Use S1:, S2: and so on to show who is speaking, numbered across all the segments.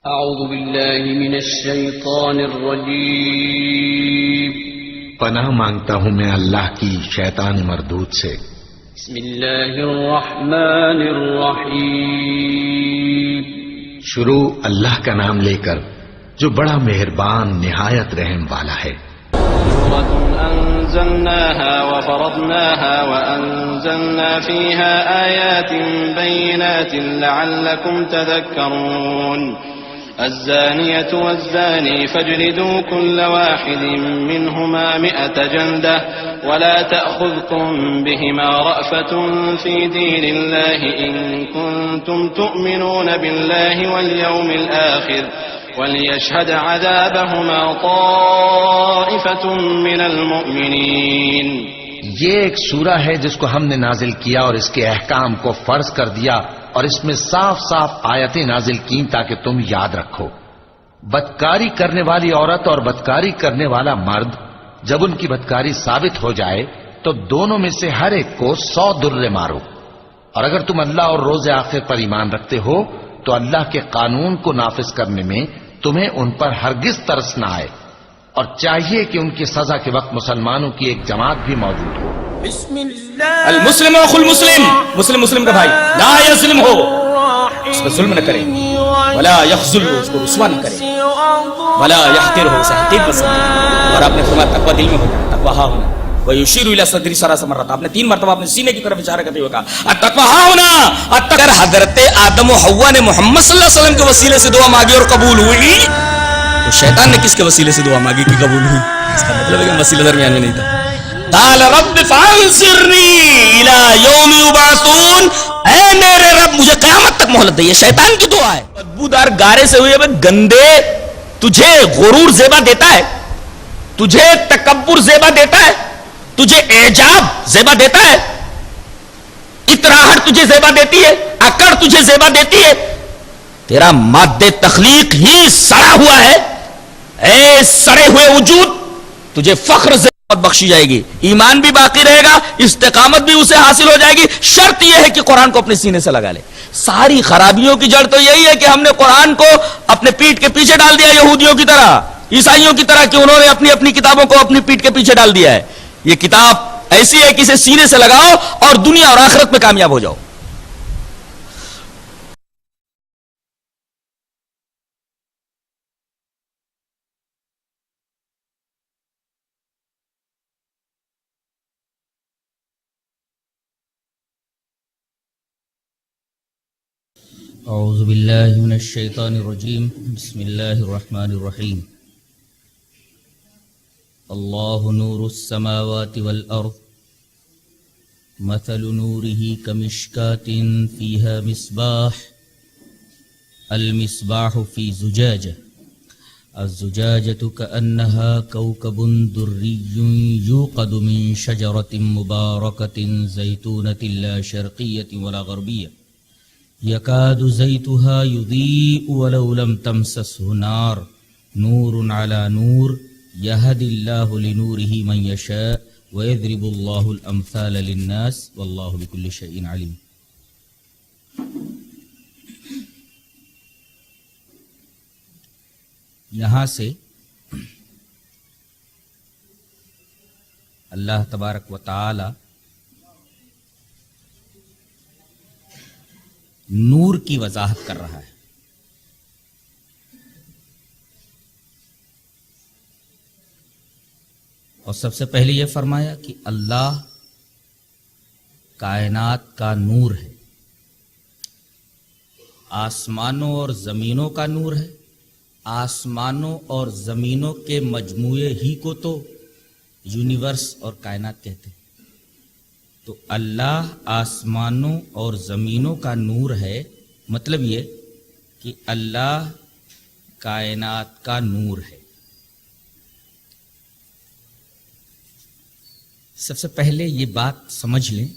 S1: اعوذ باللہ من الشیطان الرجیم
S2: پناہ مانگتا ہوں میں اللہ کی شیطان مردود سے۔
S1: بسم اللہ الرحمن الرحیم
S2: شروع اللہ کا نام لے کر جو بڑا مہربان نہایت رحم والا ہے۔
S3: سورة أنزلناها وفرضناها وأنزلنا فيها آيات بينات لعلكم تذكرون الزانية والزاني فاجلدوا كل واحد منهما 100 جلدة ولا تأخذكم بهما رأفة في دين الله إن كنتم تؤمنون بالله واليوم الآخر وَلْيَشْهَدْ عَذَابَهُمَا طَائِفَةٌ مِّنَ الْمُؤْمِنِينَ۔
S2: یہ ایک سورہ ہے جس کو ہم نے نازل کیا اور اس کے احکام کو فرض کر دیا اور اس میں صاف صاف آیتیں نازل کی تاکہ تم یاد رکھو۔ بدکاری کرنے والی عورت اور بدکاری کرنے والا مرد جب ان کی بدکاری ثابت ہو جائے تو دونوں میں سے ہر ایک کو 100 درے مارو، اور اگر تم اللہ اور روز آخر پر ایمان رکھتے ہو تو اللہ کے قانون کو نافذ کرنے میں تمہیں ان پر ہرگز ترس نہ آئے، اور چاہیے کہ ان کی سزا کے وقت مسلمانوں کی ایک جماعت بھی موجود ہو۔
S4: المسلم اخو المسلم، مسلم مسلم کا بھائی، لا یظلم ہو، اس پر ظلم نہ کرے، ولا یخذل ہو، اس کو رسوا نہ کرے، ولا یحقر ہو، اسے حقیر پسند، اور آپ نے فرمایا تقوی دل میں ہو جائے، تقوی ہاں ہونا، وَيُشِيرُ إِلَى صَدْرِ ثَلَاثَ مرات، آپ نے 3 مرتبہ اپنے سینے کی طرف اشارہ کرتے ہوئے کہا التقویٰ ہاں ہونا۔ اگر حضرت آدم و حوا نے محمد صلی اللہ علیہ وسلم کے وسیلے سے دعا مانگی اور قبول ہوئی تو شیطان نے کس کے وسیلے سے دعا مانگی کہ قبول ہوئی؟ اس کا مطلب ہے کہ وسیلہ درمیان میں نہیں تھا۔ قال رب فانصرنی الی یوم یبعثون، اے میرے رب مجھے قیامت تک مہلت دے۔ یہ شیطان کی دعا ہے۔ بدبودار گارے سے ہوئے گندے، تجھے غرور زیبا دیتا ہے، تجھے تکبر زیبا دیتا ہے، تجھے اعجاب زیبا دیتا ہے، اتراہٹ تجھے زیبا دیتی ہے، اکڑ تجھے زیبا دیتی ہے، تیرا مادہ تخلیق ہی سڑا ہوا ہے، اے سڑے ہوئے وجود، تجھے فخر زیبت بخشی جائے گی، ایمان بھی باقی رہے گا، استقامت بھی اسے حاصل ہو جائے گی، شرط یہ ہے کہ قرآن کو اپنے سینے سے لگا لے۔ ساری خرابیوں کی جڑ تو یہی ہے کہ ہم نے قرآن کو اپنے پیٹھ کے پیچھے ڈال دیا، یہودیوں کی طرح، عیسائیوں کی طرح، کہ انہوں نے اپنی اپنی کتابوں کو اپنی پیٹھ کے پیچھے ڈال دیا ہے۔ یہ کتاب ایسی ہے کہ اسے سینے سے لگاؤ اور دنیا اور آخرت میں کامیاب ہو جاؤ۔
S5: اعوذ باللہ من الشیطان الرجیم، بسم اللہ الرحمن الرحیم۔ اللہ نور السماوات والارض مثل نوره كمشکاة فيها مصباح، المصباح في زجاجة، الزجاجة كأنها كوكب دري يوقد من شجرة مباركة زيتونة لا شرقية ولا غربية يكاد زيتها يضيء ولو لم تمسسه نار، نور على نور يهدي الله لنوره من يشاء ويضرب الله الأمثال للناس والله بكل شيء عليم۔ یہاں سے اللہ تبارک و تعالی نور کی وضاحت کر رہا ہے۔ اور سب سے پہلے یہ فرمایا کہ اللہ کائنات کا نور ہے، آسمانوں اور زمینوں کا نور ہے، آسمانوں اور زمینوں کے مجموعے ہی کو تو یونیورس اور کائنات کہتے ہیں۔ تو اللہ آسمانوں اور زمینوں کا نور ہے، مطلب یہ کہ اللہ کائنات کا نور ہے۔ سب سے پہلے یہ بات سمجھ لیں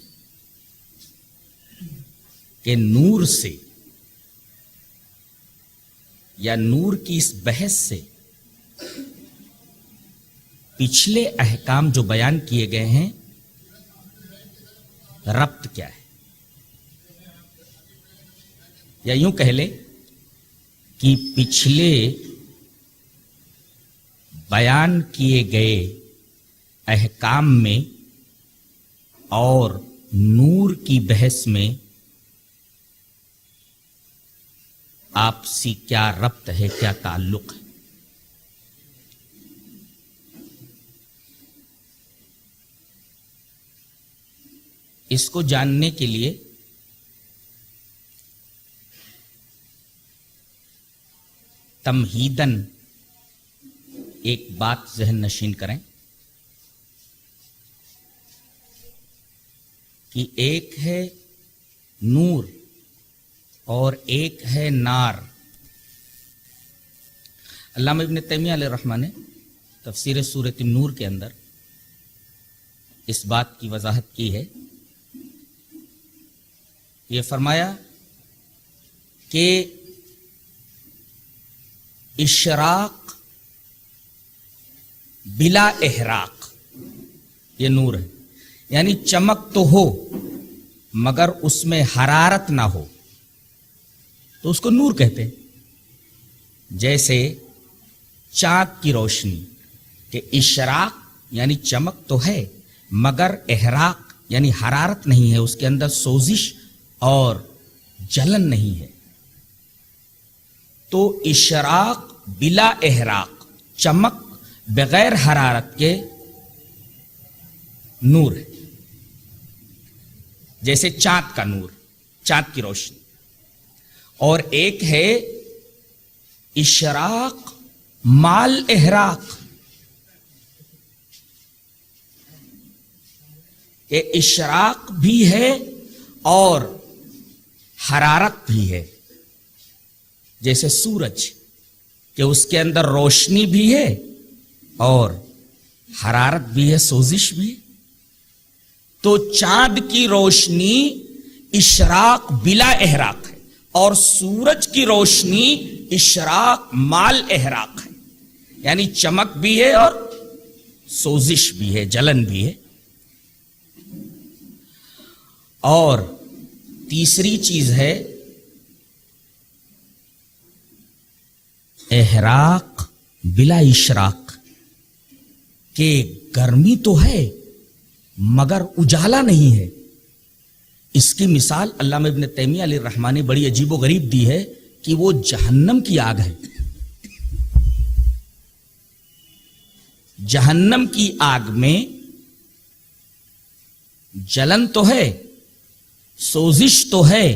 S5: کہ نور سے یا نور کی اس بحث سے پچھلے احکام جو بیان کیے گئے ہیں ربط کیا ہے؟ یا یوں کہہ لیں کہ پچھلے بیان کیے گئے احکام میں اور نور کی بحث میں آپسی کیا ربط ہے، کیا تعلق ہے؟ اس کو جاننے کے لیے تمہیداً ایک بات ذہن نشین کریں کہ ایک ہے نور اور ایک ہے نار۔ علامہ ابن تیمیہ علیہ الرحمہ نے تفسیر سورۃ النور کے اندر اس بات کی وضاحت کی ہے۔ یہ فرمایا کہ اشراق بلا احراق یہ نور ہے، یعنی چمک تو ہو مگر اس میں حرارت نہ ہو تو اس کو نور کہتے ہیں۔ جیسے چاند کی روشنی کہ اشراق یعنی چمک تو ہے مگر احراق یعنی حرارت نہیں ہے، اس کے اندر سوزش اور جلن نہیں ہے۔ تو اشراق بلا احراق، چمک بغیر حرارت کے نور ہے، جیسے چاند کا نور، چاند کی روشنی۔ اور ایک ہے اشراق مال احراق، کہ اشراق بھی ہے اور حرارت بھی ہے، جیسے سورج کہ اس کے اندر روشنی بھی ہے اور حرارت بھی ہے، سوزش بھی ہے۔ تو چاند کی روشنی اشراق بلا احراق ہے اور سورج کی روشنی اشراق مال احراق ہے، یعنی چمک بھی ہے اور سوزش بھی ہے، جلن بھی ہے۔ اور تیسری چیز ہے احراق بلا اشراق، کہ گرمی تو ہے مگر اجالا نہیں ہے۔ اس کی مثال علامہ ابن تیمیہ علیہ الرحمہ نے بڑی عجیب و غریب دی ہے کہ وہ جہنم کی آگ ہے۔ جہنم کی آگ میں جلن تو ہے، سوزش تو ہے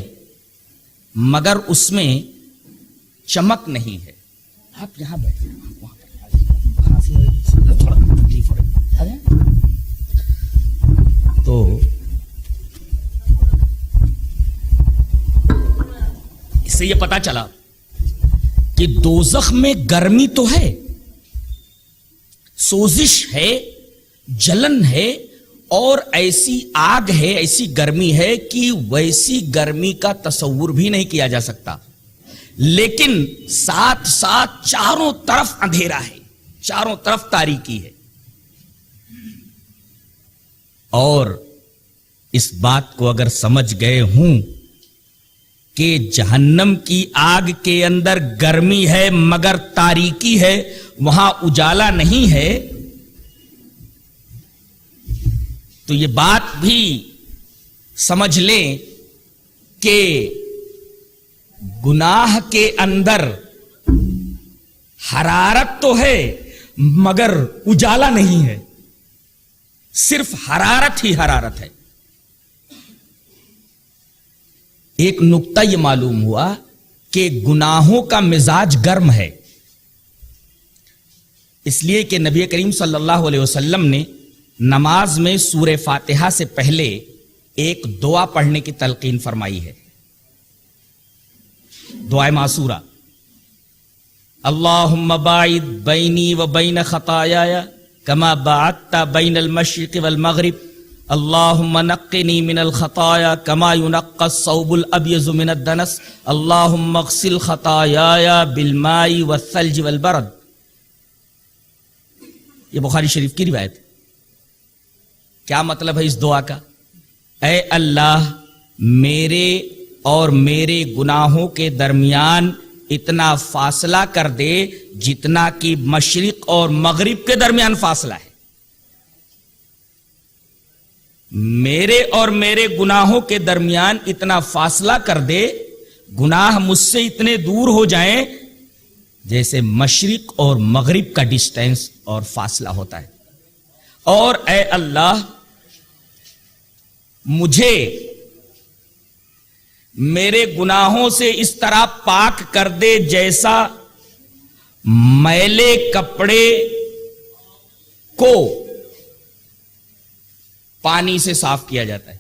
S5: مگر اس میں چمک نہیں ہے۔ آپ یہاں بیٹھے تھوڑا تکلیف ہو رہی ہے تو اس سے یہ پتا چلا کہ دوزخ میں گرمی تو ہے، سوزش ہے، جلن ہے، اور ایسی آگ ہے، ایسی گرمی ہے کہ ویسی گرمی کا تصور بھی نہیں کیا جا سکتا، لیکن ساتھ ساتھ چاروں طرف اندھیرا ہے، چاروں طرف تاریکی ہے۔ اور اس بات کو اگر سمجھ گئے ہوں کہ جہنم کی آگ کے اندر گرمی ہے مگر تاریکی ہے، وہاں اجالا نہیں ہے، تو یہ بات بھی سمجھ لیں کہ گناہ کے اندر حرارت تو ہے مگر اجالا نہیں ہے، صرف حرارت ہی حرارت ہے۔ ایک نقطہ یہ معلوم ہوا کہ گناہوں کا مزاج گرم ہے، اس لیے کہ نبی کریم صلی اللہ علیہ وسلم نے نماز میں سورہ فاتحہ سے پہلے ایک دعا پڑھنے کی تلقین فرمائی ہے، دعائے معصورہ۔ اللہم باعد بینی و بین خطایایا کما باعدت بین المشرق والمغرب، اللہم نقنی من الخطایا کما ینقی الثوب الابیض من الدنس، اللہم اغسل خطایایا بالماء والثلج والبرد۔ یہ بخاری شریف کی روایت ہے۔ کیا مطلب ہے اس دعا کا؟ اے اللہ، میرے اور میرے گناہوں کے درمیان
S4: اتنا فاصلہ کر دے جتنا کہ مشرق اور مغرب کے درمیان فاصلہ ہے. میرے اور میرے گناہوں کے درمیان اتنا فاصلہ کر دے، گناہ مجھ سے اتنے دور ہو جائیں جیسے مشرق اور مغرب کا ڈسٹینس اور فاصلہ ہوتا ہے. اور اے اللہ مجھے میرے گناہوں سے اس طرح پاک کر دے جیسا میلے کپڑے کو پانی سے صاف کیا جاتا ہے.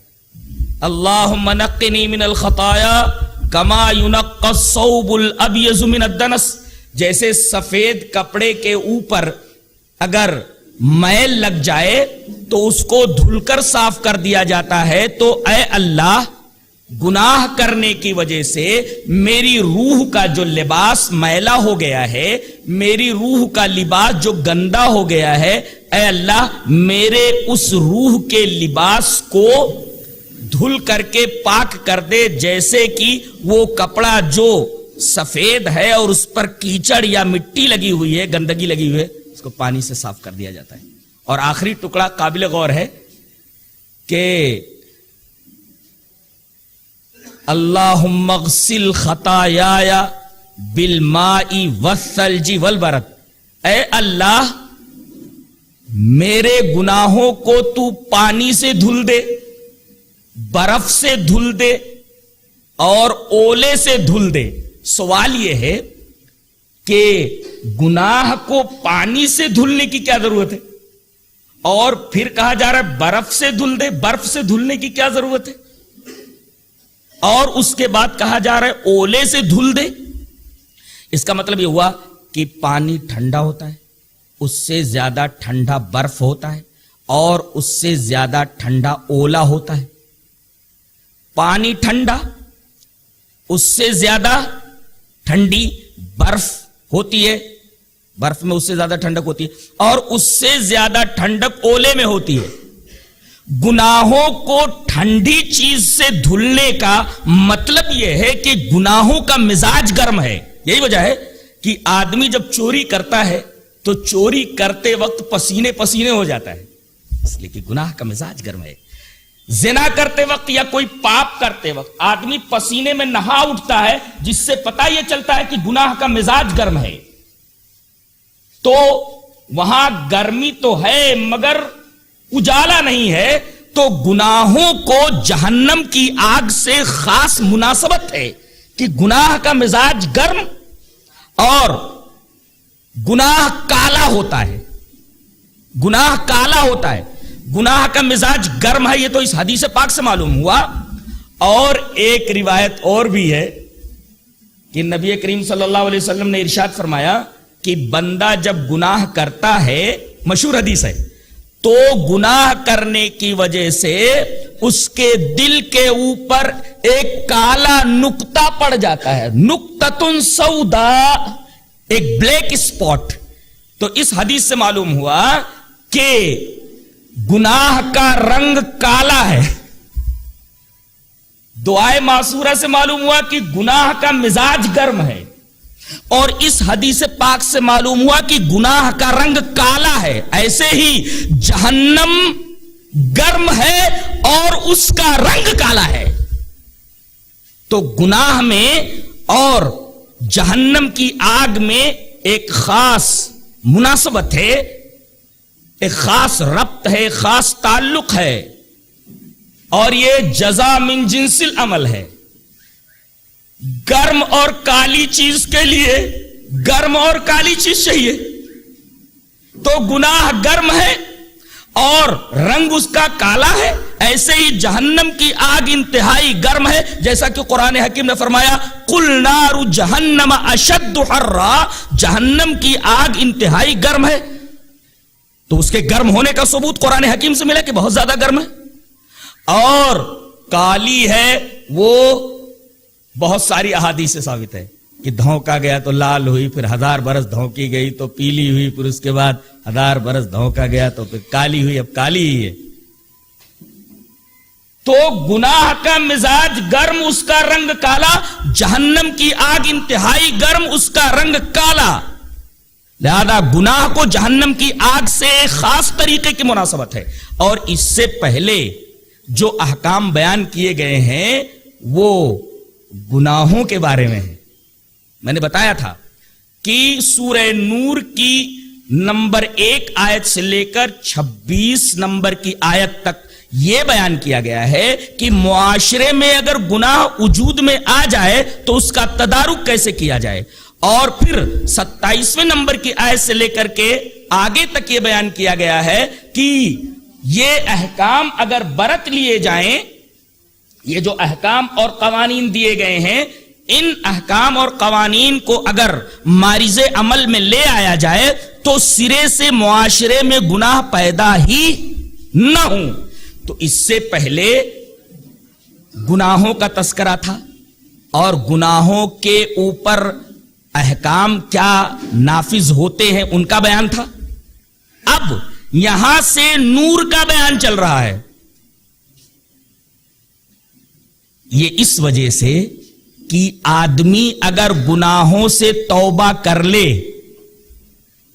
S4: اللہم نقنی من الخطایا کما ینقی الثوب الابیض من الدنس. جیسے سفید کپڑے کے اوپر اگر میل لگ جائے تو اس کو دھل کر صاف کر دیا جاتا ہے، تو اے اللہ گناہ کرنے کی وجہ سے میری روح کا جو لباس میلا ہو گیا ہے، میری روح کا لباس جو گندا ہو گیا ہے، اے اللہ میرے اس روح کے لباس کو دھل کر کے پاک کر دے جیسے کہ وہ کپڑا جو سفید ہے اور اس پر کیچڑ یا مٹی لگی ہوئی ہے، گندگی لگی ہوئی ہے، اس کو پانی سے صاف کر دیا جاتا ہے. اور آخری ٹکڑا قابل غور ہے کہ اللہم اغسل خطایایا بالماء والثلج والبرد. اے اللہ میرے گناہوں کو تو پانی سے دھل دے، برف سے دھل دے اور اولے سے دھل دے. سوال یہ ہے کہ گناہ کو پانی سے دھلنے کی کیا ضرورت ہے؟ اور پھر کہا جا رہا ہے برف سے دھل دے، برف سے دھلنے کی کیا ضرورت ہے؟ اور اس کے بعد کہا جا رہا ہے اولے سے دھل دے. اس کا مطلب یہ ہوا کہ پانی ٹھنڈا ہوتا ہے، اس سے زیادہ ٹھنڈا برف ہوتا ہے اور اس سے زیادہ ٹھنڈا اولا ہوتا ہے. پانی ٹھنڈا، اس سے زیادہ ٹھنڈی برف ہوتی ہے، برف میں اس سے زیادہ ٹھنڈک ہوتی ہے، اور اس سے زیادہ ٹھنڈک اولے میں ہوتی ہے. گناہوں کو ٹھنڈی چیز سے دھلنے کا مطلب یہ ہے کہ گناہوں کا مزاج گرم ہے. یہی وجہ ہے کہ آدمی جب چوری کرتا ہے تو چوری کرتے وقت پسینے پسینے ہو جاتا ہے، اس لیے کہ گناہ کا مزاج گرم ہے. زنا کرتے وقت یا کوئی پاپ کرتے وقت آدمی پسینے میں نہا اٹھتا ہے، جس سے پتہ یہ چلتا ہے کہ گناہ کا مزاج گرم ہے. تو وہاں گرمی تو ہے مگر اجالا نہیں ہے. تو گناہوں کو جہنم کی آگ سے خاص مناسبت ہے کہ گناہ کا مزاج گرم اور گناہ کالا ہوتا ہے. گناہ کالا ہوتا ہے، گناہ کا مزاج گرم ہے. یہ تو اس حدیث پاک سے معلوم ہوا. اور ایک روایت اور بھی ہے کہ نبی کریم صلی اللہ علیہ وسلم نے ارشاد فرمایا کہ بندہ جب گناہ کرتا ہے، مشہور حدیث ہے، تو گناہ کرنے کی وجہ سے اس کے دل کے اوپر ایک کالا نقطہ پڑ جاتا ہے، نقطۃ سودا، ایک بلیک اسپاٹ. تو اس حدیث سے معلوم ہوا کہ گناہ کا رنگ کالا ہے. دعائے معصورہ سے معلوم ہوا کہ گناہ کا مزاج گرم ہے، اور اس حدیث پاک سے معلوم ہوا کہ گناہ کا رنگ کالا ہے. ایسے ہی جہنم گرم ہے اور اس کا رنگ کالا ہے. تو گناہ میں اور جہنم کی آگ میں ایک خاص مناسبت ہے، ایک خاص ربط ہے، خاص تعلق ہے، اور یہ جزا من جنس العمل ہے. گرم اور کالی چیز کے لیے گرم اور کالی چیز چاہیے. تو گناہ گرم ہے اور رنگ اس کا کالا ہے. ایسے ہی جہنم کی آگ انتہائی گرم ہے، جیسا کہ قرآن حکیم نے فرمایا قُلْ نَارُ جَهَنَّمَ أَشَدُّ حَرًّا، جہنم کی آگ انتہائی گرم ہے. تو اس کے گرم ہونے کا ثبوت قرآن حکیم سے ملا کہ بہت زیادہ گرم ہے. اور کالی ہے وہ بہت ساری احادیث سے ثابت ہے کہ دھونکا گیا تو لال ہوئی، پھر 1000 برس دھونکی گئی تو پیلی ہوئی، پھر اس کے بعد 1000 برس دھونکا گیا تو پھر کالی ہوئی، اب کالی ہی ہے. تو گناہ کا مزاج گرم، اس کا رنگ کالا، جہنم کی آگ انتہائی گرم، اس کا رنگ کالا. لہذا گناہ کو جہنم کی آگ سے خاص طریقے کی مناسبت ہے. اور اس سے پہلے جو احکام بیان کیے گئے ہیں وہ گناہوں کے بارے میں ہے. میں نے بتایا تھا کہ سورہ نور کی نمبر 1 آیت سے لے کر 26 نمبر کی آیت تک یہ بیان کیا گیا ہے کہ معاشرے میں اگر گناہ وجود میں آ جائے تو اس کا تدارک کیسے کیا جائے. اور پھر 27ویں نمبر کی آیت سے لے کر کے آگے تک یہ بیان کیا گیا ہے کہ یہ احکام اگر برت لیے جائیں، یہ جو احکام اور قوانین دیے گئے ہیں، ان احکام اور قوانین کو اگر مارز عمل میں لے آیا جائے تو سرے سے معاشرے میں گناہ پیدا ہی نہ ہوں. تو اس سے پہلے گناہوں کا تذکرہ تھا اور گناہوں کے اوپر احکام کیا نافذ ہوتے ہیں ان کا بیان تھا. اب یہاں سے نور کا بیان چل رہا ہے. یہ اس وجہ سے کہ آدمی اگر گناہوں سے توبہ کر لے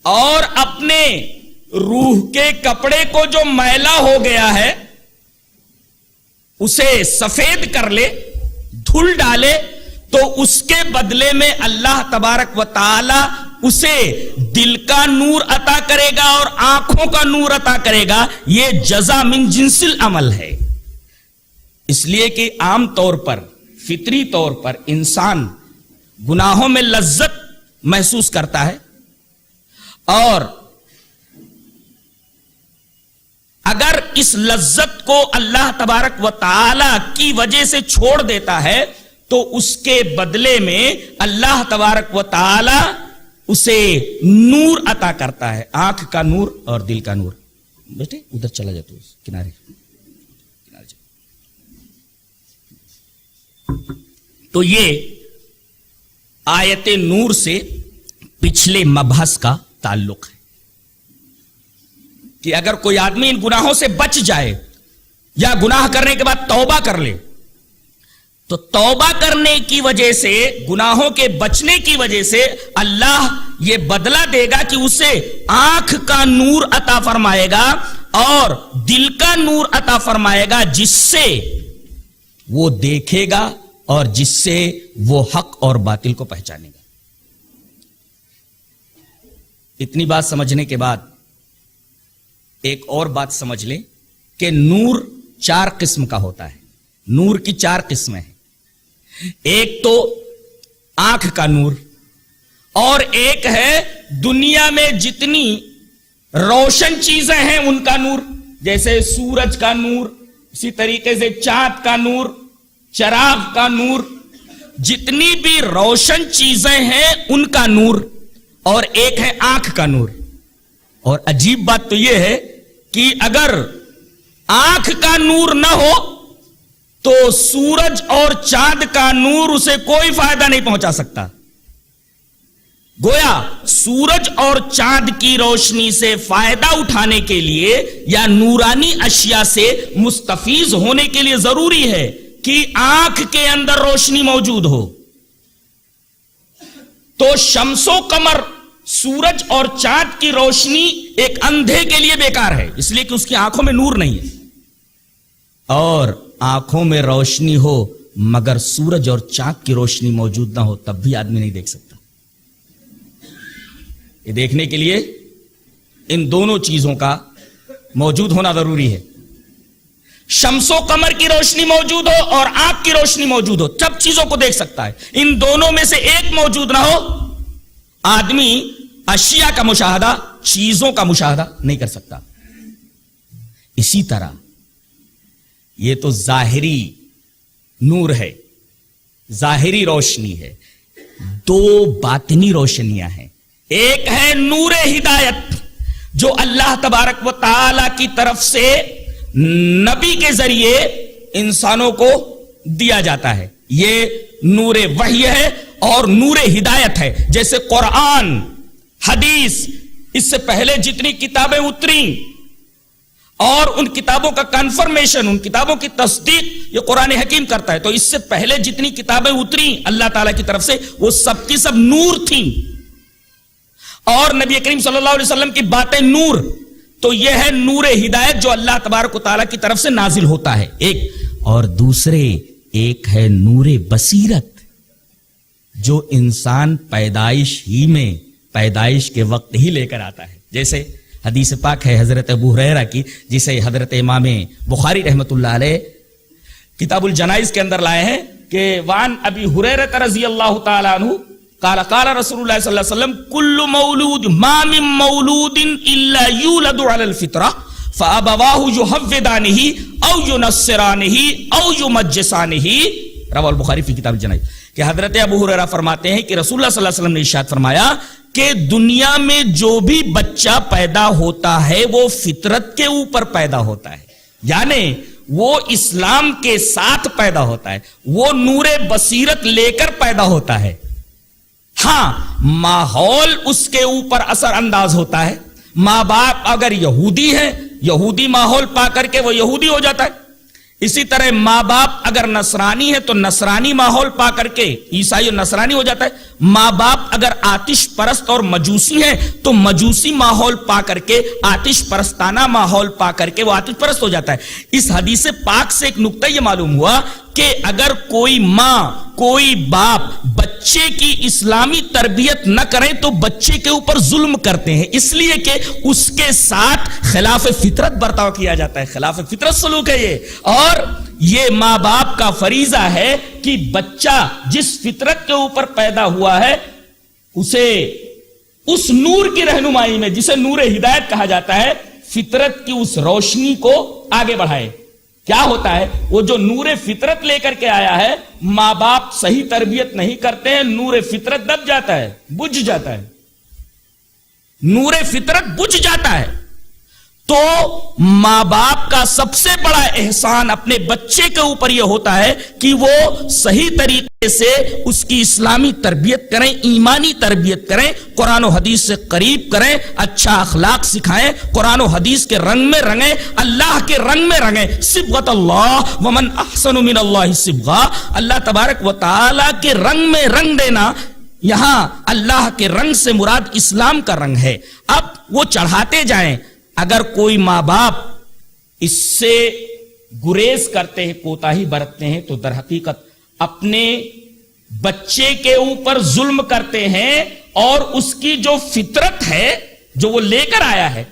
S4: اور اپنے روح کے کپڑے کو جو میلا ہو گیا ہے اسے سفید کر لے، دھل ڈالے، تو اس کے بدلے میں اللہ تبارک و تعالی اسے دل کا نور عطا کرے گا اور آنکھوں کا نور عطا کرے گا. یہ جزا من جنس العمل ہے. اس لیے کہ عام طور پر فطری طور پر انسان گناہوں میں لذت محسوس کرتا ہے، اور اگر اس لذت کو اللہ تبارک و تعالی کی وجہ سے چھوڑ دیتا ہے تو اس کے بدلے میں اللہ تبارک و تعالی اسے نور عطا کرتا ہے، آنکھ کا نور اور دل کا نور. بیٹے ادھر چلا جاتا کنارے. تو یہ آیت نور سے پچھلے مبحث کا تعلق ہے کہ اگر کوئی آدمی ان گناہوں سے بچ جائے یا گناہ کرنے کے بعد توبہ کر لے تو توبہ کرنے کی وجہ سے، گناہوں کے بچنے کی وجہ سے اللہ یہ بدلہ دے گا کہ اسے آنکھ کا نور عطا فرمائے گا اور دل کا نور عطا فرمائے گا، جس سے وہ دیکھے گا اور جس سے وہ حق اور باطل کو پہچانے گا. اتنی بات سمجھنے کے بعد ایک اور بات سمجھ لیں کہ نور 4 قسم کا ہوتا ہے. نور کی 4 قسمیں ہیں. ایک تو آنکھ کا نور، اور ایک ہے دنیا میں جتنی روشن چیزیں ہیں ان کا نور، جیسے سورج کا نور، اسی طریقے سے چاند کا نور، چراغ کا نور، جتنی بھی روشن چیزیں ہیں ان کا نور، اور ایک ہے آنکھ کا نور. اور عجیب بات تو یہ ہے کہ اگر آنکھ کا نور نہ ہو تو سورج اور چاند کا نور اسے کوئی فائدہ نہیں پہنچا سکتا. گویا سورج اور چاند کی روشنی سے فائدہ اٹھانے کے لیے یا نورانی اشیاء سے مستفیض ہونے کے لیے ضروری ہے کہ آنکھ کے اندر روشنی موجود ہو. تو شمس و قمر، سورج اور چاند کی روشنی ایک اندھے کے لیے بیکار ہے، اس لیے کہ اس کی آنکھوں میں نور نہیں ہے. اور آنکھوں میں روشنی ہو مگر سورج اور چاند کی روشنی موجود نہ ہو تب بھی آدمی نہیں دیکھ سکتا. یہ دیکھنے کے لیے ان دونوں چیزوں کا موجود ہونا ضروری ہے. شمس و قمر کی روشنی موجود ہو اور آنکھ کی روشنی موجود ہو تب چیزوں کو دیکھ سکتا ہے. ان دونوں میں سے ایک موجود نہ ہو آدمی اشیاء کا مشاہدہ، چیزوں کا مشاہدہ نہیں کر سکتا. اسی طرح یہ تو ظاہری نور ہے، ظاہری روشنی ہے. 2 باطنی روشنیاں ہیں. ایک ہے نور ہدایت جو اللہ تبارک و تعالی کی طرف سے نبی کے ذریعے انسانوں کو دیا جاتا ہے. یہ نور وحی ہے اور نور ہدایت ہے. جیسے قرآن، حدیث، اس سے پہلے جتنی کتابیں اتری اور ان کتابوں کا کنفرمیشن، ان کتابوں کی تصدیق یہ قرآن حکیم کرتا ہے. تو اس سے پہلے جتنی کتابیں اتری اللہ تعالیٰ کی طرف سے وہ سب کی سب نور تھیں، اور نبی کریم صلی اللہ علیہ وسلم کی باتیں نور. تو یہ ہے نور ہدایت جو اللہ تبارک و تعالیٰ کی طرف سے نازل ہوتا ہے ایک. اور دوسرے ایک ہے نور بصیرت جو انسان پیدائش کے وقت ہی لے کر آتا ہے. جیسے حدیث پاک ہے حضرت ابو ہریرہ کی، جسے حضرت امام بخاری رحمت اللہ علیہ کتاب الجنائز کے اندر لائے ہیں کہ وان ابی ہریرہ رضی اللہ تعالی عنہ قال قال رسول اللہ صلی اللہ علیہ وسلم کل مولود ما من مولود الا یولد علی الفطرہ فابواہ یحودانہ او ینصرانہ او یمجسانہ. رواه البخاری فی کتاب الجنائز. کہ حضرت ابو ہریرہ فرماتے ہیں کہ رسول اللہ صلی اللہ علیہ وسلم نے ارشاد فرمایا کہ دنیا میں جو بھی بچہ پیدا ہوتا ہے وہ فطرت کے اوپر پیدا ہوتا ہے، یعنی وہ اسلام کے ساتھ پیدا ہوتا ہے، وہ نور بصیرت لے کر پیدا ہوتا ہے. ہاں ماحول اس کے اوپر اثر انداز ہوتا ہے. ماں باپ اگر یہودی ہیں، یہودی ماحول پا کر کے وہ یہودی ہو جاتا ہے. اسی طرح ماں باپ اگر نصرانی ہے تو نصرانی ماحول پا کر کے عیسائی اور نصرانی ہو جاتا ہے. ماں باپ اگر آتش پرست اور مجوسی ہیں تو مجوسی ماحول پا کر کے، آتش پرستانہ ماحول پا کر کے وہ آتش پرست ہو جاتا ہے. اس حدیث پاک سے ایک نقطہ یہ معلوم ہوا کہ اگر کوئی ماں کوئی باپ بچے کی اسلامی تربیت نہ کریں تو بچے کے اوپر ظلم کرتے ہیں، اس لیے کہ اس کے ساتھ خلاف فطرت برتاؤ کیا جاتا ہے، خلاف فطرت سلوک ہے یہ. اور یہ ماں باپ کا فریضہ ہے کہ بچہ جس فطرت کے اوپر پیدا ہوا ہے اسے اس نور کی رہنمائی میں، جسے نور ہدایت کہا جاتا ہے، فطرت کی اس روشنی کو آگے بڑھائے. کیا ہوتا ہے وہ جو نور فطرت لے کر کے آیا ہے، ماں باپ صحیح تربیت نہیں کرتے ہیں، نور فطرت دب جاتا ہے، بجھ جاتا ہے، نور فطرت بجھ جاتا ہے. تو ماں باپ کا سب سے بڑا احسان اپنے بچے کے اوپر یہ ہوتا ہے کہ وہ صحیح طریقے سے اس کی اسلامی تربیت کریں، ایمانی تربیت کریں، قرآن و حدیث سے قریب کریں، اچھا اخلاق سکھائیں، قرآن و حدیث کے رنگ میں رنگیں، اللہ کے رنگ میں رنگیں. صبغۃ اللہ ومن احسن من اللہ صبغہ، اللہ تبارک و تعالی کے رنگ میں رنگ دینا. یہاں اللہ کے رنگ سے مراد اسلام کا رنگ ہے. اب وہ چڑھاتے جائیں. اگر کوئی ماں باپ اس سے گریز کرتے ہیں، کوتاہی برتتے ہیں، تو در حقیقت اپنے بچے کے اوپر ظلم کرتے ہیں اور اس کی جو فطرت ہے جو وہ لے کر آیا ہے،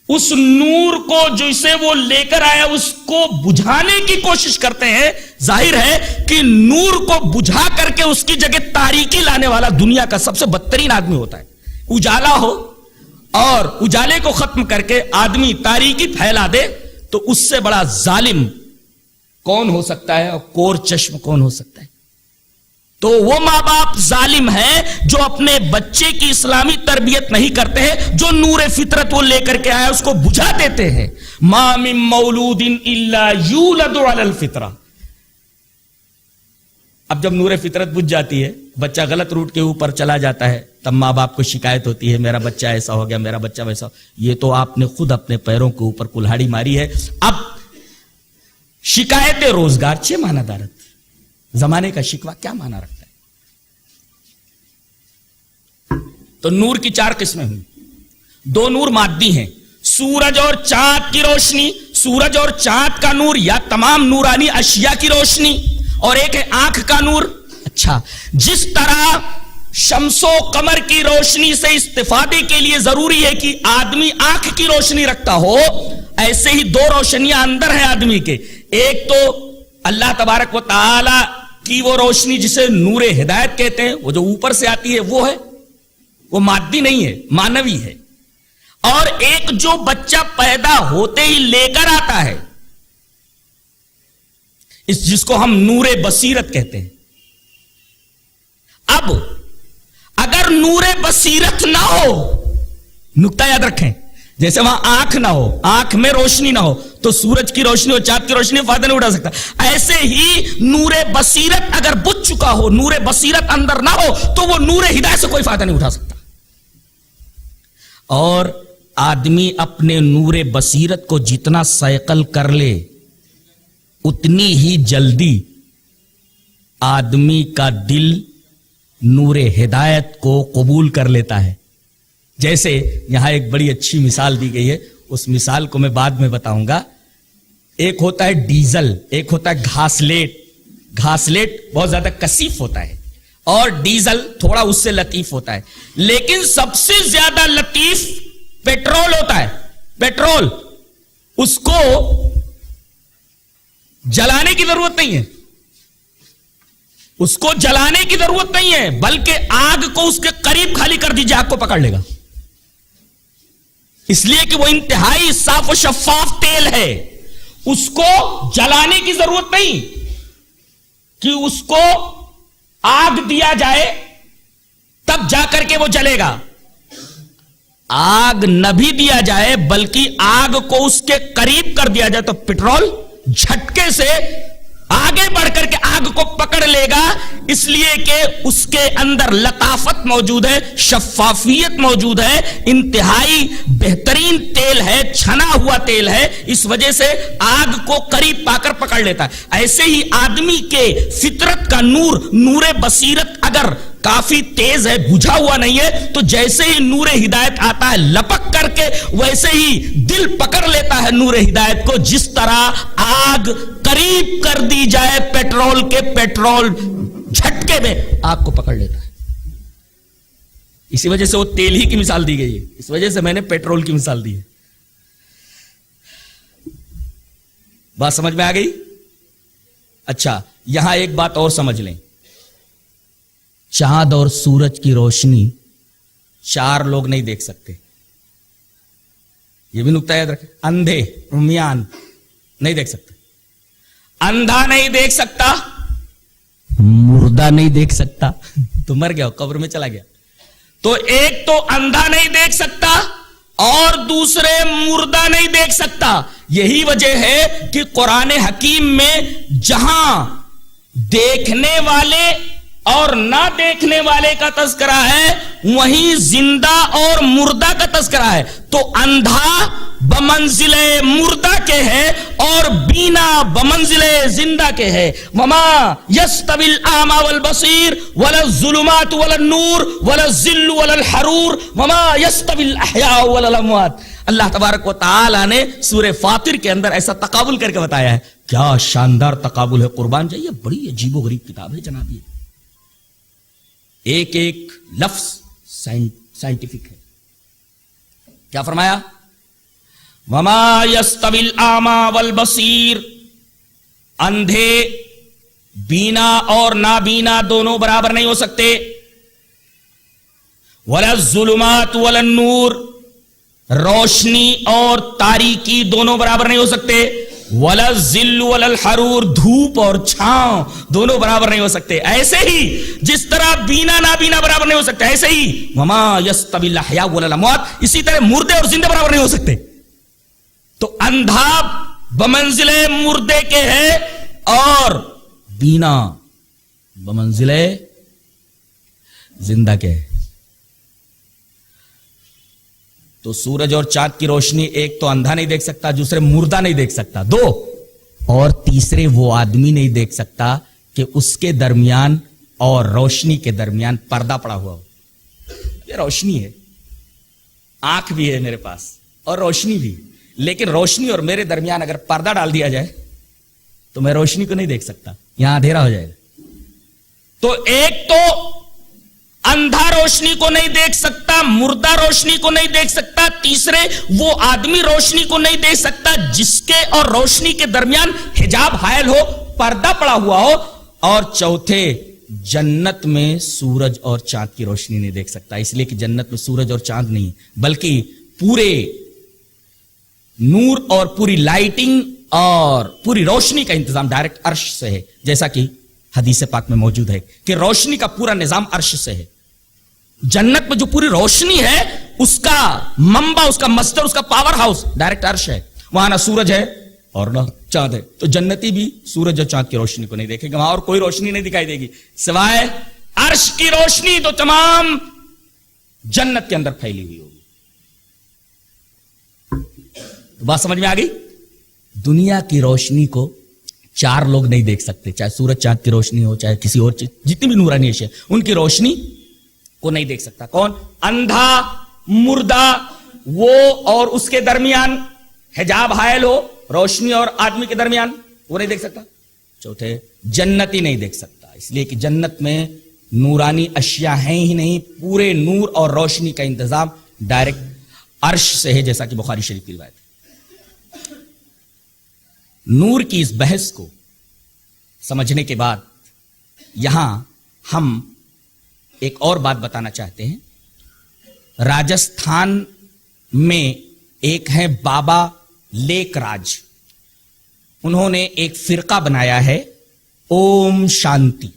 S4: اس نور کو جسے وہ لے کر آیا اس کو بجھانے کی کوشش کرتے ہیں. ظاہر ہے کہ نور کو بجھا کر کے اس کی جگہ تاریکی لانے والا دنیا کا سب سے بدترین آدمی ہوتا ہے. اجالا ہو اور اجالے کو ختم کر کے آدمی تاریکی پھیلا دے تو اس سے بڑا ظالم کون ہو سکتا ہے اور کور چشم کون ہو سکتا ہے. تو وہ ماں باپ ظالم ہیں جو اپنے بچے کی اسلامی تربیت نہیں کرتے ہیں، جو نور فطرت وہ لے کر کے آیا اس کو بجھا دیتے ہیں. ما من مولود الا یولد علی الفطرہ. اب جب نور فطرت بجھ جاتی ہے، بچہ غلط روٹ کے اوپر چلا جاتا ہے، تب ماں باپ کو شکایت ہوتی ہے میرا بچہ ایسا ہو گیا، میرا بچہ ویسا. یہ تو آپ نے خود اپنے پیروں کے اوپر کلہاڑی ماری ہے. اب شکایت روزگار چھ معنی دارت، زمانے کا شکوہ کیا معنی رکھتا ہے؟ تو نور کی چار قسمیں ہوئی. دو نور مادی ہیں، سورج اور چاند کی روشنی. سورج اور چاند کا نور یا تمام نورانی اشیاء کی روشنی، اور ایک ہے آنکھ کا نور. اچھا، جس طرح شمس و قمر کی روشنی سے استفادے کے لیے ضروری ہے کہ آدمی آنکھ کی روشنی رکھتا ہو، ایسے ہی دو روشنیاں اندر ہیں آدمی کے. ایک تو اللہ تبارک و تعالی کی وہ روشنی جسے نور ہدایت کہتے ہیں، وہ جو اوپر سے آتی ہے وہ ہے، وہ مادی نہیں ہے، مانوی ہے. اور ایک جو بچہ پیدا ہوتے ہی لے کر آتا ہے، جس کو ہم نور بصیرت کہتے ہیں. اب اگر نور بصیرت نہ ہو، نقطہ یاد رکھیں، جیسے وہاں آنکھ نہ ہو، آنکھ میں روشنی نہ ہو تو سورج کی روشنی اور چاند کی روشنی فائدہ نہیں اٹھا سکتا. ایسے ہی نور بصیرت اگر بجھ چکا ہو، نور بصیرت اندر نہ ہو تو وہ نور ہدایت سے کوئی فائدہ نہیں اٹھا سکتا. اور
S5: آدمی اپنے نور بصیرت کو جتنا سیقل کر لے اتنی ہی جلدی آدمی کا دل نور ہدایت کو قبول کر لیتا ہے. جیسے یہاں ایک بڑی اچھی مثال دی گئی ہے, اس مثال کو میں بعد میں بتاؤں گا. ایک ہوتا ہے ڈیزل, ایک ہوتا ہے گھاسلیٹ. گھاسلیٹ بہت زیادہ کثیف ہوتا ہے اور ڈیزل تھوڑا اس سے لطیف ہوتا ہے, لیکن سب سے زیادہ لطیف پیٹرول ہوتا ہے. پیٹرول اس کو جلانے کی ضرورت نہیں ہے, اس کو جلانے کی ضرورت نہیں ہے, بلکہ آگ کو اس کے قریب خالی کر دیجیے آگ کو پکڑ لے گا, اس لیے کہ وہ انتہائی صاف و شفاف تیل ہے. اس کو جلانے کی ضرورت نہیں کہ اس کو آگ دیا جائے تب جا کر کے وہ جلے گا. آگ نہ بھی دیا جائے بلکہ آگ کو اس کے قریب کر دیا جائے تو پیٹرول جھٹکے سے آگے بڑھ کر کے آگ کو پکڑ لے گا, اس لیے کہ اس کے اندر لطافت موجود ہے, شفافیت موجود ہے, انتہائی بہترین تیل ہے, چھنا ہوا تیل ہے, اس وجہ سے آگ کو قریب پا کر پکڑ لیتا ہے. ایسے ہی آدمی کے فطرت کا نور, نور بصیرت اگر کافی تیز ہے, بجھا ہوا نہیں ہے, تو جیسے ہی نور ہدایت آتا ہے لپک کر کے ویسے ہی دل پکڑ لیتا ہے نور ہدایت کو. جس طرح آگ قریب کر دی جائے پیٹرول کے, پیٹرول جھٹکے میں آگ کو پکڑ لیتا ہے. اسی وجہ سے وہ تیل ہی کی مثال دی گئی ہے, اس وجہ سے میں نے پیٹرول کی مثال دی ہے. بات سمجھ میں آ گئی؟ اچھا, یہاں ایک بات اور سمجھ لیں. چاند اور سورج کی روشنی چار لوگ نہیں دیکھ سکتے, یہ بھی نکتہ یاد رکھیں. اندھے, عمیان نہیں دیکھ سکتے, اندھا نہیں دیکھ سکتا, مردہ نہیں دیکھ سکتا, تو مر گیا, قبر میں چلا گیا. تو ایک تو اندھا نہیں دیکھ سکتا اور دوسرے مردہ نہیں دیکھ سکتا. یہی وجہ ہے کہ قرآن حکیم میں جہاں دیکھنے والے اور نہ دیکھنے والے کا تذکرہ ہے وہیں زندہ اور مردہ کا تذکرہ ہے. تو اندھا بمنزل مردہ کے ہے اور بینا بمنزل زندہ کے ہے. وما یستوی الاعمی والبصیر ولا الظلمات ولا النور ولا الظل ولا الحرور وما یستوی الاحیاء ولا الاموات. اللہ تبارک و تعالی نے سورہ فاطر کے اندر ایسا تقابل کر کے بتایا ہے. کیا شاندار تقابل ہے, قربان جائیے, بڑی عجیب و غریب کتاب ہے جناب. یہ ایک ایک لفظ سائنٹیفک ہے. کیا فرمایا؟ وما یستوی الاعمی والبصیر, اندھے, بینا اور نابینا دونوں برابر نہیں ہو سکتے. ولا الظلمات ولا النور, روشنی اور تاریکی دونوں برابر نہیں ہو سکتے. ولا الظل ولا الحرور, دھوپ اور چھاؤں دونوں برابر نہیں ہو سکتے. ایسے ہی جس طرح بینا نابینا برابر نہیں ہو سکتے, ایسے ہی وما یستوی الاحیاء ولا الاموات, اسی طرح مردے اور زندہ برابر نہیں ہو سکتے. تو اندھا بمنزل مردے کے ہے اور بینا بمنزل زندہ کے ہے. تو سورج اور چاند کی روشنی ایک تو اندھا نہیں دیکھ سکتا, دوسرے مردہ نہیں دیکھ سکتا, دو اور تیسرے وہ آدمی نہیں دیکھ سکتا کہ اس کے درمیان اور روشنی کے درمیان پردہ پڑا ہوا ہو. یہ روشنی ہے, آنکھ بھی ہے میرے پاس اور روشنی بھی, لیکن روشنی اور میرے درمیان اگر پردہ ڈال دیا جائے تو میں روشنی کو نہیں دیکھ سکتا, یہاں اندھیرا ہو جائے گا. تو ایک تو اندھا روشنی کو نہیں دیکھ سکتا, مردہ روشنی کو نہیں دیکھ سکتا, تیسرے وہ آدمی روشنی کو نہیں دیکھ سکتا جس کے اور روشنی کے درمیان حجاب حائل ہو, پردہ پڑا ہوا ہو, اور چوتھے جنت میں سورج اور چاند کی روشنی نہیں دیکھ سکتا, اس لیے کہ جنت میں سورج اور چاند نہیں بلکہ پورے نور اور پوری لائٹنگ اور پوری روشنی کا انتظام ڈائریکٹ عرش سے ہے, جیسا کہ حدیث پاک میں موجود ہے کہ روشنی کا پورا نظام عرش سے ہے. جنت میں جو پوری روشنی ہے اس کا منبع, اس کا مصدر, اس کا پاور ہاؤس ڈائریکٹ عرش ہے. وہاں نہ سورج ہے اور نہ چاند ہے. تو جنتی بھی سورج اور چاند کی روشنی کو نہیں دیکھے گا, وہاں اور کوئی روشنی نہیں دکھائی دے گی سوائے عرش کی روشنی, تو تمام جنت کے اندر پھیلی ہوئی ہوگی. تو بات سمجھ میں آ گئی؟ دنیا کی روشنی کو چار لوگ نہیں دیکھ سکتے، چاہے سورج چاند کی روشنی ہو، چاہے کسی اور چیز، جتنی بھی نورانی اشیاء، ان کی روشنی کو نہیں دیکھ سکتا۔ کون؟ اندھا، مردہ، وہ اور اس کے درمیان حجاب حائل ہو، روشنی اور آدمی کے درمیان، وہ نہیں دیکھ سکتا۔ چوتھے، جنتی نہیں دیکھ سکتا، اس لیے کہ جنت میں نورانی اشیاء ہیں ہی نہیں، پورے نور اور روشنی کا انتظام ڈائریکٹ عرش سے ہے، جیسا کہ بخاری شریف کی روایت ہے۔ نور کی اس بحث کو سمجھنے کے بعد یہاں ہم ایک اور بات بتانا چاہتے ہیں۔ راجستھان میں ایک ہے بابا لیک راج، انہوں نے ایک فرقہ بنایا ہے اوم شانتی،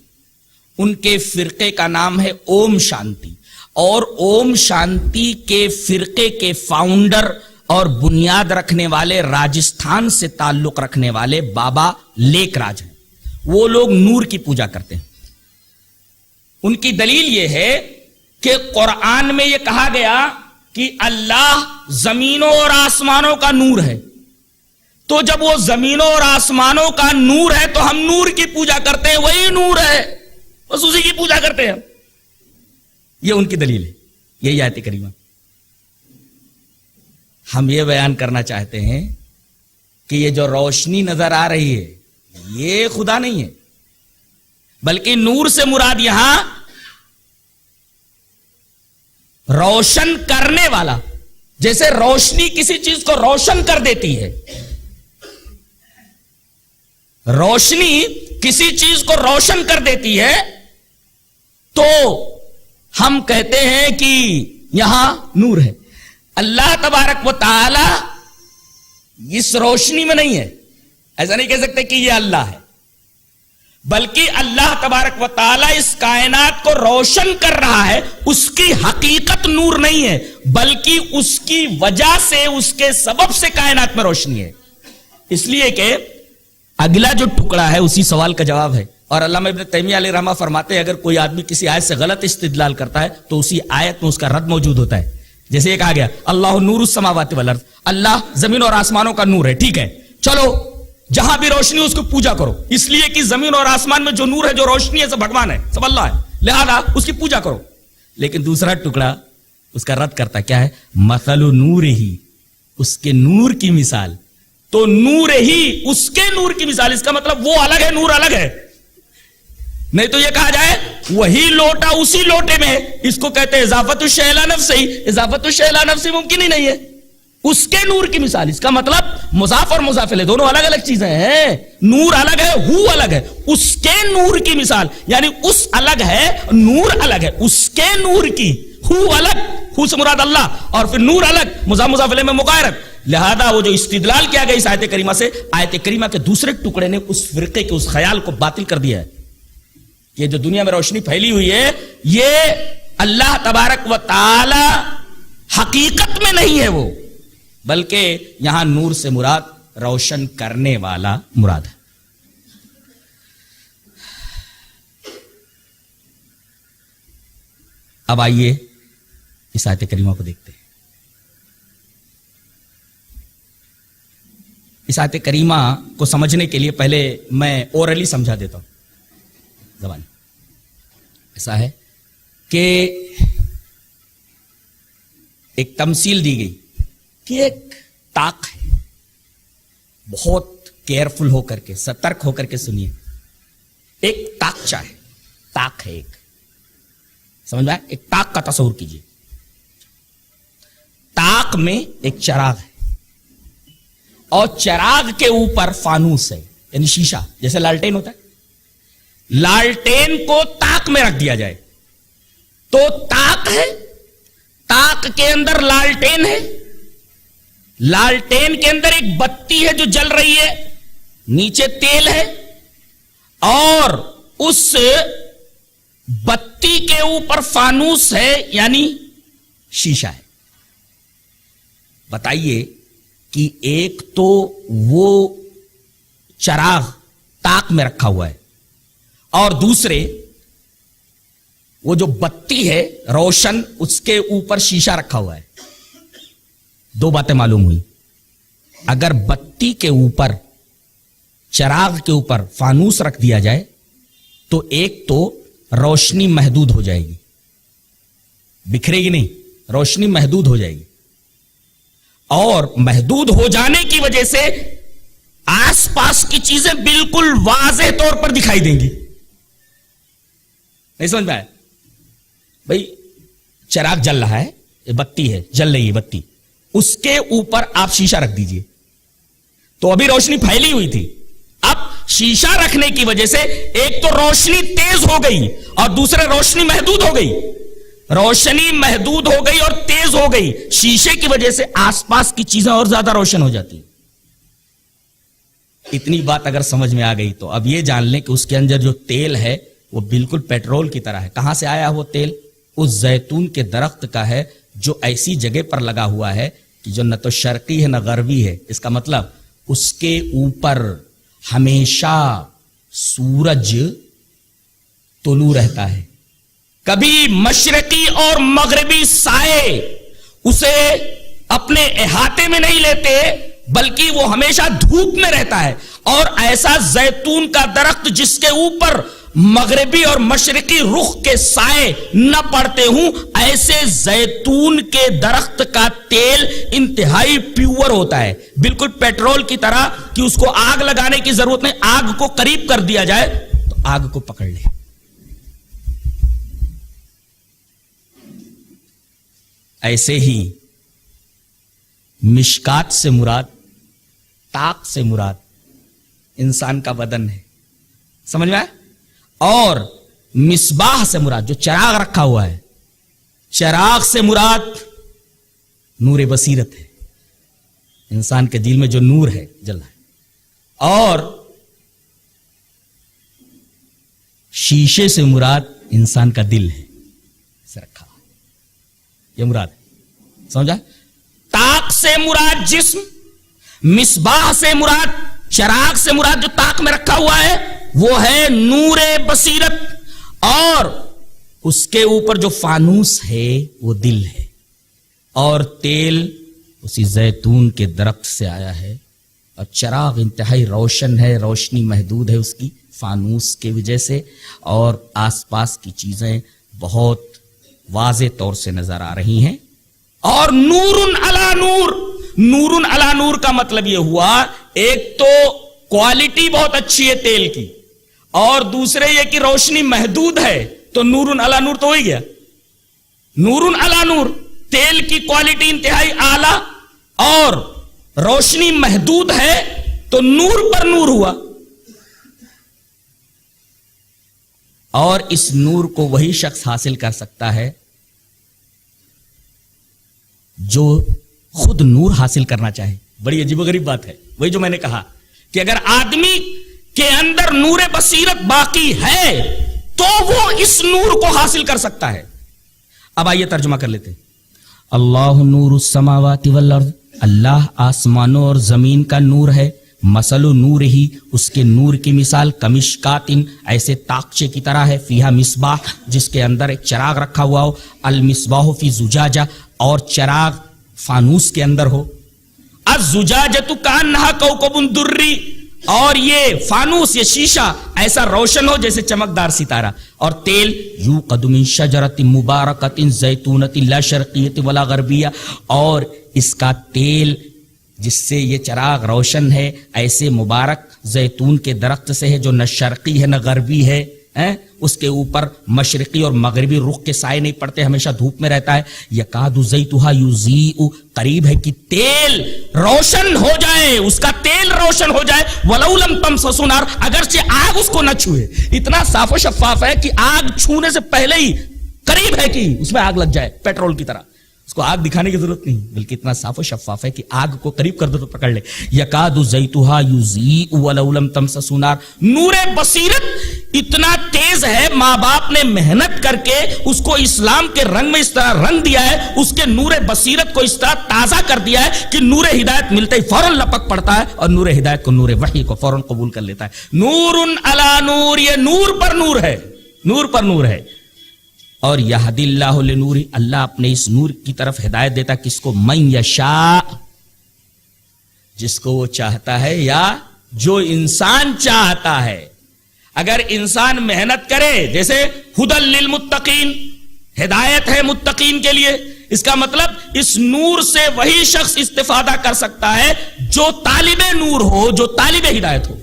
S5: ان کے فرقے کا نام ہے اوم شانتی، اور اوم شانتی کے فرقے کے فاؤنڈر اور بنیاد رکھنے والے راجستھان سے تعلق رکھنے والے بابا لیک راج ہیں۔ وہ لوگ نور کی پوجا کرتے ہیں۔ ان کی دلیل یہ ہے کہ قرآن میں یہ کہا گیا کہ اللہ زمینوں اور آسمانوں کا نور ہے، تو جب وہ زمینوں اور آسمانوں کا نور ہے تو ہم نور کی پوجا کرتے ہیں، وہی نور ہے، بس اسی کی پوجا کرتے ہیں۔ یہ ان کی دلیل ہے، یہی آیت کریمہ۔ ہم یہ بیان کرنا چاہتے ہیں کہ یہ جو روشنی نظر آ رہی ہے یہ خدا نہیں ہے، بلکہ نور سے مراد یہاں روشن کرنے والا، جیسے روشنی کسی چیز کو روشن کر دیتی ہے، روشنی کسی چیز کو روشن کر دیتی ہے، تو ہم کہتے ہیں کہ یہاں نور ہے۔ اللہ تبارک و تعالی اس روشنی میں نہیں ہے، ایسا نہیں کہہ سکتے کہ یہ اللہ ہے، بلکہ اللہ تبارک و تعالی اس کائنات کو روشن کر رہا ہے۔ اس کی حقیقت نور نہیں ہے، بلکہ اس کی وجہ سے، اس کے سبب سے کائنات میں روشنی ہے۔ اس لیے کہ اگلا جو ٹکڑا ہے اسی سوال کا جواب ہے، اور علامہ ابن تیمیہ علیہ رحمہ فرماتے ہیں اگر کوئی آدمی کسی آیت سے غلط استدلال کرتا ہے تو اسی آیت میں اس کا رد موجود ہوتا ہے۔ جیسے یہ کہا گیا اللہ نور السماوات والارض، اللہ زمین اور آسمانوں کا نور ہے، ٹھیک ہے، چلو جہاں بھی روشنی اس کو پوجا کرو، اس لیے کہ زمین اور آسمان میں جو نور ہے، جو روشنی ہے، سب بھگوان ہے، سب اللہ ہے، لہذا اس کی پوجا کرو۔ لیکن دوسرا ٹکڑا اس کا رد کرتا کیا ہے؟ مثل نور ہی، اس کے نور کی مثال، تو نور ہی اس کے نور کی مثال، اس کا مطلب وہ الگ ہے، نور الگ ہے۔ نہیں تو یہ کہا جائے وہی لوٹا اسی لوٹے میں ہے، اس کو کہتے ہیں اضافت الشیء الی نفسہ، اضافت الشیء الی نفسہ ممکن ہی نہیں ہے۔ اس کے نور کی مثال، اس کا مطلب مضاف اور مضاف الیہ دونوں الگ الگ چیزیں ہیں، نور الگ ہے، ہو الگ ہے، اس کے نور کی مثال، یعنی اس الگ ہے، نور الگ ہے، اس کے نور کی، ہو الگ، ہو سے مراد اللہ، اور پھر نور الگ، مضاف الیہ میں مغایرت۔ لہذا وہ جو استدلال کیا گیا اس آیت کریمہ سے، آیت کریمہ کے دوسرے ٹکڑے نے اس فرقے کے اس خیال کو باطل کر دیا ہے۔ یہ جو دنیا میں روشنی پھیلی ہوئی ہے، یہ اللہ تبارک و تعالی حقیقت میں نہیں ہے وہ، بلکہ یہاں نور سے مراد روشن کرنے والا مراد ہے۔ اب آئیے اس آیت کریمہ کو دیکھتے ہیں۔ اس آیت کریمہ کو سمجھنے کے لیے پہلے میں اورلی سمجھا دیتا ہوں زبان۔ ایسا ہے کہ ایک تمثیل دی گئی کہ ایک تاک ہے، بہت کیئرفل ہو کر کے، سترک ہو کر کے سنیے، ایک تاکچہ ہے، تاک ہے ایک، سمجھ میں؟ ایک تاک کا تصور کیجیے، تاک میں ایک چراغ ہے، اور چراغ کے اوپر فانوس ہے، یعنی شیشہ، جیسے لالٹین ہوتا ہے، لالٹین کو تاک میں رکھ دیا جائے تو تاک ہے، تاک کے اندر لالٹین ہے، لالٹین کے اندر ایک بتی ہے جو جل رہی ہے، نیچے تیل ہے، اور اس بتی کے اوپر فانوس ہے، یعنی شیشہ ہے۔ بتائیے کہ ایک تو وہ چراغ تاک میں رکھا ہوا ہے، اور دوسرے وہ جو بتی ہے روشن، اس کے اوپر شیشہ رکھا ہوا ہے، دو باتیں معلوم ہوئی۔ اگر بتی کے اوپر چراغ کے اوپر فانوس رکھ دیا جائے تو ایک تو روشنی محدود ہو جائے گی, بکھرے گی نہیں, روشنی محدود ہو جائے گی, اور محدود ہو جانے کی وجہ سے آس پاس کی چیزیں بالکل واضح طور پر دکھائی دیں گی. نہیں سمجھ میں آیا؟ بھائی چراغ جل رہا ہے, یہ بتی ہے, جل رہی ہے بتی, اس کے اوپر آپ شیشہ رکھ دیجئے تو ابھی روشنی پھیلی ہوئی تھی, اب شیشہ رکھنے کی وجہ سے ایک تو روشنی تیز ہو گئی اور دوسرے روشنی محدود ہو گئی. روشنی محدود ہو گئی اور تیز ہو گئی, شیشے کی وجہ سے آس پاس کی چیزیں اور زیادہ روشن ہو جاتی. اتنی بات اگر سمجھ میں آ گئی تو اب یہ جان لیں کہ اس کے اندر جو تیل ہے وہ بالکل پیٹرول کی طرح ہے. کہاں سے آیا وہ تیل؟ اس زیتون کے درخت کا ہے جو ایسی جگہ پر لگا ہوا ہے کہ جو نہ تو شرقی ہے نہ غربی ہے. اس کا مطلب اس کے اوپر ہمیشہ سورج طلوع رہتا ہے, کبھی مشرقی اور مغربی سائے اسے اپنے احاطے میں نہیں لیتے, بلکہ وہ ہمیشہ دھوپ میں رہتا ہے. اور ایسا زیتون کا درخت جس کے اوپر مغربی اور مشرقی رخ کے سائے نہ پڑتے ہوں, ایسے زیتون کے درخت کا تیل انتہائی پیور ہوتا ہے, بالکل پیٹرول کی طرح کہ اس کو آگ لگانے کی ضرورت نہیں, آگ کو قریب کر دیا جائے تو آگ کو پکڑ لے. ایسے ہی مشکات سے مراد, طاق سے مراد انسان کا بدن ہے, سمجھ میں آئے؟ اور مصباح سے مراد جو چراغ رکھا ہوا ہے, چراغ سے مراد نور بصیرت ہے, انسان کے دل میں جو نور ہے جل رہا ہے. اور شیشے سے مراد انسان کا دل ہے, اسے رکھا یہ مراد ہے, سمجھا؟ طاق سے مراد جسم, مصباح سے مراد, چراغ سے مراد جو طاق میں رکھا ہوا ہے وہ ہے نور بصیرت, اور اس کے اوپر جو فانوس ہے وہ دل ہے. اور تیل اسی زیتون کے درخت سے آیا ہے, اور چراغ انتہائی روشن ہے, روشنی محدود ہے اس کی فانوس کے وجہ سے, اور آس پاس کی چیزیں بہت واضح طور سے نظر آ رہی ہیں. اور نور علی نور, نور علی نور کا مطلب یہ ہوا ایک تو کوالٹی بہت اچھی ہے تیل کی, اور دوسرے یہ کہ روشنی محدود ہے, تو نور علی نور تو ہو ہی گیا. نور علی نور, تیل کی کوالٹی انتہائی اعلی اور روشنی محدود ہے تو نور پر نور ہوا. اور اس نور کو وہی شخص حاصل کر سکتا ہے جو خود نور حاصل کرنا چاہے. بڑی عجیب و غریب بات ہے, وہی جو میں نے کہا کہ اگر آدمی کے اندر نور بصیرت باقی ہے تو وہ اس نور کو حاصل کر سکتا ہے. اب آئیے ترجمہ کر لیتے. اللہ نور السماوات والارض, اللہ آسمانوں اور زمین کا نور ہے. مثل نور ہی, اس کے نور کی مثال کمشکاتن, ایسے تاقچے کی طرح ہے, فیہا مصباح, جس کے اندر ایک چراغ رکھا ہوا ہو, المصباح فی زجاجہ, اور چراغ فانوس کے اندر ہو. الزجاجۃ کانہا کوکب دری, اور یہ فانوس, یہ شیشہ ایسا روشن ہو جیسے چمکدار ستارہ. اور تیل یوقد من شجرۃ مبارکۃ زیتونۃ لا شرقیۃ ولا غربیہ, اور اس کا تیل جس سے یہ چراغ روشن ہے ایسے مبارک زیتون کے درخت سے ہے جو نہ شرقی ہے نہ غربی ہے. اس کے اوپر مشرقی اور مغربی رخ کے سائے نہیں پڑتے, ہمیشہ دھوپ میں رہتا ہے. یکاد زیتھا یضیء, قریب ہے کہ تیل روشن ہو جائے, اس کا تیل روشن ہو جائے. ولو لم تمسس نار, اگرچہ آگ اس کو نہ چھوئے. اتنا صاف و شفاف ہے کہ آگ چھونے سے پہلے ہی قریب ہے کہ اس میں آگ لگ جائے, پیٹرول کی طرح. اس کو آگ دکھانے کی ضرورت نہیں, بلکہ اتنا صاف و شفاف ہے کہ آگ کو قریب کر دو تو پکڑ لے. یکاد زیتھا یضیء ولو لم تمسس نار, نور بصیرت اتنا تیز ہے, ماں باپ نے محنت کر کے اس کو اسلام کے رنگ میں اس طرح رنگ دیا ہے, اس کے نور بصیرت کو اس طرح تازہ کر دیا ہے کہ نور ہدایت ملتے ہی فوراً لپک پڑتا ہے, اور نور ہدایت کو, نور وحی کو فوراً قبول کر لیتا ہے. نور علی نور, یہ نور پر نور ہے, نور پر نور ہے. اور یہدی اللہ لنور, اللہ اپنے اس نور کی طرف ہدایت دیتا کس کو, من یشاء,
S4: جس کو وہ چاہتا ہے یا جو انسان چاہتا ہے. اگر انسان محنت کرے, جیسے ہدی للمتقین, ہدایت ہے متقین کے لیے, اس کا مطلب اس نور سے وہی شخص استفادہ کر سکتا ہے جو طالب نور ہو, جو طالب ہدایت ہو.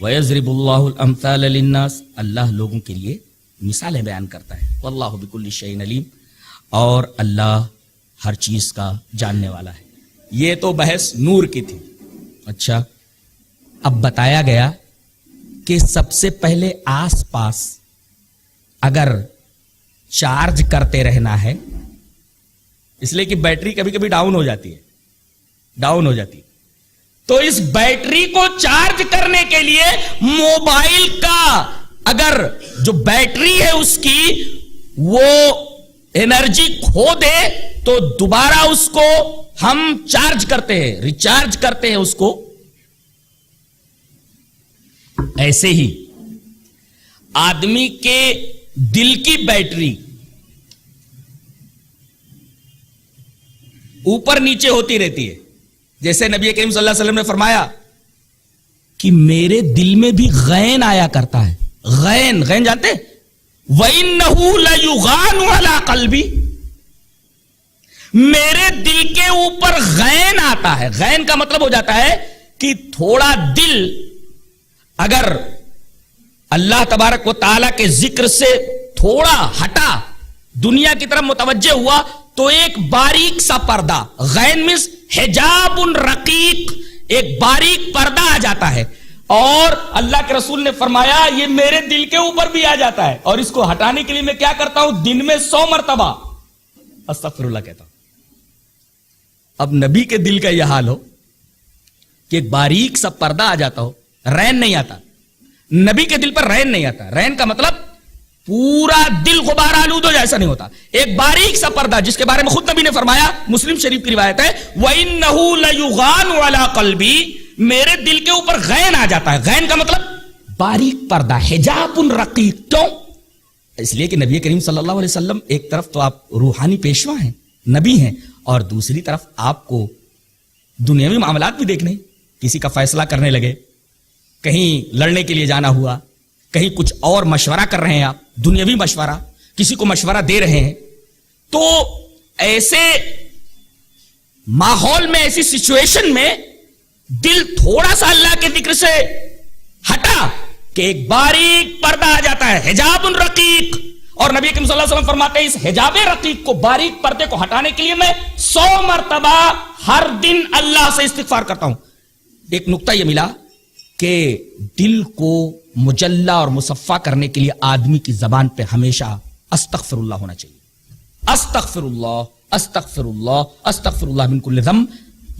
S4: وَيَضْرِبُ اللَّهُ الْأَمْثَالَ لِلنَّاسِ, اللہ لوگوں کے لیے مثالیں بیان کرتا ہے. وَاللَّهُ بِكُلِّ شَيْءٍ عَلِيمٌ, اور اللہ ہر چیز کا جاننے والا ہے. یہ تو بحث نور کی تھی. اچھا, اب بتایا گیا کہ سب سے پہلے آس پاس اگر چارج کرتے رہنا ہے, اس لیے کہ بیٹری کبھی کبھی ڈاؤن ہو جاتی ہے, تو اس بیٹری کو چارج کرنے کے لیے موبائل کا اگر جو بیٹری ہے اس کی وہ انرجی کھو دے تو دوبارہ اس کو ہم چارج کرتے ہیں, ریچارج کرتے ہیں اس کو. ایسے ہی آدمی کے دل کی بیٹری اوپر نیچے ہوتی رہتی ہے. جیسے نبی کریم صلی اللہ علیہ وسلم نے فرمایا کہ میرے دل میں بھی غین آیا کرتا ہے. غین جانتے ہیں؟ وَإِنَّهُ لَيُغَانُ عَلَىٰ قَلْبِي, میرے دل کے اوپر غین آتا ہے. غین کا مطلب ہو جاتا ہے کہ تھوڑا دل اگر اللہ تبارک و تعالیٰ کے ذکر سے تھوڑا ہٹا, دنیا کی طرف متوجہ ہوا, تو ایک باریک سا پردہ, غین مینس حجاب رقیق, ایک باریک پردہ آ جاتا ہے. اور اللہ کے رسول نے فرمایا یہ میرے دل کے اوپر بھی آ جاتا ہے, اور اس کو ہٹانے کے لیے میں کیا کرتا ہوں, دن میں 100 مرتبہ استغفر اللہ کہتا ہوں. اب نبی کے دل کا یہ حال ہو کہ ایک باریک سا پردہ آ جاتا ہو, رین نہیں آتا. نبی کے دل پر رین نہیں آتا. رین کا مطلب پورا دل غبار آلود ہو جائے, ایسا نہیں ہوتا. ایک باریک سا پردہ جس کے بارے میں خود نبی نے فرمایا, مسلم شریف کی روایت ہے, وَإِنَّهُ لَيُغَانُ عَلَىٰ قَلْبِي, میرے دل کے اوپر غین آ جاتا ہے. غین کا مطلب باریک پردہ, حجاب رقیق. کیوں؟ اس لیے کہ نبی کریم صلی اللہ علیہ وسلم ایک طرف تو آپ روحانی پیشوا ہیں, نبی ہیں, اور دوسری طرف آپ کو دنیاوی معاملات بھی دیکھنے, کسی کا فیصلہ کرنے لگے, کہیں لڑنے کے لیے جانا ہوا, کہیں کچھ اور مشورہ کر رہے ہیں آپ, دنیاوی مشورہ, کسی کو مشورہ دے رہے ہیں, تو ایسے ماحول میں, ایسی سچویشن میں دل تھوڑا سا اللہ کے ذکر سے ہٹا کہ ایک باریک پردہ آ جاتا ہے, حجاب رقیق. اور نبی کریم صلی اللہ علیہ وسلم فرماتے ہیں اس حجاب رقیق کو, باریک پردے کو ہٹانے کے لیے میں 100 مرتبہ ہر دن اللہ سے استغفار کرتا ہوں. ایک نقطہ یہ ملا کہ دل کو مجلہ اور مصفہ کرنے کے لیے آدمی کی زبان پہ ہمیشہ استغفر اللہ ہونا چاہیے. استغفر اللہ, استغفر اللہ, استغفر اللہ من کل ذنب,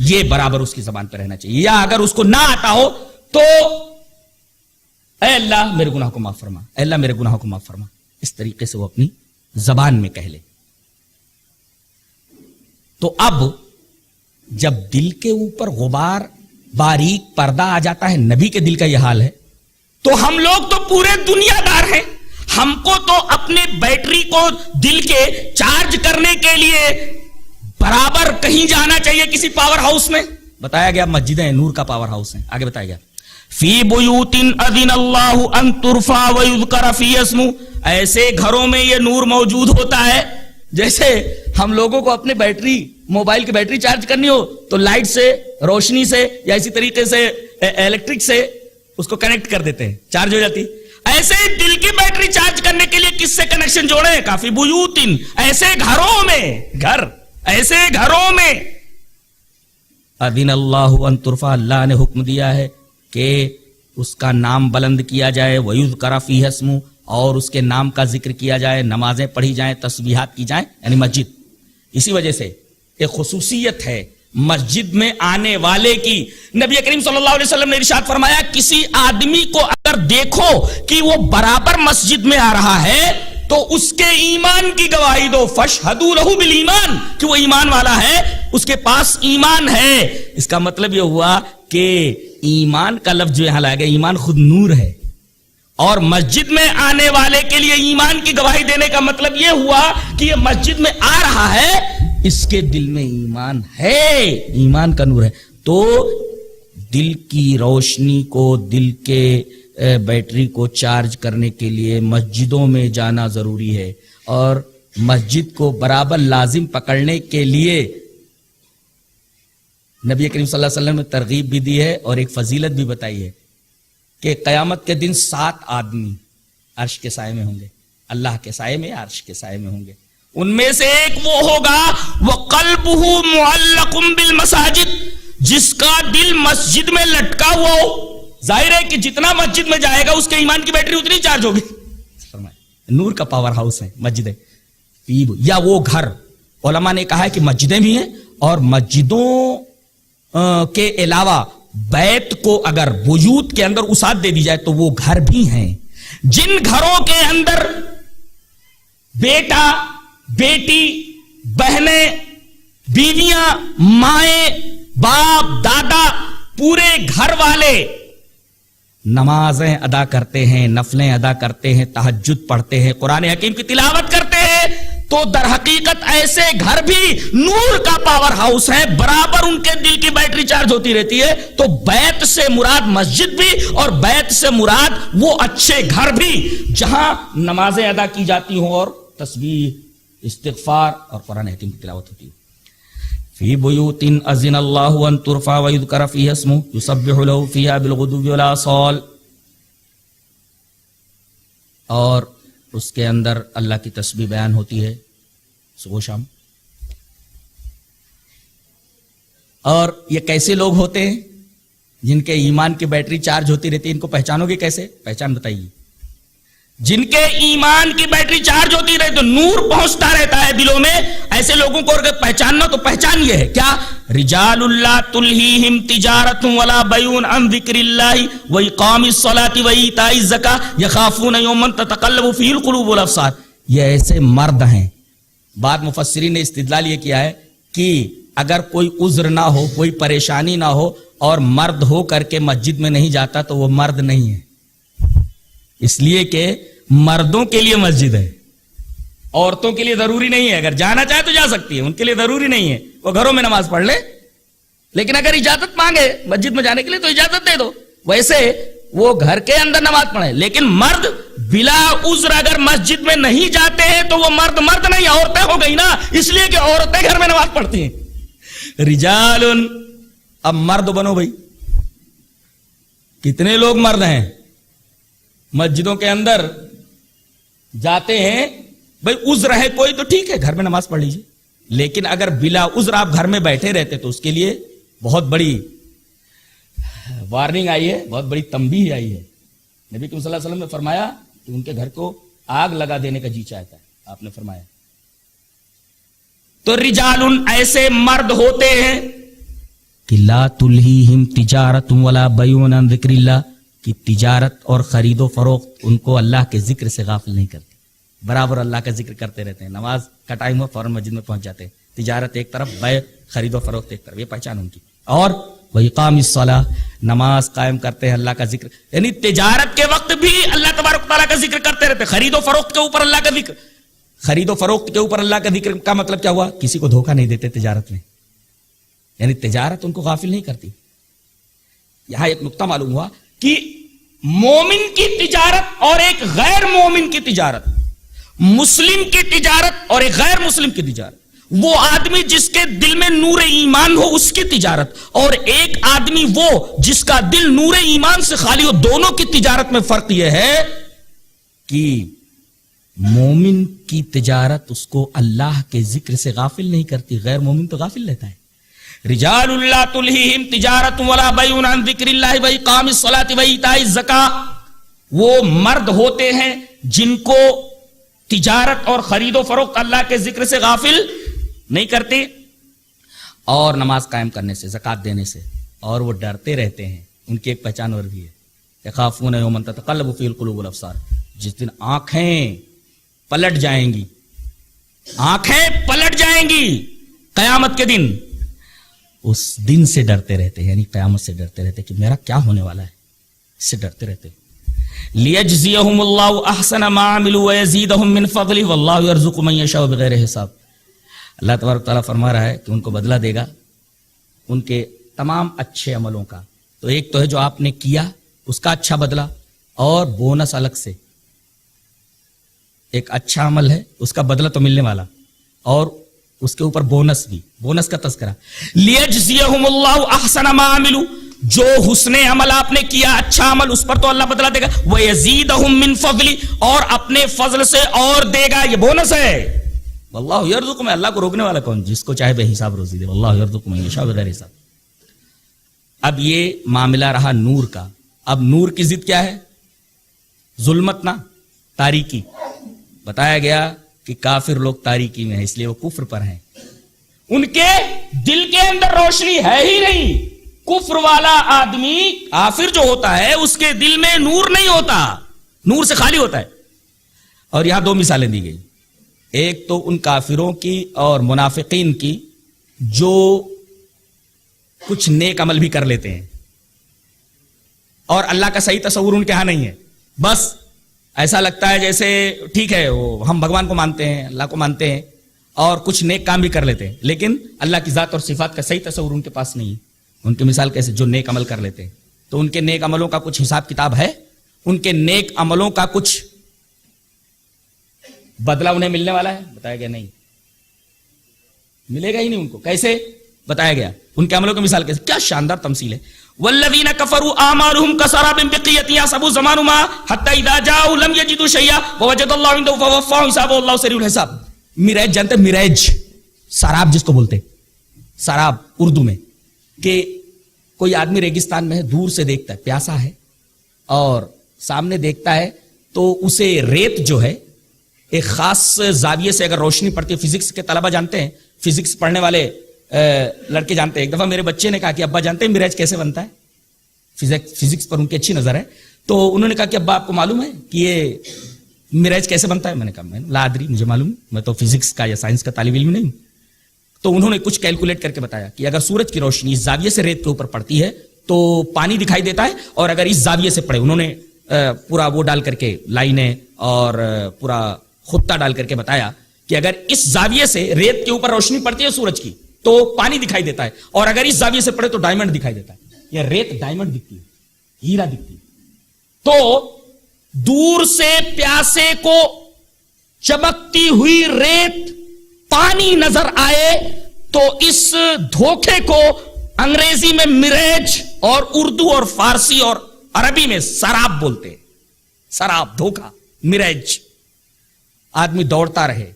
S4: یہ برابر اس کی زبان پہ رہنا چاہیے. یا اگر اس کو نہ آتا ہو تو اے اللہ میرے گناہ کو معاف فرما, اے اللہ میرے گناہ کو معاف فرما, اس طریقے سے وہ اپنی زبان میں کہہ لے. تو اب جب دل کے اوپر غبار, باریک پردہ آ جاتا ہے, نبی کے دل کا یہ حال ہے, تو ہم لوگ تو پورے دنیا دار ہیں, ہم کو تو اپنے بیٹری کو دل کے چارج کرنے کے لیے برابر کہیں جانا چاہیے, کسی پاور ہاؤس میں. بتایا گیا مسجدیں نور کا پاور ہاؤس ہیں. آگے بتایا گیا فی بیوت اذن اللہ ان ترفع ویذکر فی اسمہ, ایسے گھروں میں یہ نور موجود ہوتا ہے جیسے ہم لوگوں کو اپنے بیٹری, موبائل کی بیٹری چارج کرنی ہو تو لائٹ سے, روشنی سے, یا اسی طریقے سے الیکٹرک سے اس کو کنیکٹ کر دیتے ہیں, چارج ہو جاتی. ایسے دل کی بیٹری چارج کرنے کے لیے کس سے کنیکشن جوڑے؟ کافی بیوتن, ایسے گھروں میں, گھر ایسے گھروں میں. اذن اللہ ان ترفع, اللہ نے حکم دیا ہے کہ اس کا نام بلند کیا جائے, ویذکر فیہ اسمہ, اور اس کے نام کا ذکر کیا جائے, نمازیں پڑھی جائیں, تسبیحات کی جائیں, یعنی مسجد. اسی وجہ سے ایک خصوصیت ہے مسجد میں آنے والے کی. نبی کریم صلی اللہ علیہ وسلم نے ارشاد فرمایا کسی آدمی کو اگر دیکھو کہ وہ برابر مسجد میں آ رہا ہے تو اس کے ایمان کی گواہی دو, فاشہدوا لہ بالایمان, کہ وہ ایمان والا ہے, اس کے پاس ایمان ہے. اس کا مطلب یہ ہوا کہ ایمان کا لفظ جو یہاں لایا گیا, ایمان خود نور ہے, اور مسجد میں آنے والے کے لیے ایمان کی گواہی دینے کا مطلب یہ ہوا کہ یہ مسجد میں آ رہا ہے
S5: اس کے دل میں ایمان ہے، ایمان کا نور ہے، تو دل کی روشنی کو، دل کے بیٹری کو چارج کرنے کے لیے مسجدوں میں جانا ضروری ہے، اور مسجد کو برابر لازم پکڑنے کے لیے نبی کریم صلی اللہ علیہ وسلم نے ترغیب بھی دی ہے اور ایک فضیلت بھی بتائی ہے کہ قیامت کے دن 7 آدمی عرش کے سائے میں ہوں گے، اللہ کے سائے میں، عرش کے سائے میں ہوں گے. ان میں سے ایک وہ ہوگا وَقَلْبُهُ مُعَلَّقٌ بِالْمَسَاجِدِ، جس کا دل مسجد میں لٹکا ہوا ہو. ظاہر ہے کہ جتنا مسجد میں جائے گا اس کے ایمان کی بیٹری اتنی چارج ہوگی. نور کا پاور ہاؤس ہے مسجدیں، یا وہ گھر. علماء نے کہا ہے کہ مسجدیں بھی ہیں، اور مسجدوں کے علاوہ بیت کو اگر وجود کے اندر وسعت دے دی جائے تو وہ گھر بھی ہیں. جن گھروں کے اندر بیٹا، بیٹی، بہنیں، بیویاں، مائیں، باپ، دادا، پورے گھر والے نمازیں ادا کرتے ہیں، نفلیں ادا کرتے ہیں، تہجد پڑھتے ہیں، قرآن حکیم کی تلاوت کرتے ہیں، تو در حقیقت ایسے گھر بھی نور کا پاور ہاؤس ہے، برابر ان کے دل کی بیٹری چارج ہوتی رہتی ہے. تو بیت سے مراد مسجد بھی، اور بیت سے مراد وہ اچھے گھر بھی جہاں نمازیں ادا کی جاتی ہوں اور تسبیح، استغفار اور قرآن حکیم کی تلاوت ہوتی ہے. فی بیوت اذن اللہ ان ترفع ویذکر فیہا اسمہ یسبح لہ فیہا بالغدو والآصال، اور اس کے اندر اللہ کی تسبیح بیان ہوتی ہے صبح و شام. اور یہ کیسے لوگ ہوتے ہیں جن کے ایمان کی بیٹری چارج ہوتی رہتی ہے؟ ان کو پہچانو گے کیسے؟ پہچان بتائیے. جن کے ایمان کی بیٹری چارج ہوتی رہتی، تو نور پہنچتا رہتا ہے دلوں میں، ایسے لوگوں کو اگر پہچاننا تو پہچان یہ ہے کیا؟ رجال لا تلہیہم تجارت ولا بیع عن ذکر اللہ واقام الصلاۃ وایتاء الزکاۃ یخافون یوما تتقلب فیہ القلوب والابصار. یہ ایسے مرد ہیں. بعض مفسرین نے استدلال یہ کیا ہے کہ اگر کوئی عذر نہ ہو، کوئی پریشانی نہ ہو، اور مرد ہو کر کے مسجد میں نہیں جاتا تو وہ مرد نہیں ہے. اس لیے کہ مردوں کے لیے مسجد ہے، عورتوں کے لیے ضروری نہیں ہے. اگر جانا چاہے تو جا سکتی ہے، ان کے لیے ضروری نہیں ہے، وہ گھروں میں نماز پڑھ لے. لیکن اگر اجازت مانگے مسجد میں جانے کے لیے تو اجازت دے دو. ویسے وہ گھر کے اندر نماز پڑھے. لیکن مرد بلا عذر اگر مسجد میں نہیں جاتے ہیں تو وہ مرد نہیں، عورتیں ہو گئی نا، اس لیے کہ عورتیں گھر میں نماز پڑھتی ہیں. رجال، اب مرد بنو بھائی. کتنے لوگ مرد ہیں مسجدوں کے اندر جاتے ہیں؟ بھائی عذر ہے کوئی تو ٹھیک ہے، گھر میں نماز پڑھ لیجیے. لیکن اگر بلا عذر آپ گھر میں بیٹھے رہتے تو اس کے لیے بہت بڑی وارننگ آئی ہے، بہت بڑی تنبیہ آئی ہے. نبی صلی اللہ علیہ وسلم نے فرمایا کہ ان کے گھر کو آگ لگا دینے کا جی چاہتا ہے، آپ نے فرمایا. تو رجال ایسے مرد ہوتے ہیں کہ لا تلہیہم تجارت ولا بیع عن ذکر اللہ، کہ تجارت اور خرید و فروخت ان کو اللہ کے ذکر سے غافل نہیں کرتی، برابر اللہ کا ذکر کرتے رہتے ہیں. نماز کا ٹائم ہو فوراً مسجد میں پہنچ جاتے ہیں. تجارت ایک طرف، بیع، خرید و فروخت ایک طرف، یہ پہچان ان کی. اور وَإِقَامِ الصَّلَاةِ، نماز قائم کرتے ہیں، اللہ کا ذکر. یعنی تجارت کے وقت بھی اللہ تبارک تعالیٰ کا ذکر کرتے رہتے. خرید و فروخت کے اوپر اللہ کا ذکر. خرید و فروخت کے اوپر اللہ کا ذکر کا مطلب کیا ہوا؟ کسی کو دھوکہ نہیں دیتے تجارت میں، یعنی تجارت ان کو غافل نہیں کرتی. یہاں ایک نقطہ معلوم ہوا کہ مومن کی تجارت اور ایک غیر مومن کی تجارت، مسلم کی تجارت اور ایک غیر مسلم کی تجارت، وہ آدمی جس کے دل میں نور ایمان ہو اس کی تجارت، اور ایک آدمی وہ جس کا دل نور ایمان سے خالی ہو، دونوں کی تجارت میں فرق یہ ہے کہ مومن کی تجارت اس کو اللہ کے ذکر سے غافل نہیں کرتی، غیر مومن تو غافل رہتا ہے. رجال لا تلہیہم تجارت ولا بیع عن ذکر اللہ واقام الصلاۃ وایتاء الزکاۃ، وہ مرد ہوتے ہیں جن کو تجارت اور خرید و فروخت اللہ کے ذکر سے غافل نہیں کرتے، اور نماز قائم کرنے سے، زکوٰۃ دینے سے، اور وہ ڈرتے رہتے ہیں. ان کی ایک پہچان اور بھی ہے، یخافون یوما تتقلب فیہ القلوب والابصار. جس دن آنکھیں پلٹ جائیں گی، آنکھیں پلٹ جائیں گی قیامت کے دن، اس دن سے ڈرتے رہتے ہیں، یعنی قیامت سے ڈرتے رہتے کہ میرا کیا ہونے والا ہے، اس سے ڈرتے رہتے. لیجزیہم اللہ احسن ما عملوا ویزیدہم من فضلہ واللہ یرزق من یشاء بغیر حساب. اللہ تبارک تعالیٰ فرما رہا ہے کہ ان کو بدلہ دے گا ان کے تمام اچھے عملوں کا. تو ایک تو ہے جو آپ نے کیا اس کا اچھا بدلہ، اور بونس الگ سے. ایک اچھا عمل ہے اس کا بدلہ تو ملنے والا، اور اس کے اوپر بونس بھی، بونس کا تذکرہ. لیجزیہم اللہ احسن ما عملوا، جو حسن عمل آپ نے کیا، اچھا عمل، اس پر تو اللہ بدلہ دے گا. وَيَزِيدَهُم مِّن فَضْلِ، اور اپنے فضل سے اور دے گا. یہ بونس ہے. واللہ یرزق من، اللہ کو روکنے والا کون؟ جس کو چاہے بے حساب روزی دے. واللہ یرزق من یشاء بغیر حساب. اب یہ معاملہ رہا نور کا. اب نور کی ضد کیا ہے؟ ظلمت، نہ تاریکی. بتایا گیا کہ کافر لوگ تاریکی میں ہیں، اس لیے وہ کفر پر ہیں. ان کے دل کے اندر روشنی ہے ہی نہیں. کفر والا آدمی کافر جو ہوتا ہے اس کے دل میں نور نہیں ہوتا، نور سے خالی ہوتا ہے. اور یہاں دو مثالیں دی گئی. ایک تو ان کافروں کی اور منافقین کی جو کچھ نیک عمل بھی کر لیتے ہیں اور اللہ کا صحیح تصور ان کے ہاں نہیں ہے. بس ایسا لگتا ہے جیسے ٹھیک ہے وہ ہم بھگوان کو مانتے ہیں، اللہ کو مانتے ہیں، اور کچھ نیک کام بھی کر لیتے ہیں، لیکن اللہ کی ذات اور صفات کا صحیح تصور ان کے پاس نہیں ہے. ان کی مثال کیسے؟ جو نیک عمل کر لیتے ہیں تو ان کے نیک عملوں کا کچھ حساب کتاب ہے، ان کے نیک عملوں کا کچھ بدلہ انہیں ملنے والا ہے؟ بتایا گیا نہیں، ملے گا ہی نہیں ان کو. کیسے بتایا گیا؟ ان کے عملوں کی مثال کیسے؟ کیا شاندار تمثیل ہے. والذین کفروا اعمالهم کسراب بقیۃ یحسبه الظمآن ماء حتی اذا جاءوا لم یجدوا شیئا ووجد اللہ عنده فوفاهم حسابه واللہ سریع الحساب. میراج جانتے؟ میراج سراب جس کو بولتے، سراب اردو میں، کہ کوئی آدمی ریگستان میں ہے، دور سے دیکھتا ہے، پیاسا ہے، اور سامنے دیکھتا ہے تو اسے ریت جو ہے ایک خاص زاویے سے اگر روشنی پڑتی ہے. فزکس کے طلبہ جانتے ہیں، فزکس پڑھنے والے لڑکے جانتے ہیں. ایک دفعہ میرے بچے نے کہا کہ ابا جانتے ہیں میراج کیسے بنتا ہے؟ فزکس پر ان کی اچھی نظر ہے. تو انہوں نے کہا کہ ابا آپ کو معلوم ہے کہ یہ میراج کیسے بنتا ہے؟ میں نے کہا میں لا ادری، مجھے معلوم، میں تو فزکس کا یا سائنس کا طالب علم نہیں ہوں. تو انہوں نے کچھ کیلکولیٹ کر کے بتایا کہ اگر سورج کی روشنی اس زاویے سے ریت کے اوپر پڑتی ہے تو پانی دکھائی دیتا ہے، اور اگر اس زاویے سے پڑے، انہوں نے پورا وہ ڈال کر کے لائنیں اور پورا خطہ ڈال کر کے بتایا کہ اگر اس زاویے سے ریت کے اوپر روشنی پڑتی ہے سورج کی تو پانی دکھائی دیتا ہے، اور اگر اس زاویے سے پڑے تو ڈائمنڈ دکھائی دیتا ہے. یا ریت ڈائمنڈ دکھتی ہے، ہیرا دکھتی ہے. تو دور سے پیاسے کو چمکتی ہوئی ریت پانی نظر آئے تو اس دھوکے کو انگریزی میں میراج اور اردو اور فارسی اور عربی میں سراب بولتے ہیں. سراب، دھوکا، میراج. آدمی دوڑتا رہے،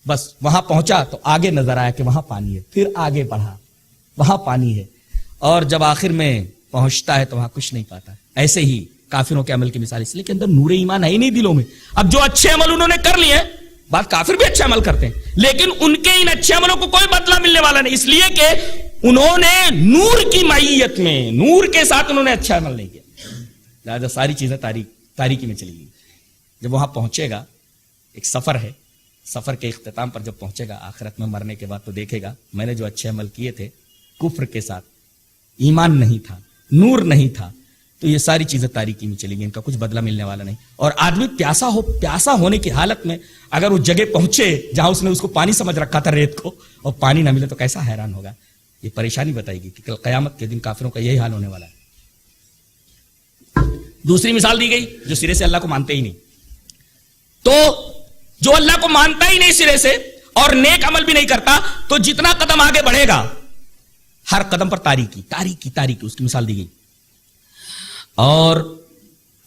S5: بس وہاں پہنچا تو آگے نظر آیا کہ وہاں پانی ہے، پھر آگے بڑھا، وہاں پانی ہے، اور جب آخر میں پہنچتا ہے تو وہاں کچھ نہیں پاتا. ایسے ہی کافروں کے عمل کی مثال، اس لیے کہ اندر نور ایمان ہے ہی نہیں دلوں میں. اب جو اچھے عمل انہوں نے کر لیے، بات کافر بھی اچھے عمل کرتے ہیں، لیکن ان کے ان اچھے عملوں کو کوئی بدلہ ملنے والا نہیں، اس لیے کہ انہوں نے نور کی معیت میں، نور کے ساتھ انہوں نے اچھا عمل نہیں کیا. لہٰذا ساری چیزیں تاریکی میں چلی گئی. جب وہاں پہنچے گا، ایک سفر ہے، سفر کے اختتام پر جب پہنچے گا آخرت میں مرنے کے بعد تو دیکھے گا میں نے جو اچھے عمل کیے تھے کفر کے ساتھ، ایمان نہیں تھا، نور نہیں تھا، تو یہ ساری چیزیں تاریکی میں چلی گئی، ان کا کچھ بدلہ ملنے والا نہیں. اور آدمی پیاسا ہونے کی حالت میں اگر وہ جگہ پہنچے جہاں اس نے اس کو پانی سمجھ رکھا تھا ریت کو، اور پانی نہ ملے تو کیسا حیران ہوگا. یہ پریشانی بتائے گی کہ کل قیامت کے دن کافروں کا یہی حال ہونے والا ہے. دوسری مثال دی گئی جو سرے سے اللہ کو مانتے ہی نہیں. تو جو اللہ کو مانتا ہی نہیں سرے سے اور نیک عمل بھی نہیں کرتا، تو جتنا قدم آگے بڑھے گا ہر قدم پر تاریکی تاریکی تاریکی. اس کی مثال دی گئی. اور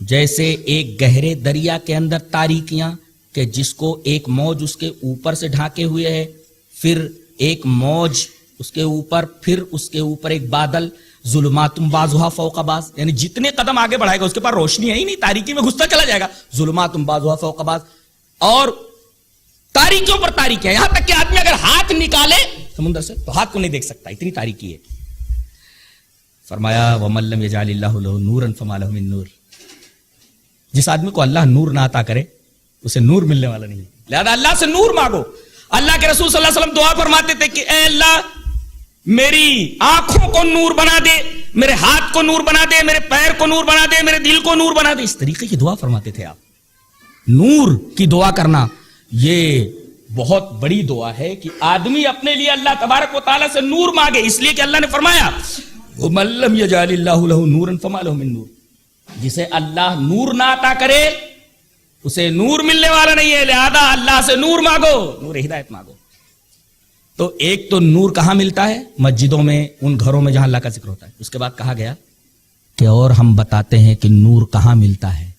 S5: جیسے ایک گہرے دریا کے اندر تاریکیاں کہ جس کو ایک موج اس کے اوپر سے ڈھانکے ہوئے ہے، پھر ایک موج اس کے اوپر، پھر اس کے اوپر ایک بادل، ظلمات بعضها فوق بعض، یعنی جتنے قدم آگے بڑھائے گا اس کے پاس روشنی ہے ہی نہیں، تاریکی میں گھستا چلا جائے گا. ظلمات بعضها فوق بعض، اور تاریکیوں پر تاریکی ہے، یہاں تک کہ آدمی اگر ہاتھ نکالے سمندر سے تو ہاتھ کو نہیں دیکھ سکتا، اتنی تاریکی ہے. فرمایا وَمَن لَّمْ يَجْعَلِ اللَّهُ لَهُ نُورًا فَمَا لَهُ مِن نُور. جس آدمی کو اللہ نور نہ عطا کرے اسے نور ملنے والا نہیں. لہذا اللہ سے نور مانگو. اللہ کے رسول صلی اللہ علیہ وسلم دعا فرماتے تھے کہ اے اللہ میری آنکھوں کو نور بنا دے، میرے ہاتھ کو نور بنا دے، میرے پیر کو نور بنا دے، میرے دل کو نور بنا دے. اس طریقے کی دعا فرماتے تھے آپ. نور کی دعا کرنا یہ
S4: بہت بڑی دعا ہے کہ آدمی اپنے لیے اللہ تبارک و تعالیٰ سے نور مانگے، اس لیے کہ اللہ نے فرمایا وَمَن لَّمْ يَجْعَلِ اللَّهُ لَهُ نُورًا فَمَا لَهُ مِن نُور، جسے اللہ نور نہ عطا کرے اسے نور ملنے والا نہیں ہے، لہذا اللہ سے نور مانگو، نور ہدایت مانگو۔ تو ایک تو نور کہاں ملتا ہے؟ مسجدوں میں، ان گھروں میں جہاں اللہ کا ذکر ہوتا ہے۔ اس کے بعد کہا گیا کہ اور ہم بتاتے ہیں کہ نور کہاں ملتا ہے۔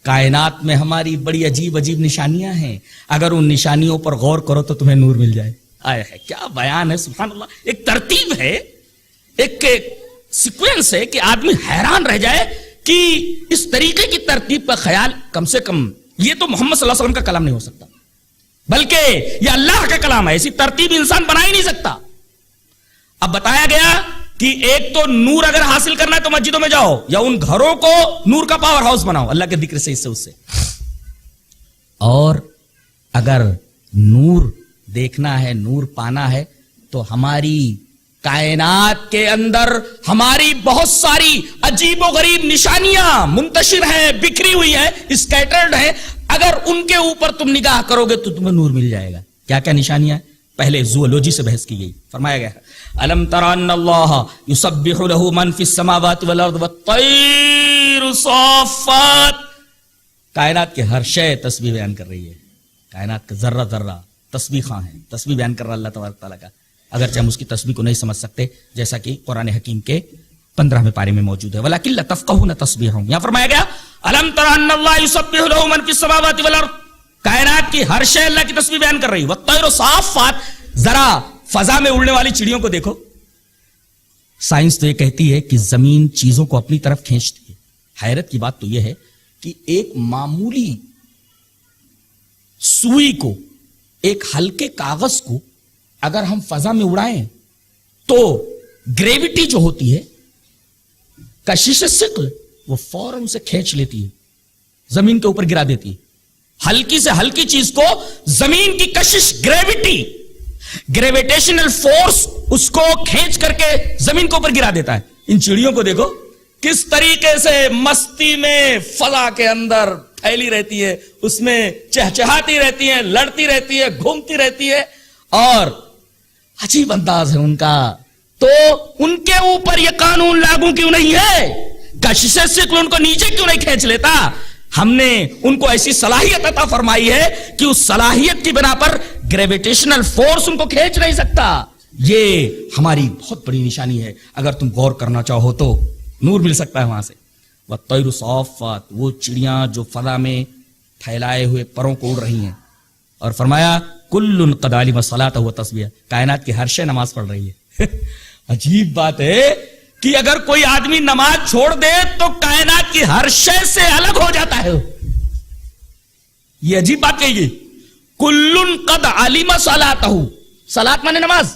S4: کائنات میں ہماری بڑی عجیب عجیب نشانیاں ہیں، اگر ان نشانیوں پر غور کرو تو تمہیں نور مل جائے۔ آیا ہے، کیا بیان ہے، سبحان اللہ! ایک ترتیب ہے، ایک سیکوینس ہے کہ آدمی حیران رہ جائے کہ اس طریقے کی ترتیب کا خیال کم سے کم یہ تو محمد صلی اللہ علیہ وسلم کا کلام نہیں ہو سکتا، بلکہ یہ اللہ کا کلام ہے، ایسی ترتیب انسان بنا ہی نہیں سکتا۔ اب بتایا گیا کہ ایک تو نور اگر حاصل کرنا ہے تو مسجدوں میں جاؤ یا ان گھروں کو نور کا پاور ہاؤس بناؤ اللہ کے ذکر سے، اس سے۔ اور اگر نور دیکھنا ہے، نور پانا ہے، تو ہماری کائنات کے اندر ہماری بہت ساری عجیب و غریب نشانیاں منتشر ہیں، بکھری ہوئی ہیں، اسکیٹرڈ ہیں، اگر ان کے اوپر تم نگاہ کرو گے تو تمہیں نور مل جائے گا۔ کیا کیا نشانیاں؟ پہلے زوولوجی سے بحث کی گئی، فرمایا گیا الم تر ان اللہ یسبح له من فی السماوات والارض والطیر صافات، کائنات کے ہر شے تسبیح بیان کر رہی ہے، کائنات کا ذرہ ذرہ تسبیح خواں ہے، تسبیح بیان کر رہا اللہ تبارک تعالیٰ کا، اگرچہ ہم اس کی تسبیح کو نہیں سمجھ سکتے، جیسا کہ قرآن حکیم کے 15ویں پارے میں موجود ہے، ولیکن لا تفقهون تسبیحهم، یہاں فرمایا گیا الم تر ان اللہ یسبح له من فی السماوات والارض، کائنات کی ہر شے اللہ کی تسبیح بیان کر رہی ہے، والطیر صافات، ذرا فضا میں اڑنے والی چڑیوں کو دیکھو۔ سائنس تو یہ کہتی ہے کہ زمین چیزوں کو اپنی طرف کھینچتی ہے۔ حیرت کی بات تو یہ ہے کہ ایک معمولی سوئی کو، ایک ہلکے کاغذ کو اگر ہم فضا میں اڑائیں تو گریوٹی جو ہوتی ہے، کشش ثقل، وہ فوراً سے کھینچ لیتی ہے، زمین کے اوپر گرا دیتی ہے۔ ہلکی سے ہلکی چیز کو زمین کی کشش، گریوٹی، گریویٹیشنل فورس اس کو کھینچ کر کے زمین کے اوپر گرا دیتا ہے۔ ان چڑیوں کو دیکھو کس طریقے سے مستی میں فضا کے اندر پھیلی رہتی ہے، اس میں چہچہاتی رہتی ہیں، لڑتی رہتی ہے، گھومتی رہتی ہے، اور عجیب انداز ہے ان کا۔ تو ان کے اوپر یہ قانون لاگو کیوں نہیں ہے؟ کشش ثقل ان کو نیچے کیوں نہیں کھینچ لیتا؟ ہم نے ان کو ایسی صلاحیت عطا فرمائی ہے کہ اس صلاحیت کی بنا پر گریویٹیشنل فورس ان کو کھینچ نہیں سکتا۔ یہ ہماری بہت بڑی نشانی ہے، اگر تم غور کرنا چاہو تو نور مل سکتا ہے وہاں سے۔ والطیر صافات، وہ چڑیاں جو فضا میں پھیلائے ہوئے پروں کو اڑ رہی ہیں، اور فرمایا کل قد علم الصلاۃ والتسبیح، کائنات کی ہر شے نماز پڑھ رہی ہے۔ عجیب بات ہے کہ اگر کوئی آدمی نماز چھوڑ دے تو کائنات کی ہر شے سے الگ ہو جاتا ہے۔ یہ عجیب بات کہی گئی، کل قد علم صلاتہ، صلاۃ مانے نماز،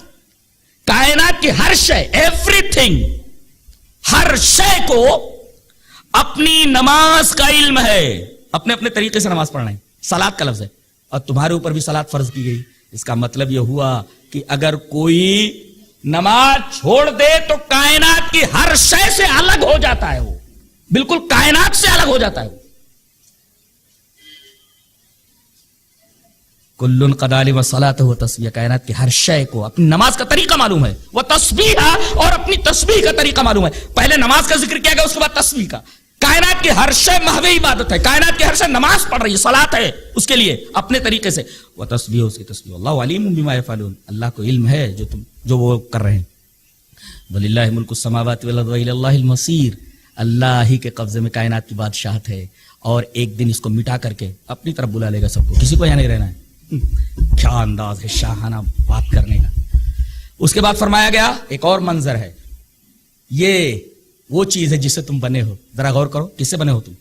S4: کائنات کی ہر شے، ایوری تھنگ، ہر شے کو اپنی نماز کا علم ہے، اپنے اپنے طریقے سے نماز پڑھنا ہے، صلاۃ کا لفظ ہے، اور تمہارے اوپر بھی صلاۃ فرض کی گئی۔ اس کا مطلب یہ ہوا کہ اگر کوئی نماز چھوڑ دے تو کائنات کی ہر شے سے الگ ہو جاتا ہے، وہ بالکل کائنات سے الگ ہو جاتا ہے۔ کل قد علم الصلاۃ والتسبیح، کائنات کی ہر شے کو اپنی نماز کا طریقہ معلوم ہے، وہ تسبیح، اور اپنی تسبیح کا طریقہ معلوم ہے۔ پہلے نماز کا ذکر کیا گیا، اس کے بعد تسبیح کا۔ کائنات کی ہر شے محو عبادت ہے، کائنات کی ہر شے نماز پڑھ رہی ہے، صلاۃ ہے اس کے لیے اپنے طریقے سے، وہ تسبیح، اس کی تسبیح۔ اللہ علیم بما یفعلون، اللہ کو علم ہے جو وہ کر رہے ہیں۔ وللہ ملک السماوات والارض والی اللہ المصیر، اللہ ہی کے قبضے میں کائنات کی بادشاہت ہے، اور ایک دن اس کو مٹا کر کے اپنی طرف بلا لے گا سب کو، کسی کو یہاں نہیں رہنا ہے۔ کیا انداز ہے شاہانہ بات کرنے کا۔ اس کے بعد فرمایا گیا ایک اور منظر ہے، یہ وہ چیز ہے جس سے تم بنے ہو، ذرا غور کرو کس سے بنے ہو تم۔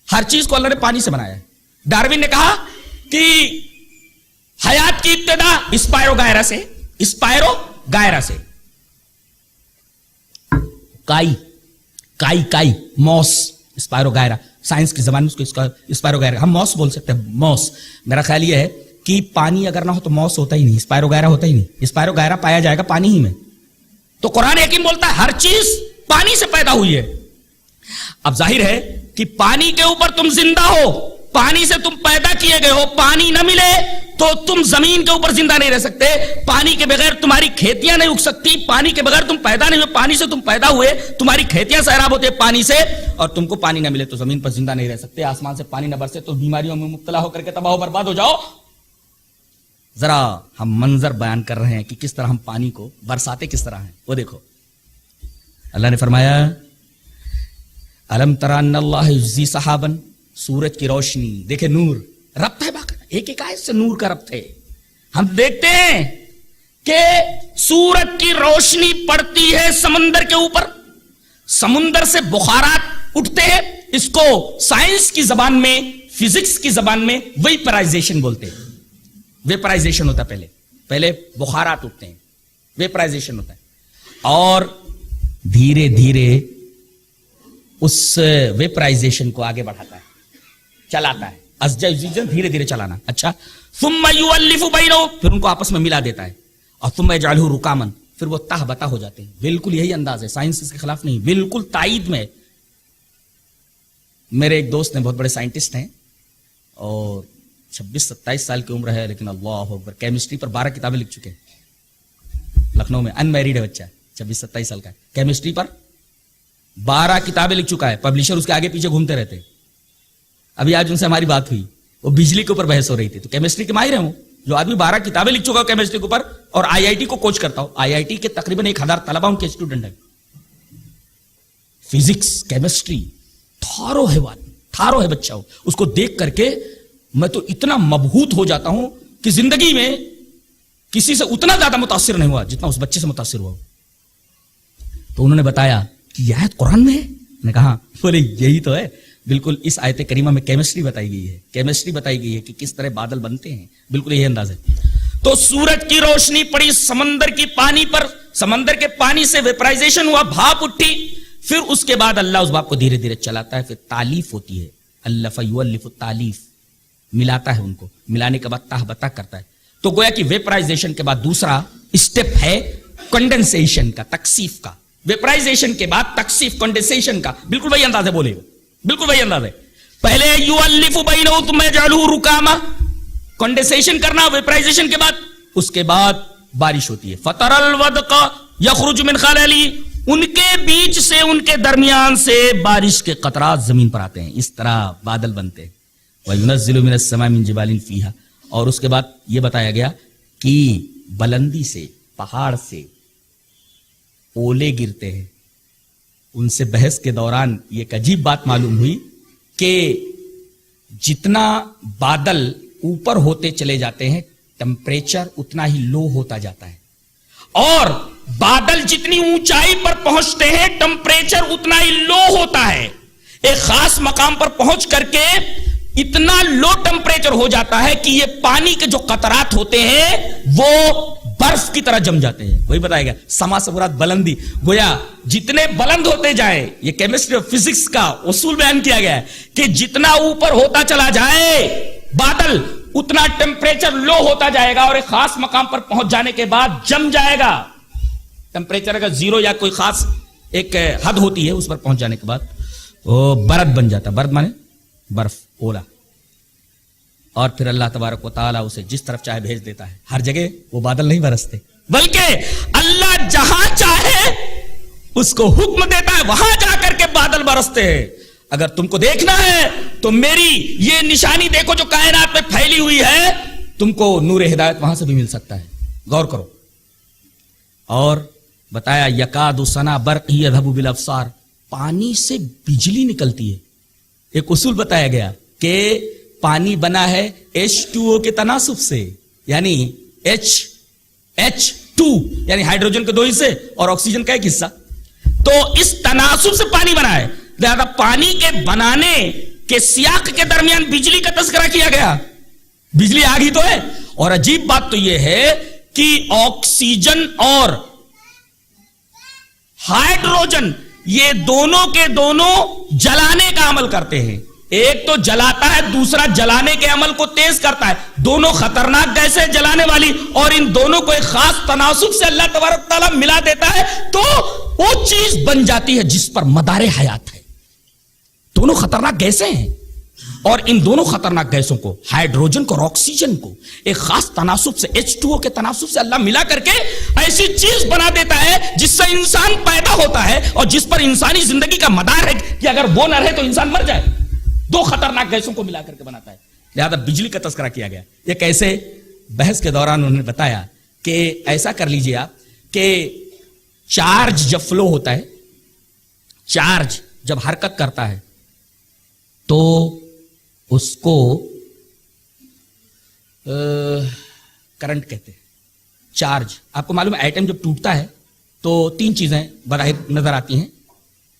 S4: ہر چیز کو اللہ نے پانی سے بنایا ہے۔ ڈاروین نے کہا کہ حیات کی ابتدا اسپائرو گائرا سے، اسپائرو گائرا سے، کائی موس، اسپائرو گائرا، سائنس کی زبان میں اس کو اسپائرو گائرا، ہم موس بول سکتے ہیں، موس۔ میرا خیال یہ ہے کہ پانی اگر نہ ہو تو موس ہوتا ہی نہیں، اسپائرو گائرا ہوتا ہی نہیں، اسپائرو گائرا پایا جائے گا پانی ہی میں۔ تو قرآن حکیم بولتا ہے ہر چیز پانی سے پیدا ہوئی ہے۔ اب ظاہر ہے کہ پانی کے اوپر تم زندہ ہو، پانی سے تم پیدا کیے گئے ہو، پانی نہ ملے تو تم زمین کے اوپر زندہ نہیں رہ سکتے. پانی کے بغیر تمہاری کھیتیاں نہیں اگ سکتی, پانی کے بغیر تم پیدا نہیں ہوئے, پانی سے تم پیدا ہوئے, تمہاری کھیتیاں سیراب ہوتی ہیں پانی سے, اور تم کو پانی نہ ملے تو زمین پر زندہ نہیں رہ سکتے. آسمان سے پانی نہ برسے تو بیماریوں میں مبتلا ہو کر کے تباہ و برباد ہو جاؤ. ذرا ہم منظر بیان کر رہے ہیں کہ کس طرح ہم پانی کو برساتے کس طرح ہیں. وہ دیکھو, اللہ نے فرمایا الم تری ان اللہ یجزی سحابا, سورج کی روشنی, دیکھے نور, ربط ہے باقی ایک ایک آیت سے نور کا ربط ہے. ہم دیکھتے ہیں کہ سورج کی روشنی پڑتی ہے سمندر کے اوپر, سمندر سے بخارات اٹھتے ہیں. اس کو سائنس کی زبان میں, فزکس کی زبان میں ویپرائزیشن بولتے ہیں. ویپرائزیشن ہوتا ہے, پہلے بخارات اٹھتے ہیں, ویپرائزیشن ہوتا ہے, اور دھیرے دھیرے اس ویپرائزیشن کو آگے بڑھاتا ہے, چلاتا ہے. دھیرے دھیرے چلانا. اچھا, ثم یؤلف بینہم, پھر ان کو آپس میں ملا دیتا ہے, اور ثم یجعلہ رکاما, پھر وہ تہ بتا ہو جاتے ہیں. بالکل یہی انداز ہے, سائنس اس کے خلاف نہیں, بالکل تائید میں. میرے ایک دوست نے, بہت بڑے سائنٹسٹ ہیں, اور 26-27 سال کی عمر ہے, لیکن اللہ اکبر کیمسٹری پر 12 کتابیں لکھ چکے ہیں. لکھنؤ میں ان میریڈ ہے بچہ, 26-27 سال کا ہے, کیمسٹری پر 12 کتابیں لکھ چکا ہے. پبلشر اس کے آگے پیچھے گھومتے رہتے. ابھی آج ان سے ہماری بات ہوئی, وہ بجلی کے اوپر بحث ہو رہی تھی. تو کیمسٹری کے ماہر ہیں وہ, جو آدمی 12 کتابیں لکھ چکا ہو کیمسٹری کے اوپر, اور IIT کو کوچ کرتا ہو. IIT کے تقریباً 1000 طلبہ ان کے اسٹوڈنٹ ہیں. فزکس, کیمسٹری, تھارو ہے بچہ ہو. اس کو دیکھ کر کے میں تو اتنا مبہوت ہو جاتا ہوں کہ زندگی میں کسی سے اتنا زیادہ متاثر نہیں ہوا جتنا اس بچے سے متاثر ہوا. تو انہوں نے بتایا کہ یہ آیت قرآن میں ہے. میں نے کہا, بولے یہی تو ہے. بالکل اس آیت کریمہ میں کیمسٹری بتائی گئی ہے, کیمسٹری بتائی گئی ہے کہ کس طرح بادل بنتے ہیں. بالکل یہی انداز ہے. تو سورج کی روشنی پڑی سمندر کی پانی پر, سمندر کے پانی سے ویپرائزیشن ہوا, بھاپ اٹھی. پھر اس کے بعد اللہ اس بھاپ کو دھیرے دھیرے چلاتا ہے. پھر تالیف ہوتی ہے, الف یؤلف تالیف, ملاتا ہے ان کو, ملانے کے بعد تہ بتا کرتا ہے. تو گویا کہ ویپرائزیشن کے بعد دوسرا اسٹیپ ہے کنڈنسیشن کا, تکثیف کا. ویپرائزیشن کے بعد تکثیف, کنڈنسیشن کا. بالکل وہی انداز ہے, بولے بالکل وہی انداز ہے. پہلے یؤلف بینہم ثم یجعلہ رکاما, کنڈنسیشن کرنا ویپرائزیشن کے بعد. اس کے بعد بارش ہوتی ہے. فَتَرَى الْوَدْقَ يَخْرُجُ مِنْ خَلَالِهِ, ان کے بیچ سے, ان کے درمیان سے بارش کے قطرات زمین پر آتے ہیں. اس طرح بادل بنتے ہیں. وَيُنَزِّلُ مِنَ السَّمَاءِ مِنْ جِبَالٍ فِيهَا, اور اس کے بعد یہ بتایا گیا کہ بلندی سے, پہاڑ سے اولے گرتے ہیں. ان سے بحث کے دوران یہ ایک عجیب بات معلوم ہوئی کہ جتنا بادل اوپر ہوتے چلے جاتے ہیں ٹمپریچر اتنا ہی لو ہوتا جاتا ہے, اور بادل جتنی اونچائی پر پہنچتے ہیں ٹمپریچر اتنا ہی لو ہوتا ہے. ایک خاص مقام پر پہنچ کر کے اتنا لو ٹمپریچر ہو جاتا ہے کہ یہ پانی کے جو قطرات ہوتے ہیں وہ برف کی طرح جم جاتے ہیں. وہی بتایا گیا, سما سے مراد بلندی. گویا جتنے بلند ہوتے جائے, یہ کیمسٹری اور فزکس کا اصول بیان کیا گیا ہے کہ جتنا اوپر ہوتا چلا جائے بادل اتنا ٹیمپریچر لو ہوتا جائے گا, اور ایک خاص مقام پر پہنچ جانے کے بعد جم جائے گا. ٹیمپریچر اگر 0 یا کوئی خاص ایک حد ہوتی ہے, اس پر پہنچ جانے کے بعد وہ برد بن جاتا. برد مانے برف, اولا. اور پھر اللہ تبارک و تعالیٰ اسے جس طرف چاہے بھیج دیتا ہے. ہر جگہ وہ بادل نہیں برستے, بلکہ اللہ جہاں چاہے اس کو حکم دیتا ہے, وہاں جا کر کے بادل برستے ہیں. اگر تم کو دیکھنا ہے تو میری یہ نشانی دیکھو جو کائنات میں پھیلی ہوئی ہے, تم کو نور ہدایت وہاں سے بھی مل سکتا ہے. غور کرو. اور بتایا یکاد سنا برق یذهب بالابصار, پانی سے بجلی نکلتی ہے. ایک اصول بتایا گیا کہ پانی بنا ہے H2O کے تناسب سے, یعنی H2 یعنی ہائیڈروجن کے 2 حصے اور آکسیجن کا 1 حصہ. تو اس تناسب سے پانی بنا ہے. لہذا پانی کے بنانے کے سیاق کے درمیان بجلی کا تذکرہ کیا گیا. بجلی آ گئی تو ہے. اور عجیب بات تو یہ ہے کہ آکسیجن اور ہائیڈروجن یہ دونوں کے دونوں جلانے کا عمل کرتے ہیں. ایک تو جلاتا ہے, دوسرا جلانے کے عمل کو تیز کرتا ہے. دونوں خطرناک گیسیں جلانے والی, اور ان دونوں کو ایک خاص تناسب سے اللہ تبارک تعالیٰ ملا دیتا ہے تو وہ چیز بن جاتی ہے جس پر مدار حیات ہے. دونوں خطرناک گیسیں ہیں, اور ان دونوں خطرناک گیسوں کو، ہائیڈروجن کو اور آکسیجن کو، ایک خاص تناسب سے H2O کے تناسب سے اللہ ملا کر کے ایسی چیز بنا دیتا ہے جس سے انسان پیدا ہوتا ہے اور جس پر انسانی زندگی کا مدار ہے کہ اگر وہ نہ رہے تو انسان مر جائے. دو خطرناک گیسوں کو ملا کر کے بناتا ہے. لہذا بجلی کا تذکرہ کیا گیا. ایک ایسے بحث کے دوران انہوں نے بتایا کہ ایسا کر لیجئے آپ کہ چارج جب فلو ہوتا ہے، چارج جب حرکت کرتا ہے تو اس کو کرنٹ کہتے ہیں. چارج آپ کو معلوم ہے ایٹم جب ٹوٹتا ہے تو تین چیزیں بظاہر نظر آتی ہیں.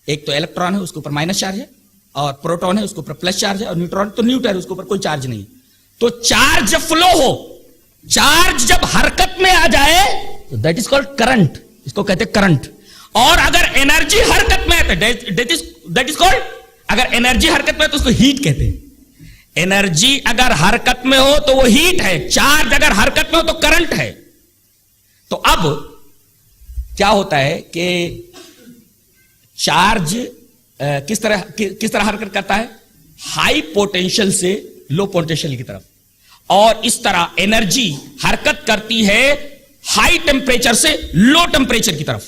S4: ایک تو الیکٹران ہے، اس کے اوپر مائنس چارج ہے، اور پروٹون ہے، اس کے اوپر پلس چارج ہے، اور نیوٹران تو نیوٹرل ہے، اس کے اوپر کوئی چارج نہیں. تو چارج جب فلو ہو، چارج جب حرکت میں آ جائے تو دیٹ از کالڈ کرنٹ، اس کو کہتے ہیں کرنٹ. اور اگر انرجی حرکت میں ہے دیٹ از کالڈ، اگر انرجی حرکت میں ہے تو اس کو ہیٹ کہتے ہیں. انرجی اگر حرکت میں ہو تو وہ ہیٹ ہے، چارج اگر حرکت میں ہو تو کرنٹ ہے. تو اب کیا ہوتا ہے کہ چارج کس طرح حرکت کرتا ہے؟ ہائی پوٹینشل سے لو پوٹینشل کی طرف، اور اس طرح انرجی حرکت کرتی ہے ہائی ٹیمپریچر سے لو ٹیمپریچر کی طرف،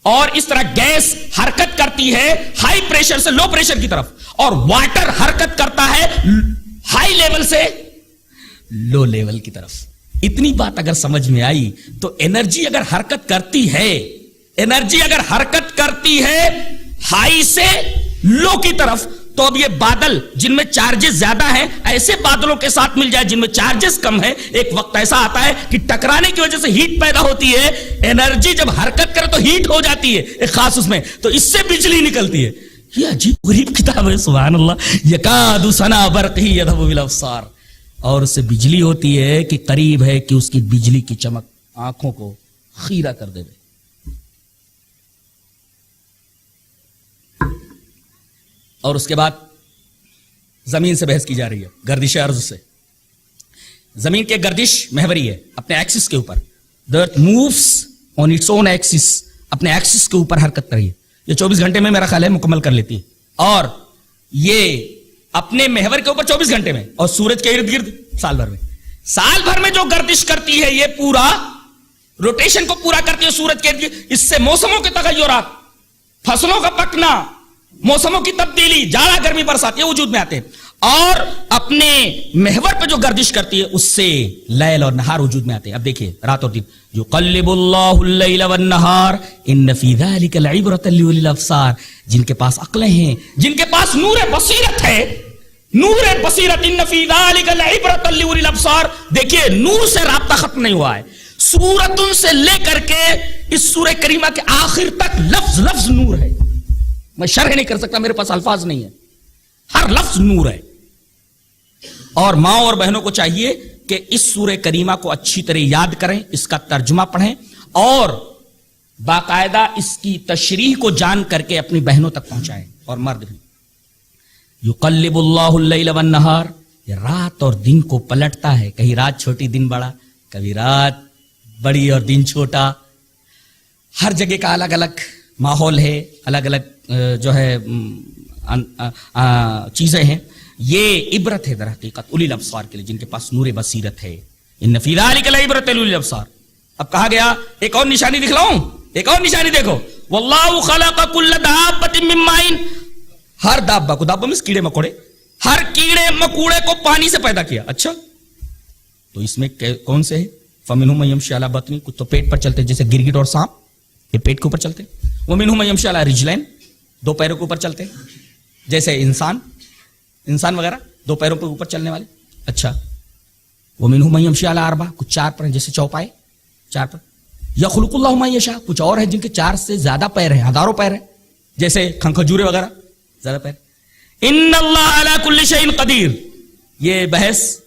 S4: اور اس طرح گیس حرکت کرتی ہے ہائی پریشر سے لو پریشر کی طرف، اور واٹر حرکت کرتا ہے ہائی لیول سے لو لیول کی طرف. اتنی بات اگر سمجھ میں آئی تو انرجی اگر حرکت کرتی ہے ہائی سے لو کی طرف، تو اب یہ بادل جن میں چارجز زیادہ ہیں ایسے بادلوں کے ساتھ مل جائے جن میں چارجز کم ہیں، ایک وقت ایسا آتا ہے کہ ٹکرانے کی وجہ سے ہیٹ پیدا ہوتی ہے. انرجی جب حرکت کرے تو ہیٹ ہو جاتی ہے ایک خاص اس میں، تو اس سے بجلی نکلتی ہے. یہ عجیب غریب کتاب ہے، سبحان اللہ. یکاد سنا برقہ یذھب بالابصار، اور اس سے بجلی ہوتی ہے کہ قریب ہے کہ اس کی بجلی کی چمک آنکھوں کو خیرہ کر دے. اور اس کے بعد زمین سے بحث کی جا رہی ہے، گردش ارض سے. زمین کی گردش محوری ہے اپنے ایکسس کے اوپر. the earth moves on its own axis، اپنے ایکسس کے اوپر حرکت کر رہی ہے. یہ 24 گھنٹے میں میرا خیال ہے مکمل کر لیتی ہے، اور یہ اپنے محور کے اوپر 24 گھنٹے میں، اور سورج کے ارد گرد سال بھر میں جو گردش کرتی ہے، یہ پورا روٹیشن کو پورا کرتی ہے سورج کے ارد گرد. اس سے موسموں کے تغیرات، فصلوں کا پکنا، موسموں کی تبدیلی، جاڑا گرمی برسات، یہ وجود میں آتے ہیں. اور اپنے محور پہ جو گردش کرتی ہے اس سے لیل اور نہار وجود میں آتے ہیں. اب دیکھیے رات اور دن، یقلب اللہ اللیل والنہار ان فی ذلک لعبرۃ لأولی الابصار. جن کے پاس عقلیں ہیں، جن کے پاس نور بصیرت ہے، نور بصیرت، ان فی ذلک لعبرۃ لأولی الابصار. دیکھیے نور سے رابطہ ختم نہیں ہوا ہے. سورتوں سے لے کر کے اس سورہ کریمہ کے آخر تک لفظ لفظ نور ہے. میں شرح نہیں کر سکتا، میرے پاس الفاظ نہیں ہے. ہر لفظ نور ہے. اور ماں اور بہنوں کو چاہیے کہ اس سورہ کریمہ کو اچھی طرح یاد کریں، اس کا ترجمہ پڑھیں، اور باقاعدہ اس کی تشریح کو جان کر کے اپنی بہنوں تک پہنچائیں. اور مرد بھی، یقلب اللہ اللیل والنہار، یہ رات اور دن کو پلٹتا ہے. کہیں رات چھوٹی دن بڑا، کبھی رات بڑی اور دن چھوٹا. ہر جگہ کا الگ الگ ماحول ہے، الگ الگ جو ہے چیزیں ہیں. یہ عبرت ہے در حقیقت اولی الابصار کے لیے، جن کے پاس نور بصیرت ہے. ان فی ذلک لعبرۃ لأولی الابصار. اب کہا گیا ایک اور نشانی دکھلاؤں، ایک اور نشانی دیکھو. واللہ خلق کل دابۃ من ماء، ہر دابہ کو، دابہ میں کیڑے مکوڑے، ہر کیڑے مکوڑے کو پانی سے پیدا کیا. اچھا تو اس میں کون سے ہے؟ فمنہم من یمشی علی بطنہ، کچھ تو پیٹ پر چلتے جیسے گرگٹ اور سانپ، یہ پیٹ کے اوپر چلتے. ومنہم من یمشی علی رجلین، دو پیروں کے اوپر چلتے جیسے انسان وغیرہ، دو پیروں کے اوپر چلنے والے. اچھا ومنہم من یمشی علی اربع، کچھ چار پر ہیں جیسے چوپائے، چار پر. یخلق اللہ ما یشاء، کچھ اور ہے جن کے چار سے زیادہ پیر ہیں، ہزاروں پیر ہیں جیسے کھنکھجورے وغیرہ، زیادہ پیر. ان اللہ علی کل شیء قدیر. یہ بحث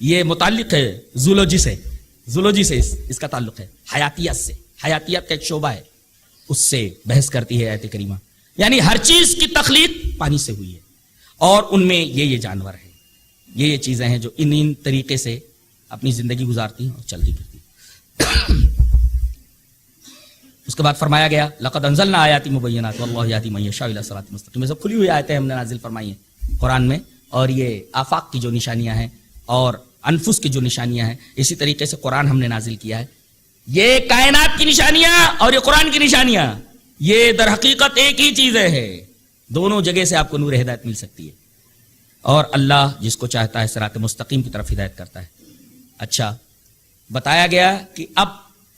S4: یہ متعلق ہے زولوجی سے، اس کا تعلق ہے حیاتیات سے. حیاتیات کا ایک شعبہ ہے، اس سے بحث کرتی ہے آیت کریمہ. یعنی ہر چیز کی تخلیق پانی سے ہوئی ہے، اور ان میں یہ جانور ہیں، یہ چیزیں ہیں جو ان طریقے سے اپنی زندگی گزارتی ہیں اور چلتی پھرتی. اس کے بعد فرمایا گیا لقد انزلنا آیات مبینات واللہ یہدی من یشاء الی صراط مستقیم. سب کھلی ہوئی آیتیں ہم نے نازل فرمائی ہیں قرآن میں
S5: اور یہ آفاق کی جو نشانیاں ہیں اور انفس کی جو نشانیاں ہیں، اسی طریقے سے قرآن ہم نے نازل کیا ہے. یہ کائنات کی نشانیاں اور یہ قرآن کی نشانیاں، یہ در حقیقت ایک ہی چیزیں ہیں. دونوں جگہ سے آپ کو نور ہدایت مل سکتی ہے، اور اللہ جس کو چاہتا ہے صراط مستقیم کی طرف ہدایت کرتا ہے. اچھا، بتایا گیا کہ اب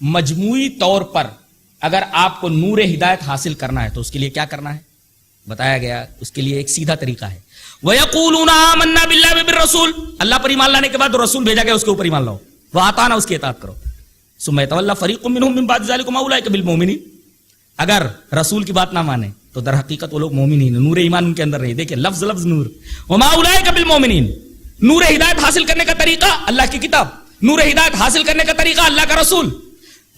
S5: مجموعی طور پر اگر آپ کو نور ہدایت حاصل کرنا ہے تو اس کے لیے کیا کرنا ہے؟ بتایا گیا اس کے لیے ایک سیدھا طریقہ ہے. وَيَقُولُونَ آمَنَّا بِاللَّهِ وَبِالرَّسُولِ، اللہ پر ایمان لانے کے بعد رسول بھیجا گیا اس کے اوپر ایمان لاؤ، وَأَطَعْنَا اس کی اطاعت کرو. ثُمَّ يَتَوَلَّىٰ فَرِيقٌ مِّنْهُم مِّن بَعْدِ ذَٰلِكَ وَمَا أُولَٰئِكَ بِالْمُؤْمِنِينَ. اگر رسول کی بات نہ مانے تو در حقیقت وہ لوگ مومن ہی نہیں، نور ایمان ان کے اندر نہیں. دیکھیں لفظ نور. وَمَا أُولَٰئِكَ بِالْمُؤْمِنِينَ، نور ہدایت حاصل کرنے کا طریقہ اللہ کی کتاب، نور ہدایت حاصل کرنے کا طریقہ اللہ کا رسول.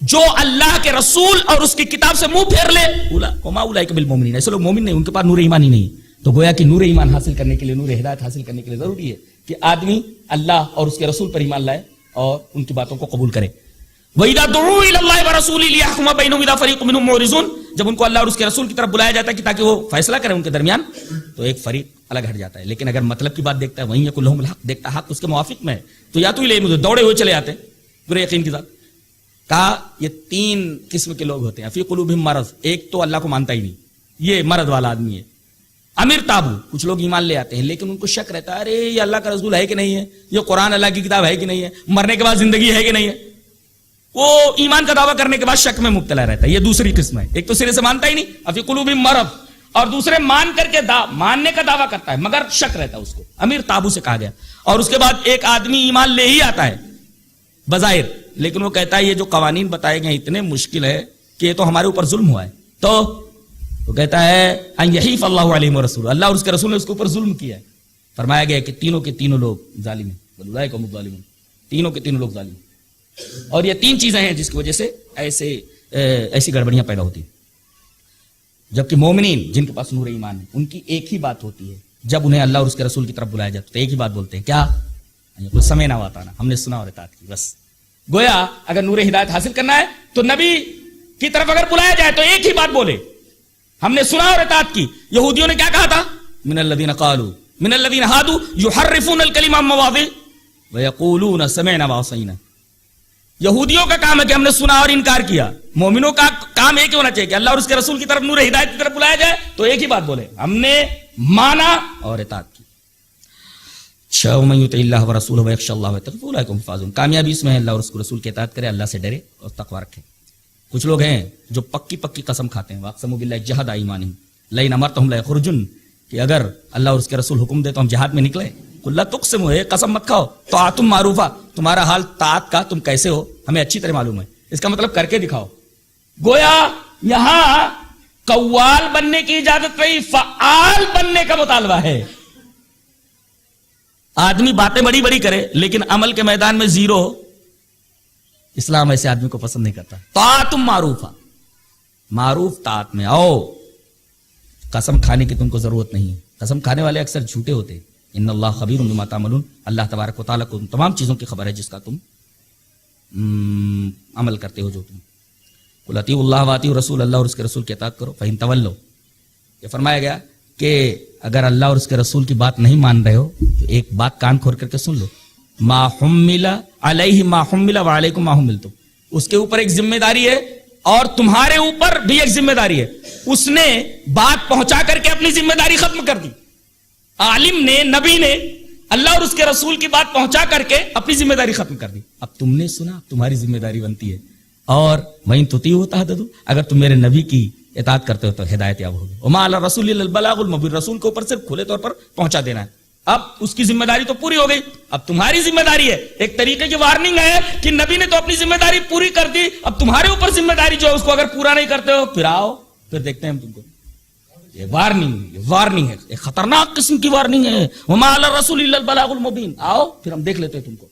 S5: جو اللہ کے رسول اور اس کی کتاب سے منہ پھیر لے، وَمَا أُولَٰئِكَ بِالْمُؤْمِنِينَ، ایسے لوگ مومن نہیں، ان کے پاس نور ایمان ہی نہیں. تو گویا کہ نور ایمان حاصل کرنے کے لیے، نور ہدایت حاصل کرنے کے لیے ضروری ہے کہ آدمی اللہ اور اس کے رسول پر ایمان لائے اور ان کی باتوں کو قبول کرے. وَإِذَا دُعُوا إِلَى اللَّهِ وَرَسُولِهِ لِيَحْكُمَ بَيْنَهُمْ إِذَا فَرِيقٌ مِّنْهُمْ مُعْرِضُونَ، جب ان کو اللہ اور اس کے رسول کی طرف بلایا جاتا ہے کہ تاکہ وہ فیصلہ کریں ان کے درمیان، تو ایک فریق الگ ہٹ جاتا ہے. لیکن اگر مطلب کی بات دیکھتا ہے، وہیں يَكُنْ لَهُمُ الْحَقُّ، دیکھتا حق اس کے موافق میں ہے تو یا تو لے دوڑے ہوئے چلے آتے پورے یقین کے ساتھ. کہا یہ تین قسم کے لوگ ہوتے ہیں. فی قلوبہم مرض، ایک تو اللہ کو مانتا ہی نہیں، یہ مرض والا آدمی ہے. امیر تابو، کچھ لوگ ایمان لے آتے ہیں لیکن ان کو شک رہتا ہے، ارے یہ اللہ کا رسول ہے کہ نہیں ہے، یہ قرآن اللہ کی کتاب ہے کہ نہیں ہے، مرنے کے بعد زندگی ہے کہ نہیں ہے. وہ ایمان کا دعویٰ کرنے کے بعد شک میں مبتلا رہتا ہے. یہ دوسری قسم ہے. ایک تو سرے سے مانتا ہی نہیں، فی قلوبہم مرض، اور دوسرے مان کر کے ماننے کا دعویٰ کرتا ہے مگر شک رہتا ہے، اس کو امیر تابو سے کہا گیا. اور اس کے بعد ایک آدمی ایمان لے ہی آتا ہے بظاہر، لیکن وہ کہتا ہے یہ جو قوانین بتائے گئے اتنے مشکل ہے کہ یہ تو ہمارے اوپر ظلم ہوا ہے. تو وہ کہتا ہے ان یحیف اللہ علیہ ورسول، اللہ اور اس کے رسول نے اس کے اوپر ظلم کیا ہے. فرمایا گیا کہ تینوں کے تینوں لوگ ظالم ہیں، اولئک هم الظالمون، تینوں کے تینوں لوگ ظالم. اور یہ تین چیزیں ہیں جس کی وجہ سے ایسی گڑبڑیاں پیدا ہوتی ہیں. جبکہ مومنین جن کے پاس نور ایمان ہے ان کی ایک ہی بات ہوتی ہے، جب انہیں اللہ اور اس کے رسول کی طرف بلایا جاتا ہے تو ایک ہی بات بولتے ہیں، کیا؟ سمعنا واطعنا، ہم نے سنا اور اطاعت کی. بس گویا اگر نور ہدایت حاصل کرنا ہے تو نبی کی طرف اگر بلایا جائے تو ایک ہی بات بولے، ہم نے سنا اور اطاعت کی. یہودیوں نے کیا کہا تھا؟ من الذین قالوا من الذین ہادوا یحرفون الکلم عن مواضعہ ویقولون سمعنا وعصینا. یہودیوں کا کام ہے کہ ہم نے سنا اور انکار کیا. مومنوں کا کام ایک ہی ہونا چاہیے کہ اللہ اور اس کے رسول کی طرف، نور ہدایت کی طرف بلایا جائے تو ایک ہی بات بولے، ہم نے مانا اور اطاعت کی. ومن یطع اللہ ورسولہ ویخشى اللہ ویتقہ اولئک هم الفائزون. کامیابی اس میں ہے اللہ اور اس کے رسول کی اطاعت کرے، اللہ سے ڈرے اور تقوی رکھے. کچھ لوگ ہیں جو پکی قسم کھاتے ہیں، واقسموا باللہ جہد ایمانہم لئن امرتہم لیخرجن، کہ اگر اللہ اور اس کے رسول حکم دے تو ہم جہاد میں نکلے. قل لا تقسموا، قسم مت کھاؤ، طاعتم معروفہ، تمہارا حال طاعت کا تم کیسے ہو ہمیں اچھی طرح معلوم ہے. اس کا مطلب کر کے دکھاؤ. گویا یہاں قوال بننے کی اجازت نہیں، فعال بننے کا مطالبہ ہے. آدمی باتیں بڑی بڑی کرے لیکن عمل کے میدان میں زیرو ہو، اسلام ایسے آدمی کو پسند نہیں کرتا. طاعتم معروفہ، معروف طاعت میں آؤ. قسم کھانے کی تم کو ضرورت نہیں ہے، قسم کھانے والے اکثر جھوٹے ہوتے. ان اللہ خبیر بما تعملون، اللہ تبارک و تعالیٰ کو تمام چیزوں کی خبر ہے جس کا تم عمل کرتے ہو. جو تم قل اطیعوا اللہ واطیعوا الرسول، اللہ اور اس کے رسول کی اطاعت کرو. فإن تولوا، یہ فرمایا گیا کہ اگر اللہ اور اس کے رسول کی بات نہیں مان رہے ہو تو ایک بات کان کھول کر کے سن لو، ما حمل علیہ ما حمل وعلیکم ما حملتم، اس کے اوپر ایک ذمہ داری ہے اور تمہارے اوپر بھی ایک ذمہ داری ہے. اس نے بات پہنچا کر کے اپنی ذمہ داری ختم کر دی. عالم نے، نبی نے اللہ اور اس کے رسول کی بات پہنچا کر کے اپنی ذمہ داری ختم کر دی. اب تم نے سنا، تمہاری ذمہ داری بنتی ہے. اور وَإِن تُطِيعُوا تَهْتَدُوا، اگر تم میرے نبی کی اطاعت کرتے ہو تو ہدایت یاب ہوگے. وَمَا عَلَى الرَّسُولِ إِلَّا الْبَلَاغُ الْمُبِينُ، رسول کے اوپر صرف کھلے طور پر پہنچا دینا ہے. اب اس کی ذمہ داری تو پوری ہو گئی، اب تمہاری ذمہ داری ہے. ایک طریقے کی وارننگ ہے کہ نبی نے تو اپنی ذمہ داری پوری کر دی، اب تمہارے اوپر ذمہ داری جو ہے اس کو اگر پورا نہیں کرتے ہو پھر آؤ، پھر دیکھتے ہیں ہم تم کو. یہ وارننگ ہے، ایک خطرناک قسم کی وارننگ ہے. وَمَا عَلَى الرَّسُولِ إِلَّا الْبَلَاغُ الْمُبِينُ، آؤ پھر ہم دیکھ لیتے ہیں تم کو.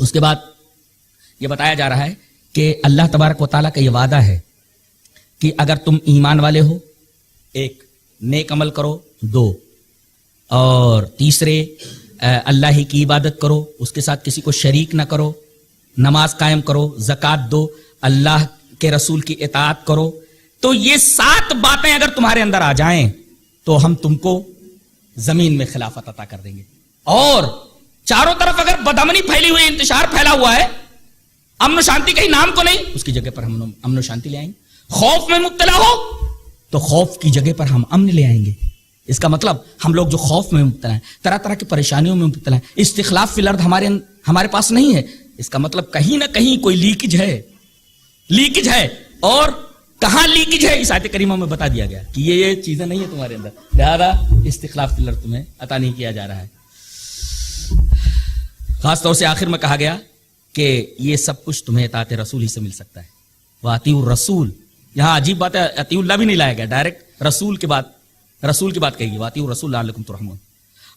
S5: اس کے بعد یہ بتایا جا رہا ہے کہ اللہ تبارک و تعالیٰ کا یہ وعدہ ہے کہ اگر تم ایمان والے ہو، ایک نیک عمل کرو، دو اور تیسرے اللہ ہی کی عبادت کرو، اس کے ساتھ کسی کو شریک نہ کرو، نماز قائم کرو، زکوٰۃ دو، اللہ کے رسول کی اطاعت کرو. تو یہ 7 باتیں اگر تمہارے اندر آ جائیں
S4: تو ہم تم کو زمین میں خلافت عطا کر دیں گے. اور چاروں طرف اگر بدامنی پھیلی ہوئی, انتشار پھیلا ہوا ہے, امن و شانتی کہیں نام کو نہیں, اس کی جگہ پر ہم امن و شانتی لے آئیں گے. خوف میں مبتلا ہو تو خوف کی جگہ پر ہم امن لے آئیں گے. اس کا مطلب ہم لوگ جو خوف میں مبتلا ہیں, طرح طرح کی پریشانیوں میں مبتلا ہیں, استخلاف فی الارض ہمارے پاس نہیں ہے, اس کا مطلب کہیں نہ کہیں کوئی لیکیج ہے. اور کہاں لیکیج ہے اس آیت کریمہ میں بتا دیا گیا کہ یہ چیزیں نہیں ہے تمہارے اندر, لہذا استخلاف فی الارض تمہیں عطا نہیں کیا جا رہا ہے. خاص طور سے آخر میں کہا گیا کہ یہ سب کچھ تمہیں اطاعت رسول ہی سے مل سکتا ہے. وَأَطِیعُوا الرَّسُولَ, یہاں عجیب بات ہے, اطیعوا اللہ بھی نہیں لایا گیا, ڈائریکٹ رسول کی بات کہی گئی, وَأَطِیعُوا الرَّسُولَ لَعَلَّکُمْ تُرْحَمُونَ.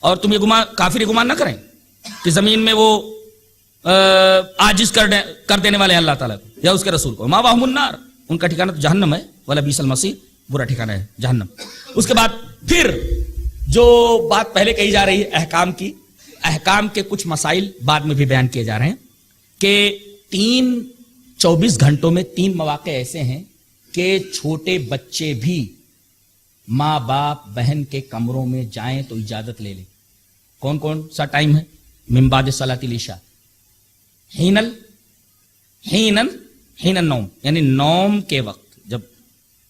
S4: اور تم یہ کافر گمان نہ کریں کہ زمین میں وہ عاجز کر دینے والے اللہ تعالیٰ کو یا اس کے رسول کو. مَأْوَاهُمُ النَّارُ, ان کا ٹھکانہ تو جہنم ہے, وَلَبِئْسَ الْمَصِيرُ, برا ٹھکانہ ہے جہنم. اس کے بعد پھر جو بات پہلے کہی جا رہی ہے احکام کے کچھ مسائل بعد میں بھی بیان کیے جا رہے ہیں کہ 24 گھنٹوں میں 3 مواقع ایسے ہیں کہ چھوٹے بچے بھی ماں باپ بہن کے کمروں میں جائیں تو اجازت لے لیں. کون سا ٹائم ہے؟ من بعد صلاۃ العشاء, حین النوم, یعنی نوم کے وقت جب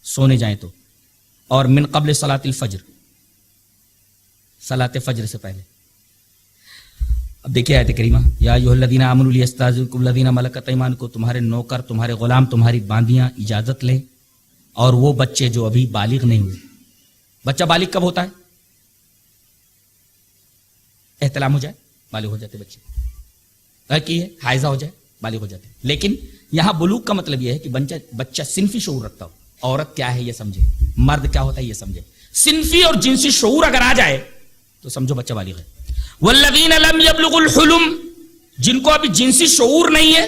S4: سونے جائیں تو, اور من قبل صلاۃ الفجر, صلاۃ فجر سے پہلے. اب دیکھیے آیت کریمہ, یا ایھا الذین آمنوا لیستاذنکم الذین ملکت ایمانکم, تمہارے نوکر, تمہارے غلام, تمہاری باندیاں اجازت لیں, اور وہ بچے جو ابھی بالغ نہیں ہوئے. بچہ بالغ کب ہوتا ہے؟ احتلام ہو جائے بالغ ہو جاتے بچے, کی ہے حائضہ ہو جائے بالغ ہو جاتے. لیکن یہاں بلوغ کا مطلب یہ ہے کہ بچہ صنفی شعور رکھتا ہو, عورت کیا ہے یہ سمجھے, مرد کیا ہوتا ہے یہ سمجھے. صنفی اور جنسی شعور اگر آ جائے تو سمجھو بچہ بالغ ہے. والذین لم یبلغوا الحلم, جن کو ابھی جنسی شعور نہیں ہے,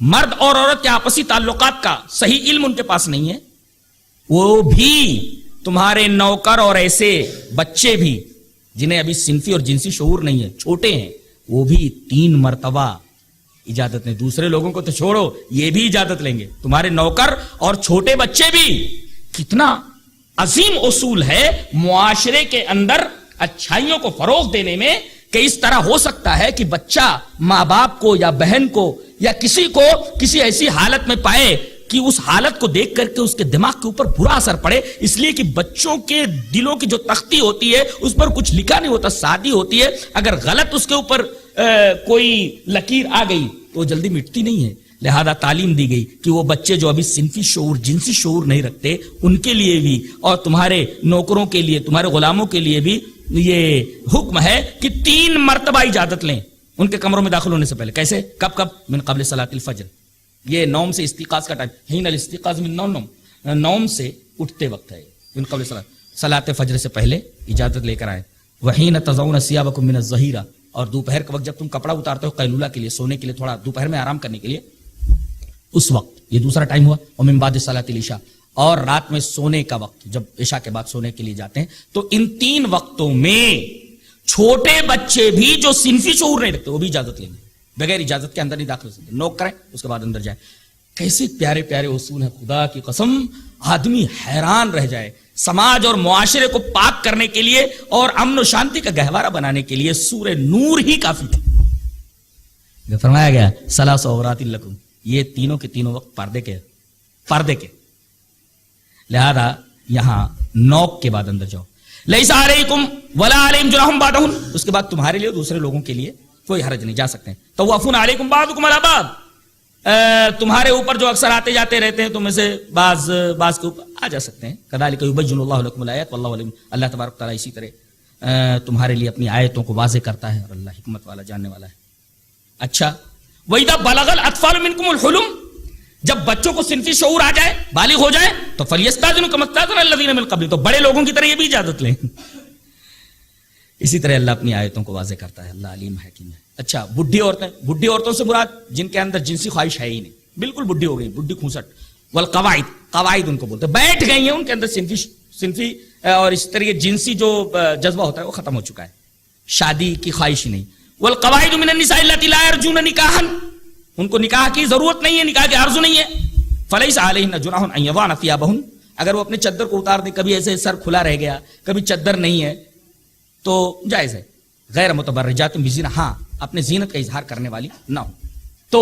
S4: مرد اور عورت کے آپسی تعلقات کا صحیح علم ان کے پاس نہیں ہے, وہ بھی تمہارے نوکر اور ایسے بچے بھی جنہیں ابھی صنفی اور جنسی شعور نہیں ہے, چھوٹے ہیں, وہ بھی 3 مرتبہ اجازت لیں. دوسرے لوگوں کو تو چھوڑو, یہ بھی اجازت لیں گے. تمہارے نوکر اور چھوٹے بچے بھی. کتنا عظیم اصول ہے معاشرے کے اندر اچھائیوں کو فروغ دینے میں, کہ اس طرح ہو سکتا ہے کہ بچہ ماں باپ کو یا بہن کو یا کسی کو کسی ایسی حالت میں پائے کہ اس حالت کو دیکھ کر کے اس کے دماغ کے اوپر برا اثر پڑے, اس لیے کہ بچوں کے دلوں کی جو تختی ہوتی ہے اس پر کچھ لکھا نہیں ہوتا, سادی ہوتی ہے. اگر غلط اس کے اوپر کوئی لکیر آ گئی تو جلدی مٹتی نہیں ہے. لہذا تعلیم دی گئی کہ وہ بچے جو ابھی صنفی شعور جنسی شعور نہیں رکھتے ان کے لیے بھی, اور تمہارے نوکروں کے لیے, تمہارے غلاموں کے لیے بھی یہ حکم ہے کہ 3 مرتبہ اجازت لیں ان کے کمروں میں داخل ہونے سے پہلے. کیسے؟ کب؟ من قبل صلاۃ الفجر, یہ نوم سے استيقاظ کا ٹائم, حین الاستيقاظ من النوم, نوم سے اٹھتے وقت ہے. من قبل صلاۃ فجر سے پہلے اجازت لے کر آئے. وحین تضعون ثيابکم من الظہیرہ, اور دوپہر کے وقت جب تم کپڑا اتارتے ہو قیلولہ کے لیے, سونے کے لیے, تھوڑا دوپہر میں آرام کرنے کے لیے, اس وقت. یہ دوسرا ٹائم ہوا. ومن بعد صلاۃ العشاء, اور رات میں سونے کا وقت, جب عشاء کے بعد سونے کے لیے جاتے ہیں. تو ان 3 وقتوں میں چھوٹے بچے بھی جو صنفی شعور نہیں رکھتے وہ بھی اجازت لیں گے, بغیر اجازت کے اندر نہیں داخل ہو سکتے. نوک کریں اس کے بعد اندر جائیں. کیسے پیارے پیارے اصول ہیں, خدا کی قسم آدمی حیران رہ جائے. سماج اور معاشرے کو پاک کرنے کے لیے اور امن و شانتی کا گہوارہ بنانے کے لیے سورہ نور ہی کافی تھی. فرمایا گیا ثلاث عورات لکم, یہ تینوں کے تینوں وقت پردے کے. لہذا یہاں نوک کے بعد اندر جاؤ. لیس علیکم ولا علیہم جناح بعدہن, اس کے بعد تمہارے لیے دوسرے لوگوں کے لیے کوئی حرج نہیں, جا سکتے ہیں. طوافون علیکم بعضکم علی بعض, تمہارے اوپر جو اکثر آتے جاتے رہتے ہیں تم میں سے بعض کے اوپر آ جا سکتے ہیں. کذالک یبین اللہ لکم الآیات واللہ علیم, اللہ تبارک تعالیٰ اسی طرح تمہارے لیے اپنی آیتوں کو واضح کرتا ہے, اور اللہ حکمت والا جاننے والا ہے. اچھا, وَإِذَا بَلَغَ الْأَطْفَالُ مِنْكُمُ الْحُلُمَ, جب بچوں کو صنفی شعور آ جائے, بالغ ہو جائے, تو فَلْيَسْتَأْذِنُوا كَمَا اسْتَأْذَنَ الَّذِينَ مِن قَبْلِهِمْ, تو بڑے لوگوں کی طرح یہ بھی اجازت لیں. اسی طرح اللہ اپنی آیتوں کو واضح کرتا ہے, اللہ علیم حکیم ہے. اچھا, بڈھی عورتوں سے مراد جن کے اندر جنسی خواہش ہے ہی نہیں, بالکل بڈھی ہو گئی, بڈھی کھوسٹ. والقواعد ان کو بولتے ہیں, بیٹھ گئی ہیں, ان کے اندر صنفی اور اس طرح جنسی جو جذبہ ہوتا ہے وہ ختم ہو چکا ہے, شادی کی خواہش ہی نہیں. والقواعد من النساء اللاتي لا يرجون نکاحا, ان کو نکاح کی ضرورت نہیں ہے, نکاح کی آرزو نہیں ہے. فلیس علیہن جناح ان یضعن ثيابهن, اگر وہ اپنے چادر کو اتار دے, کبھی ایسے سر کھلا رہ گیا, کبھی چادر نہیں ہے, تو جائز ہے. غیر متبرجات بزینہ, ہاں اپنے زینت کا اظہار کرنے والی نہ ہو. تو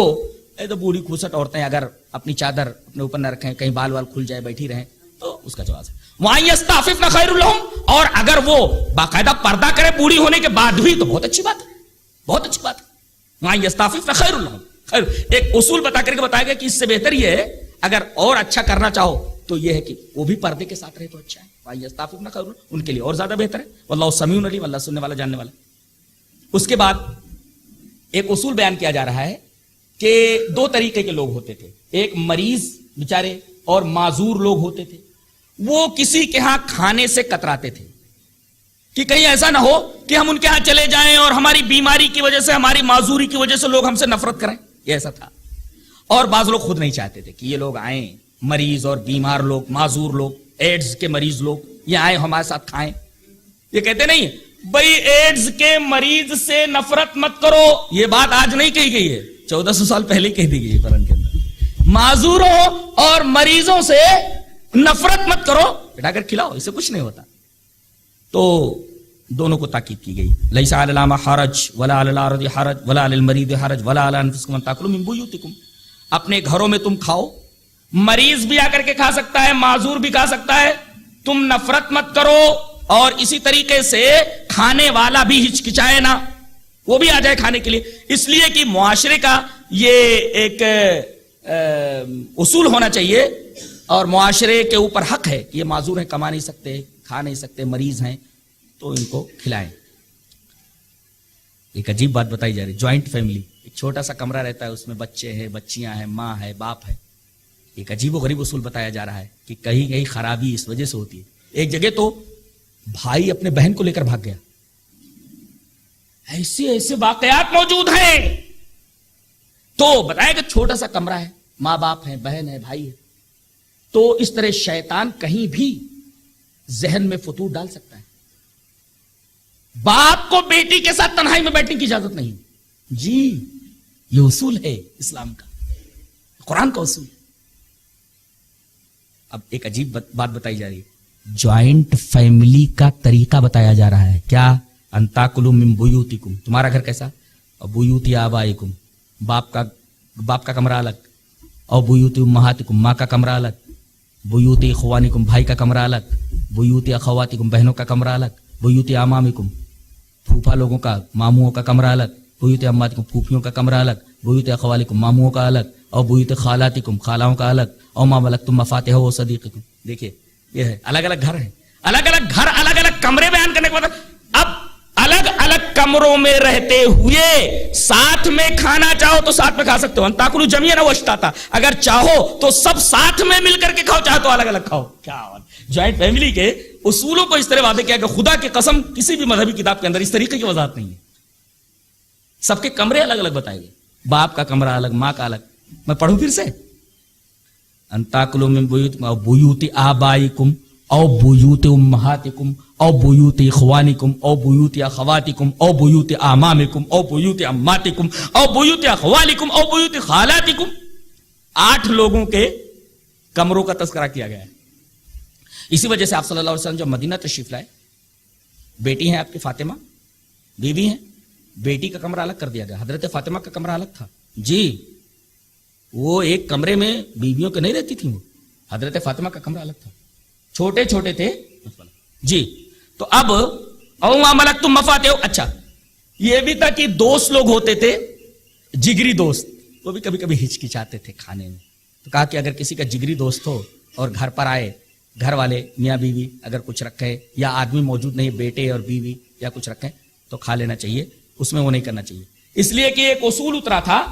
S4: بوڑھی کھوسٹ عورتیں اگر اپنی چادر اپنے اوپر نہ رکھیں, کہیں بال وال کھل جائے بیٹھی رہیں, تو اس کا جواز ہے. وَأَن يَسْتَعْفِفْنَ خَيْرٌ لَهُمْ, اور اگر وہ باقاعدہ پردہ کرے بوڑھی ہونے کے بعد بھی تو بہت اچھی بات ہے, بہت اچھی بات ہے. وَأَن يَسْتَعْفِفْنَ خَيْرٌ لَهُمْ, خیر ایک اصول بتا کر کے بتایا گیا کہ اس سے بہتر یہ ہے اگر اور اچھا کرنا چاہو تو یہ ہے کہ وہ بھی پردے کے ساتھ رہے تو اچھا ہے. وَأَن يَسْتَعْفِفْنَ خَيْرٌ, ان کے لیے اور زیادہ بہتر ہے. واللہ سمیع علیم, اللہ سننے والا جاننے والا. اس کے بعد ایک اصول بیان کیا جا رہا ہے کہ دو طریقے کے لوگ ہوتے تھے. ایک مریض بیچارے اور معذور لوگ ہوتے تھے. وہ کسی کے ہاں کھانے سے کتراتے تھے کہ کہیں ایسا نہ ہو کہ ہم ان کے ہاں چلے جائیں اور ہماری بیماری کی وجہ سے, ہماری معذوری کی وجہ سے لوگ ہم سے نفرت کریں. یہ ایسا تھا. اور بعض لوگ خود نہیں چاہتے تھے کہ یہ لوگ آئیں, مریض اور بیمار لوگ, معذور لوگ, ایڈز کے مریض لوگ یہ آئیں ہمارے ساتھ کھائیں. یہ کہتے نہیں بھئی ایڈز کے مریض سے نفرت مت کرو, یہ بات آج نہیں کہی گئی ہے, 1400 سال پہلے کہہ دی گئی ہے قرآن کے اندر. معذوروں اور مریضوں سے نفرت مت کرو, بٹھا کر کھلاؤ, اسے کچھ نہیں ہوتا. تو دونوں کو تاکید کی گئی. لیس علی الاعمى حرج ولا علی الارض حرج ولا علی المریض حرج ولا علی انفسکم ان تاکلوا من بیوتکم. اپنے گھروں میں تم کھاؤ, مریض بھی آ کر کے کھا سکتا ہے, معذور بھی کھا سکتا ہے, تم نفرت مت کرو. اور اسی طریقے سے کھانے والا بھی ہچکچائے نہ, وہ بھی آ جائے کھانے کے لیے. اس لیے کہ معاشرے کا یہ ایک اصول ہونا چاہیے اور معاشرے کے اوپر حق ہے کہ یہ معذور ہیں, کما نہیں سکتے, کھا نہیں سکتے, مریض ہیں, تو ان کو کھلائیں. ایک عجیب بات بتائی جا رہی, جوائنٹ فیملی, ایک چھوٹا سا کمرہ رہتا ہے, اس میں بچے ہیں, بچیاں ہیں, ماں ہے, باپ ہے. ایک عجیب و غریب اصول بتایا جا رہا ہے کہ کہیں کہیں خرابی اس وجہ سے ہوتی ہے. ایک جگہ تو بھائی اپنے بہن کو لے کر بھاگ گیا. ایسے ایسے واقعات موجود ہیں. تو بتایا کہ چھوٹا سا کمرہ ہے, ماں باپ ہے, بہن ہے, بھائی ہے, تو اس طرح شیطان کہیں بھی ذہن میں فتور ڈال سکتا ہے. باپ کو بیٹی کے ساتھ تنہائی میں بیٹھنے کی اجازت نہیں. جی یہ اصول ہے اسلام کا, قرآن کا اصول. اب ایک عجیب بات بتائی جا رہی ہے, جوائنٹ فیملی کا طریقہ بتایا جا رہا ہے. کیا؟ ان تاکلوا من بیوتکم, تمہارا گھر کیسا, اور بیوت آبائکم, باپ کا کمرہ الگ, اور بیوت امہاتکم, ماں کا کمرہ الگ, بیوت اخوانکم, بھائی کا کمرہ الگ, بیوت اخواتکم, بہنوں کا کمرہ الگ, بیوت امامکم, پھوپھا لوگوں کا, ماموں کا کمرہ الگ, بیوت اماتکم, پھوپھیوں کا کمرہ الگ, بیوت اخوالکم, ماموں کا الگ, اور بیوت خالاتکم, خالاؤں کا الگ, اور ما ملکتم مفاتحہ و صدیقکم. دیکھیے یہ ہے, الگ الگ گھر ہیں, الگ الگ گھر, الگ الگ کمرے بیان کرنے کے بعد اب الگ الگ کمروں میں رہتے ہوئے ساتھ میں کھانا چاہو تو ساتھ میں کھا سکتے ہو. انتاکلوا جمیعا واشتاتا, اگر چاہو تو سب ساتھ میں مل کر کے کھاؤ, چاہو تو الگ الگ کھاؤ. کیا جوائنٹ فیملی کے اصولوں کو اس طرح واضح کیا کہ خدا کی قسم کسی بھی مذہبی کتاب کے اندر اس طریقے کی وضاحت نہیں ہے. سب کے کمرے الگ الگ بتائے گئے, باپ کا کمرہ الگ, ماں کا الگ. میں پڑھوں پھر سے, انتاکلوا من بیوت آبائکم او بیوت امہاتکم او بیوت اخوانکم او بیوت اخواتکم او بیوت اعمامکم او بیوت عماتکم او بیوت اخوالکم او بیوت خالاتکم. 8 لوگوں کے کمروں کا تذکرہ کیا گیا ہے. اسی وجہ سے آپ صلی اللہ علیہ وسلم جب مدینہ تشریف لائے, بیٹی ہیں آپ کی فاطمہ, بیوی ہیں, بیٹی کا کمرہ الگ کر دیا گیا. حضرت فاطمہ کا کمرہ الگ تھا. جی وہ ایک کمرے میں بیویوں کے نہیں رہتی تھی, وہ حضرت فاطمہ کا کمرہ الگ تھا, چھوٹے چھوٹے تھے. جی تو اب او ما ملکتم مفاتحہ. اچھا یہ بھی تھا کہ دوست لوگ ہوتے تھے, جگری دوست, وہ بھی کبھی کبھی ہچکچاتے تھے کھانے میں. تو کہا کہ اگر کسی کا جگری دوست ہو اور گھر پر آئے, گھر والے میاں بیوی اگر کچھ رکھے یا آدمی موجود نہیں, بیٹے اور بیوی یا کچھ رکھیں تو کھا لینا چاہیے, اس میں وہ نہیں کرنا چاہیے. اس لیے کہ ایک اصول اترا تھا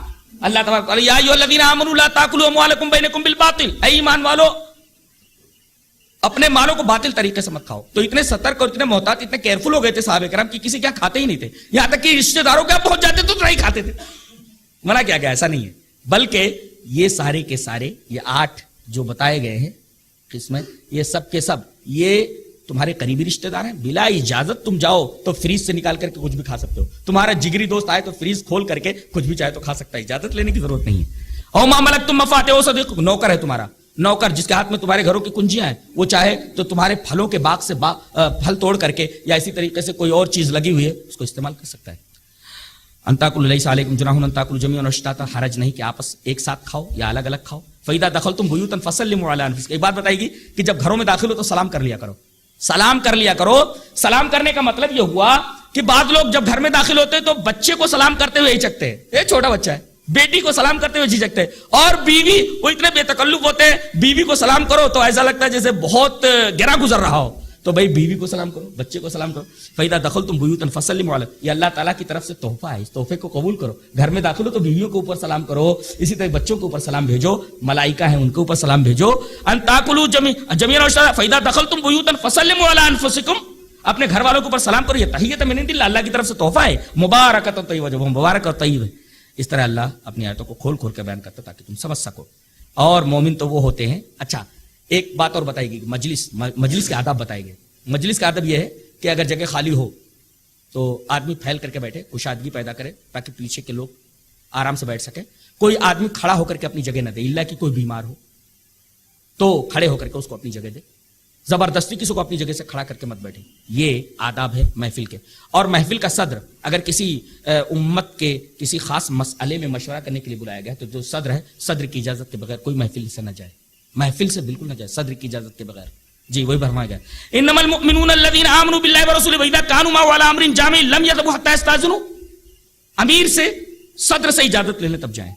S4: اللہ تبارک یا ایھا الذین آمنوا لا تاکلوا اموالکم بینکم بالباطل, اے ایمان والو اپنے مالوں کو باطل طریقے سے مت کھاؤ. تو اتنے سترک اور اتنے محتاط, اتنے کیئرفل ہو گئے تھے صحابہ کرام کہ کسی کے یہاں کھاتے ہی نہیں تھے, یہاں تک کہ رشتہ داروں کے یہاں پہنچ جاتے تو نہیں کھاتے تھے. منع کیا گیا, ایسا نہیں ہے. بلکہ یہ سارے کے سارے, یہ 8 جو بتائے گئے ہیں قسمیں, یہ سب کے سب یہ تمہارے قریبی رشتہ دار ہیں. بلا اجازت تم جاؤ تو فریز سے نکال کر کے کچھ بھی کھا سکتے ہو. تمہارا جگری دوست آئے تو فریز کھول کر کے کچھ بھی چاہے تو کھا سکتا ہے, اجازت لینے کی ضرورت نہیں ہے. او ما ملکتم مفاتحہ صدیق, نوکر ہے تمہارا, نوکر جس کے ہاتھ میں تمہارے گھروں کی کنجیاں ہیں وہ چاہے تو تمہارے پھلوں کے باغ سے پھل توڑ کر کے یا اسی طریقے سے کوئی اور چیز لگی ہوئی ہے اس کو استعمال کر سکتا ہے. انتاکل لیس علیکم جناح انتاکل جمیعا اشتاتا، حرج نہیں کہ آپس ایک ساتھ کھاؤ یا الگ الگ کھاؤ. فَإِذَا دَخَلْتُمْ بُيُوتًا فَسَلِّمُوا عَلَىٰ أَنفُسِكُمْ. ایک بات بتائے گی کہ جب گھروں میں داخل ہو تو سلام کر لیا کرو. سلام کر لیا کرو. سلام کرنے کا مطلب یہ ہوا کہ بعض لوگ جب گھر میں داخل ہوتے ہیں تو بچے کو سلام کرتے ہوئے ہچکتے ہیں. یہ چھوٹا بچہ ہے، بیٹی کو سلام کرتے ہوئے جھجکتے ہیں. اور بیوی وہ اتنے بے تکلف ہوتے ہیں، بیوی کو سلام کرو تو ایسا لگتا ہے جیسے بہت گرا گزر رہا ہو. تو بھائی بیوی کو سلام کرو، بچے کو سلام کرو. فَإِذَا دَخَلْتُمْ بُيُوتًا فَسَلِّمُوا عَلَىٰ. یہ اللہ تعالیٰ کی طرف سے تحفہ ہے، اس تحفے کو قبول کرو. گھر میں داخل ہو تو بیویوں کے اوپر سلام کرو، اسی طرح بچوں کے اوپر سلام بھیجو، ملائکہ ہیں ان کے اوپر سلام بھیجو. ان تاکلوا جميعا واشربوا فَإِذَا دَخَلْتُمْ بُيُوتًا فَسَلِّمُوا عَلَىٰ أَنفُسِكُمْ. اپنے گھر والوں کے اوپر سلام کرو. یہ تحیۃ من عند اللہ، اللہ کی طرف سے تحفہ ہے. مبارکۃ طیبہ، جو مبارک اور طیب ہے. اس طرح اللہ اپنی آیتوں کو کھول کھول کے بیان کرتا تاکہ تم سمجھ سکو. اور مومن تو وہ ہوتے ہیں. اچھا ایک بات اور بتائی گئی، مجلس کے آداب بتائے گئے. مجلس کا ادب یہ ہے کہ اگر جگہ خالی ہو تو آدمی پھیل کر کے بیٹھے، کشادگی پیدا کرے تاکہ پیچھے کے لوگ آرام سے بیٹھ سکے. کوئی آدمی کھڑا ہو کر کے اپنی جگہ نہ دے، الا کہ کوئی بیمار ہو تو کھڑے ہو کر کے اس کو اپنی جگہ دے. زبردستی کسی کو اپنی جگہ سے کھڑا کر کے مت بیٹھے. یہ آداب ہے محفل کے. اور محفل کا صدر اگر کسی امت کے کسی خاص مسئلے میں مشورہ کرنے کے لیے بلایا گیا تو جو صدر ہے، صدر کی اجازت کے بغیر کوئی محفل سے نہ جائے. محفل سے بالکل نہ جائے صدر کی اجازت کے بغیر. جی وہی فرمایا گیا انما المؤمنون الذين امنوا بالله ورسوله واذا كانوا معه على امر جامع لم يذهبوا حتى يستاذنوا. امیر سے صدر سے اجازت لے لیں تب جائیں.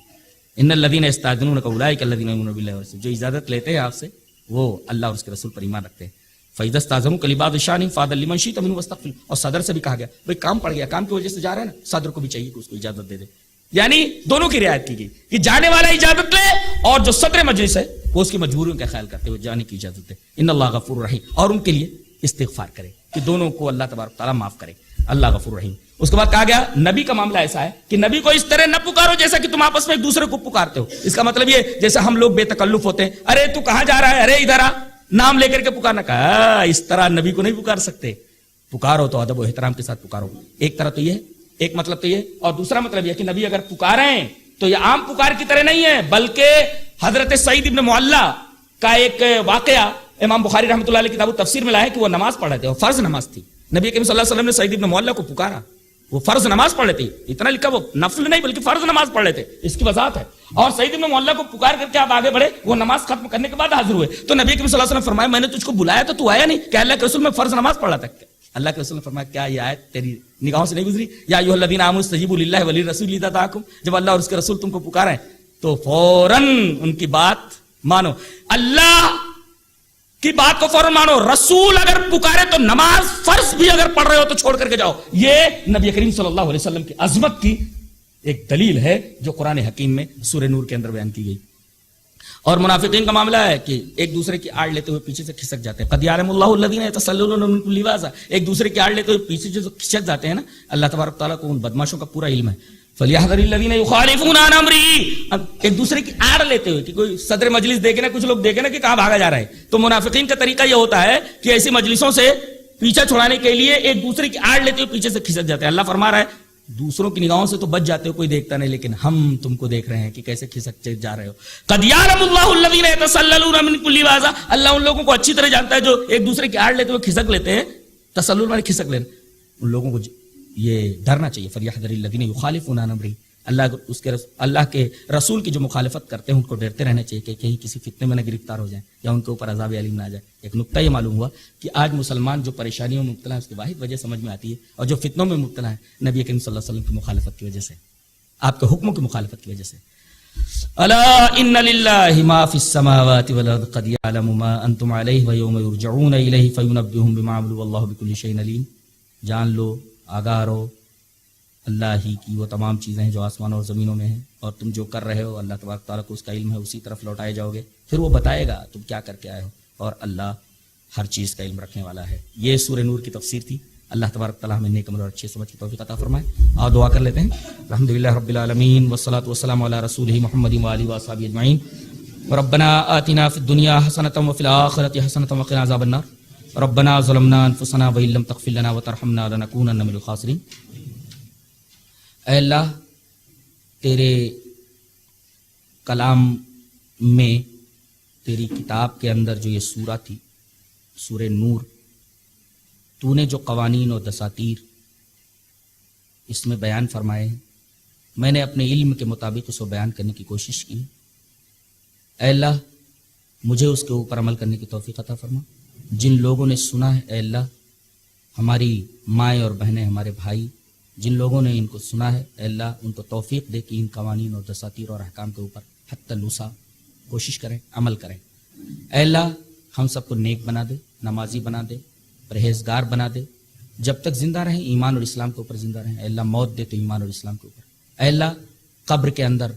S4: ان الذين يستاذنونك اولئك الذين يؤمنون بالله ورسوله. جو اجازت لیتے ہیں آپ سے وہ اللہ اور اس کے رسول پر ایمان رکھتے ہیں. فاذا استاذنوك لبعض شان فاذن لمن شئت منهم واستغفر. اور صدر سے بھی کہا گیا بھئی کام پڑ گیا، کام کی وجہ سے جا رہے ہیں نا، صدر کو بھی چاہیے کہ اس کو اجازت دے دے. یعنی دونوں کی رعایت کی گئی کہ جانے والا اجازت لے اور جو صدر مجلس ہے وہ اس کی مجبوریوں کا خیال کرتے ہوئے جانے کی اجازت دے. ان اللہ غفور رحیم. اور ان کے لیے استغفار کرے کہ دونوں کو اللہ تبارک تعالیٰ معاف کرے. اللہ غفور رحیم. اس کے بعد کہا گیا نبی کا معاملہ ایسا ہے کہ نبی کو اس طرح نہ پکارو جیسا کہ تم آپس میں ایک دوسرے کو پکارتے ہو. اس کا مطلب یہ جیسے ہم لوگ بے تکلف ہوتے ہیں، ارے تو کہاں جا رہا ہے، ارے ادھر آ، نام لے کر کے پکارنا. کہا اس طرح نبی کو نہیں پکار سکتے. پکارو تو ادب و احترام کے ساتھ پکارو. ایک طرح تو یہ ہے، ایک مطلب تو یہ، اور دوسرا مطلب یہ کہ نبی اگر پکاریں تو یہ عام پکار کی طرح نہیں ہے، بلکہ حضرت سعید ابن معلہ کا ایک واقعہ امام بخاری رحمۃ اللہ علیہ کتاب التفسیر میں لایا ہے کہ وہ نماز پڑھ رہے تھے اور فرض نماز تھی. نبی کریم صلی اللہ علیہ وسلم نے سعید ابن معلہ کو پکارا، وہ فرض نماز پڑھ رہے تھے. اتنا لکھا وہ نفل نہیں بلکہ فرض نماز پڑھ رہے تھے، اس کی وضاحت ہے. اور سعید ابن معلہ کو پکار کر کے آپ آگے بڑھے، وہ نماز ختم کرنے کے بعد حاضر ہوئے تو نبی کریم صلی اللہ علیہ وسلم فرمایا میں نے تجھ کو بلایا تو آیا نہیں. کہ اللہ کے رسول میں فرض نماز پڑھ رہا تھا. اللہ کے رسول نے فرمایا کیا یہ آیت تیری نگاہوں سے نہیں گزری؟ یا ایھا الذین آمنوا استجیبوا للہ وللرسول اذا دعاکم. جب اللہ اور اس کے رسول تم کو پکاریں تو فوراً ان کی بات مانو. اللہ کی بات کو فوراً مانو. رسول اگر پکارے تو نماز فرض بھی اگر پڑھ رہے ہو تو چھوڑ کر کے جاؤ. یہ نبی کریم صلی اللہ علیہ وسلم کی عظمت کی ایک دلیل ہے جو قرآن حکیم میں سورہ نور کے اندر بیان کی گئی. اور منافقین کا معاملہ ہے کہ ایک دوسرے کی آڑ لیتے ہوئے پیچھے سے کھسک جاتے ہیں. قد یعلم اللہ الذین یتسللون منکم لواذا. ایک دوسرے کی آڑ لیتے ہوئے پیچھے جو کھسک جاتے ہیں نا، اللہ تبارک تعالیٰ کو ان بدماشوں کا پورا علم ہے. فلیحذر الذین یخالفون عن امرہ. اب ایک دوسرے کی آڑ لیتے ہوئے کہ کوئی صدر مجلس دیکھے نا، کچھ لوگ دیکھے نا کہ کہاں بھاگا جا رہا ہے، تو منافقین کا طریقہ یہ ہوتا ہے کہ ایسی مجلسوں سے پیچھا چھڑانے کے لیے ایک دوسرے کی آڑ لیتے ہوئے پیچھے سے کھسک جاتے ہیں. اللہ فرما رہا ہے دوسروں کی نگاہوں سے تو بچ جاتے ہو، کوئی دیکھتا نہیں، لیکن ہم تم کو دیکھ رہے ہیں کہ کیسے کھسکتے جا رہے ہو. قد یعلم اللہ الذین یتسللون منکم لواذا. اللہ ان لوگوں کو اچھی طرح جانتا ہے جو ایک دوسرے کی آڑ لیتے ہوئے کھسک لیتے ہیں. تسلل مانے کھسک لینا. ان لوگوں کو یہ ڈرنا چاہیے. فلیحذر الذین یخالفون عن امرہ. اللہ کے رسول کی جو مخالفت کرتے ہیں ان کو ڈرتے رہنا چاہیے کہ کہیں کسی فتنے میں نہ گرفتار ہو جائیں یا ان کے اوپر عذاب علیم نہ آ جائے. ایک نقطہ یہ معلوم ہوا کہ آج مسلمان جو پریشانیوں میں مبتلا ہے اس کی واحد وجہ سمجھ میں آتی ہے، اور جو فتنوں میں مبتلا ہے نبی کریم صلی اللہ علیہ وسلم کی مخالفت کی وجہ سے، آپ کے حکموں کی مخالفت کی وجہ سے. الا ان للہ ما فی السماوات والارض قد یعلم ما انتم علیہ ویوم یرجعون الیہ فینبئہم بما عملوا واللہ بکل شیء علیم. جان لو، آگاہ رہو، اللہ ہی کی وہ تمام چیزیں ہیں جو آسمانوں اور زمینوں میں ہیں، اور تم جو کر رہے ہو اللہ تبارک تعالیٰ کو اس کا علم ہے، اسی طرف لوٹائے جاؤ گے، پھر وہ بتائے گا تم کیا کر کے آئے ہو، اور اللہ ہر چیز کا علم رکھنے والا ہے. یہ سورہ نور کی تفسیر تھی. اللہ تبارک تعالیٰ ہمیں نیک عمل اور اچھی سمجھ کی توفیق عطا فرمائے. اور دعا کر لیتے ہیں. الحمدللہ رب العالمین والصلاۃ والسلام علی رسولہ محمد وآلہ وصحبہ اجمعین. ربنا آتنا فی الدنیا حسنۃ وفی الآخرۃ حسنۃ وقنا عذاب النار. ربنا ظلمنا انفسنا وان لم تغفر لنا وترحمنا لنکونن من الخاسرین. اے اللہ تیرے کلام میں
S5: تیری کتاب کے اندر جو یہ سورہ تھی، سورہ نور، تو نے جو قوانین اور دساتیر اس میں بیان فرمائے ہیں، میں نے اپنے علم کے مطابق اس کو بیان کرنے کی کوشش کی۔ اے اللہ مجھے اس کے اوپر عمل کرنے کی توفیق عطا فرما۔ جن لوگوں نے سنا ہے اے اللہ، ہماری مائیں اور بہنیں، ہمارے بھائی، جن لوگوں نے ان کو سنا ہے اے اللہ، ان کو توفیق دے کہ ان قوانین اور دساتیر اور احکام کے اوپر حتی الوسع کوشش کریں، عمل کریں۔ اے اللہ ہم سب کو نیک بنا دے، نمازی بنا دے، پرہیزگار بنا دے، جب تک زندہ رہیں ایمان اور اسلام کے اوپر زندہ رہیں۔ اے اللہ موت دے تو ایمان اور اسلام کے اوپر۔ اے اللہ قبر کے اندر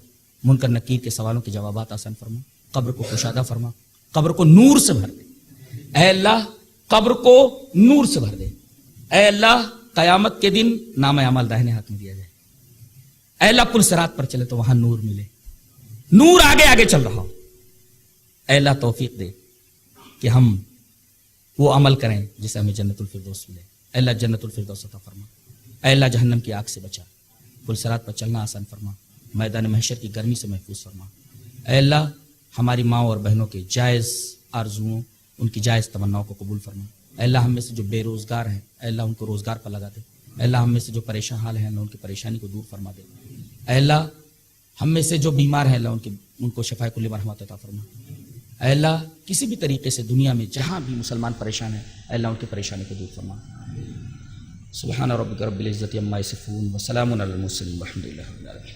S5: منکر نکیر کے سوالوں کے جوابات آسان فرما، قبر کو کشادہ فرما، قبر کو نور سے بھر دے۔ اے اللہ قبر کو نور سے بھر دے۔ اے اللہ قیامت کے دن نام عمل داہنے ہاتھ میں دیا جائے۔ اے اللہ پل صراط پر چلے تو وہاں نور ملے، نور آگے آگے چل رہا ہو۔ اے اللہ توفیق دے کہ ہم وہ عمل کریں جسے ہمیں جنت الفردوس ملے۔ اے اللہ جنت الفردوس عطا فرما۔ اے اللہ جہنم کی آگ سے بچا، پل صراط پر چلنا آسان فرما، میدان محشر کی گرمی سے محفوظ فرما۔ اے اللہ ہماری ماں اور بہنوں کے جائز آرزوؤں، ان کی جائز تمناؤں کو قبول فرما۔ اے اللہ ہم میں سے جو بے روزگار ہیں اے اللہ ان کو روزگار پر لگا دے۔ اے اللہ ہم میں سے جو پریشان حال ہیں اللہ ان کی پریشانی کو دور فرما دے۔ اے اللہ ہم میں سے جو بیمار ہیں اللہ ان کو شفا کل مرحمت عطا فرما۔ اے اللہ کسی بھی طریقے سے دنیا میں جہاں بھی مسلمان پریشان ہیں اے اللہ ان کی پریشانی کو دور فرما۔ سبحان ربک رب العزت عما یصفون وسلام علی المرسلین والحمد للہ رب العالمین۔